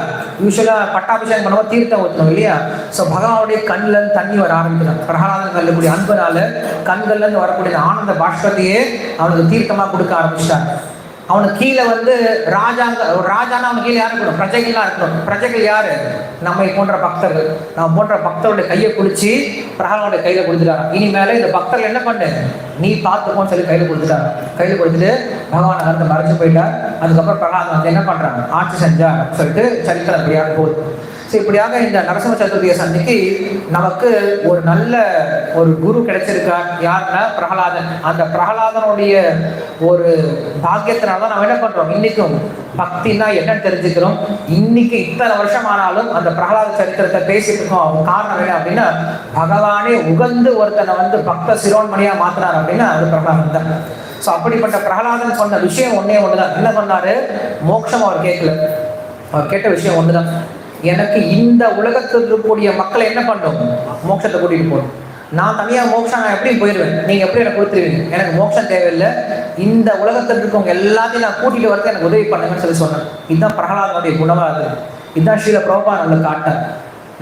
யூஸ்வலா பட்டாபிஷேகம் பண்ணுவோம் தீர்த்தம் ஊற்றணும் இல்லையா. ஸோ பகவானுடைய கண்ணுல இருந்து தண்ணி வர ஆரம்பிக்கிறான், பிரகலாதன் கல்லக்கூடிய அன்பனால கண்கள்ல இருந்து வரக்கூடிய ஆனந்த பாஷ்பத்தையே அவனுக்கு தீர்த்தமா கொடுக்க ஆரம்பிச்சிட்டாங்க. அவனுக்கு கீழே வந்து ராஜானா அவனுக்கு கீழே யாரு இருக்கணும், பிரஜைகள்லாம் இருக்கணும். பிரஜைகள் யாரு, நம்மை போன்ற பக்தர்கள். நம்ம போன்ற பக்தருடைய கையை குடிச்சு பிரகலாதனுடைய கையில கொடுத்துட்டாங்க. இனிமேல இந்த பக்தர்கள் என்ன பண்ணு, நீ பார்த்துக்கோன்னு சொல்லி கையில கொடுத்துட்டாங்க. கையில கொடுத்துட்டு பகவான் அங்கே மறைச்சு போயிட்டார். அதுக்கப்புறம் பிரகலாதன் வந்து என்ன பண்றாங்க, ஆட்சி செஞ்சா சொல்லிட்டு சரித்திரம் அப்படியாக போகுது. ஸோ இப்படியாக இந்த நரசிம்ம சதுர்த்திய சந்திக்கு நமக்கு ஒரு நல்ல ஒரு குரு கிடைச்சிருக்கார். யாருன்னா பிரகலாதன். அந்த பிரகலாதனுடைய ஒரு பாக்கியத்தினால்தான் நம்ம என்ன பண்றோம், இன்னைக்கும் பக்தினா என்னன்னு தெரிஞ்சுக்கிறோம். இன்னைக்கு இத்தனை வருஷம் ஆனாலும் அந்த பிரகலாத சரித்திரத்தை பேசிட்டு இருக்கோம். காரணம் என்ன அப்படின்னா, பகவானே உகந்து ஒருத்தனை வந்து பக்த சிரோன்மணியா மாத்தினார் அப்படின்னா அது பிரகலாதன் தான். ஸோ அப்படிப்பட்ட பிரகலாதன் சொன்ன விஷயம் ஒன்னே ஒண்ணுதான். என்ன பண்ணாரு, மோட்சம் அவர் கேட்கல, அவர் கேட்ட விஷயம் ஒண்ணுதான், எனக்கு இந்த உலகத்தில் இருக்கக்கூடிய மக்களை என்ன பண்ணும், மோட்சத்தை கூட்டிட்டு போகணும். நான் தனியா மோட்சம் நான் எப்படி போயிடுவேன், நீங்க எப்படி எனக்கு கொடுத்துருவீங்க, எனக்கு மோட்சம் தேவையில்லை, இந்த உலகத்தில் இருக்கவங்க எல்லாத்தையும் நான் கூட்டிட்டு வரது எனக்கு உதவி பண்ணுங்கன்னு சொல்லி சொன்னேன். இதுதான் பிரகலாதனுடைய குணமா இருக்குது. இதுதான் ஸ்ரீல பிரபுபாத் நம்மளுக்கு காட்டார்.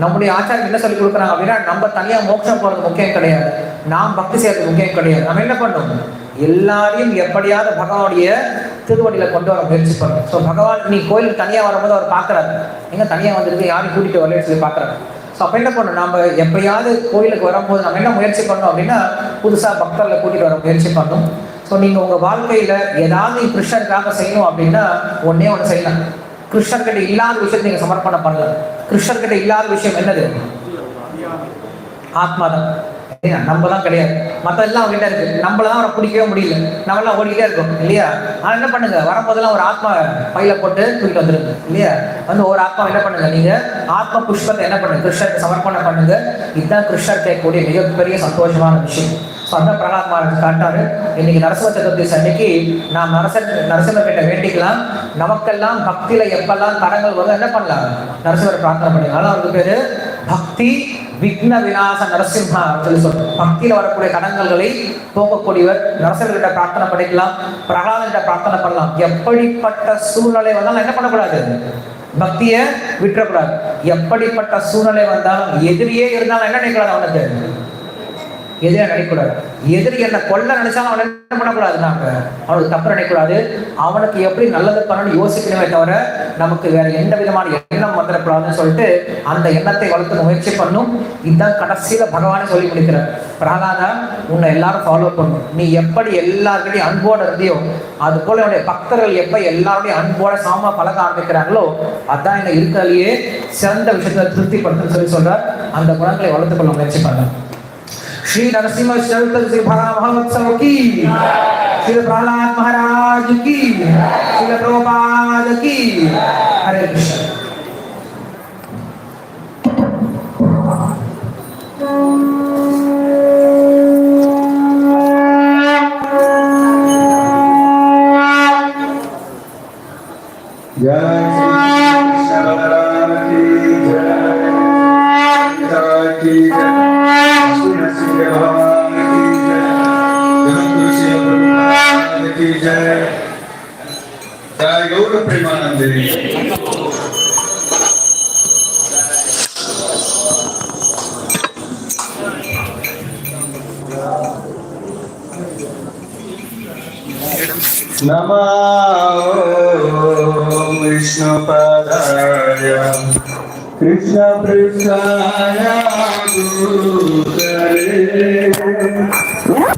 நம்முடைய ஆச்சாரம் என்ன சொல்லி கொடுக்குறாங்க அப்படின்னா, நம்ம தனியா மோட்சம் போறது முக்கியம் கிடையாது, நாம் பக்தி செய்யறது முக்கியம் கிடையாது. நம்ம என்ன பண்ணணும், எல்லாரையும் எப்படியாவது பகவானுடைய திருவடியில கொண்டு வர முயற்சி பண்ணணும். ஸோ பகவான் நீ கோயிலுக்கு தனியா வரும்போது அவர் பார்க்கறாரு, எங்க தனியா வந்திருக்கு, யாரையும் கூட்டிட்டு வரலன்னு சொல்லி பார்க்கறாரு. ஸோ அப்போ என்ன பண்ணணும், நம்ம எப்பயாவது கோயிலுக்கு வரும்போது நம்ம என்ன முயற்சி பண்ணணும் அப்படின்னா, புதுசா பக்தர்களை கூட்டிட்டு வர முயற்சி பண்ணணும். ஸோ நீங்க உங்க வாழ்க்கையில ஏதாவது கிருஷ்ணருக்காக செய்யணும் அப்படின்னா ஒன்னே ஒன்று செய்யலாம், கிருஷ்ணர்கிட்ட இல்லாத விஷயத்தை நீங்க சமர்ப்பணம் பண்ணலாம். கிருஷ்ணர்கிட்ட இல்லாத விஷயம் என்னது, ஆத்மாதான். நம்ம தான் கிடையாது, மற்ற எல்லாம் அவங்ககிட்ட இருக்கு, நம்மளதான் அவரை பிடிக்கவே முடியல, நம்மளாம் ஓடிக்கிட்டே இருக்கோம் இல்லையா. ஆனால் என்ன பண்ணுங்க, வரும்போதெல்லாம் ஒரு ஆத்மா பையில போட்டு தூக்கிட்டு வந்துருங்க இல்லையா. வந்து ஒரு ஆத்மா என்ன பண்ணுங்க, நீங்க ஆத்ம புஷ்பத்தை என்ன பண்ணுங்க, கிருஷ்ணருக்கு சமர்ப்பணம் பண்ணுங்க. இதுதான் கிருஷ்ணர் கேட்கக்கூடிய மிகப்பெரிய சந்தோஷமான விஷயம். ஸோ அந்த பிரகலாத் மகாராஜ் காட்டாரு. இன்னைக்கு நரசிம்ம சதுர்த்தி அன்னைக்கு நாம் நரசிம்மர் கிட்ட வேண்டிக்கலாம், நமக்கெல்லாம் பக்தியில எப்பெல்லாம் தடங்கள் வரும் என்ன பண்ணலாம், நரசிம்மரை பிரார்த்தனை பண்ணிக்கலாம். அவருக்கு பேரு பக்தி விக்ன விநாச நரசிம்ஹா சொல்லி சொல்றோம். பக்தியில வரக்கூடிய தடங்கல்களை போக்கக்கூடியவர். நரசிம்மர்கிட்ட பிரார்த்தனை பண்ணிக்கலாம், பிரகலாதன்கிட்ட பிரார்த்தனை பண்ணலாம். எப்படிப்பட்ட சூழ்நிலை வந்தாலும் என்ன பண்ணக்கூடாது, பக்தியை விட்டுறக்கூடாது. எப்படிப்பட்ட சூழ்நிலை வந்தாலும் எதிரியே இருந்தாலும் என்ன நினைக்கூடாது, அவனுக்கு எதிரியா நினைக்கூடாது. எதிரி என்ன கொல்ல நினைச்சாலும் அவன் என்ன பண்ணக்கூடாது, நாங்க அவனுக்கு தப்பு நினைக்கூடாது. அவனுக்கு எப்படி நல்லது பண்ணணும்னு யோசிக்கணுமே தவிர நமக்கு வேற எந்த விதமான எண்ணம் வந்துடக்கூடாதுன்னு சொல்லிட்டு அந்த எண்ணத்தை வளர்த்து முயற்சி பண்ணும். இதுதான் கடைசியில பகவானே சொல்லி முடிக்கிறார், பிரகலாதா உன்னை எல்லாரும் ஃபாலோ பண்ணும். நீ எப்படி எல்லாருக்கிட்டையும் அன்போடு இருந்தியோ அது போல என்னுடைய பக்தர்கள் எப்ப எல்லாருடைய அன்போட சாமா பழக ஆரம்பிக்கிறாங்களோ அதான் என்ன இருக்கிறதுலயே சிறந்த விஷயத்தை திருப்திப்படுத்த சொல்லி சொல்றார். அந்த குணங்களை வளர்த்துக் கொள்ள முயற்சி பண்ண. श्री नरसिंह चरित्र श्री भागा महोत्सव की, श्री प्रहलाद महाराज की, श्री प्रभुपाद की। हरे कृष्ण। नमो विष्णुपदाय कृष्ण पृष्ठाय भूतले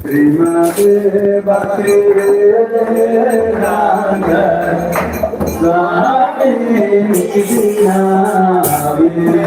श्रीमते भक्तिवेदान्त स्वामी नामिने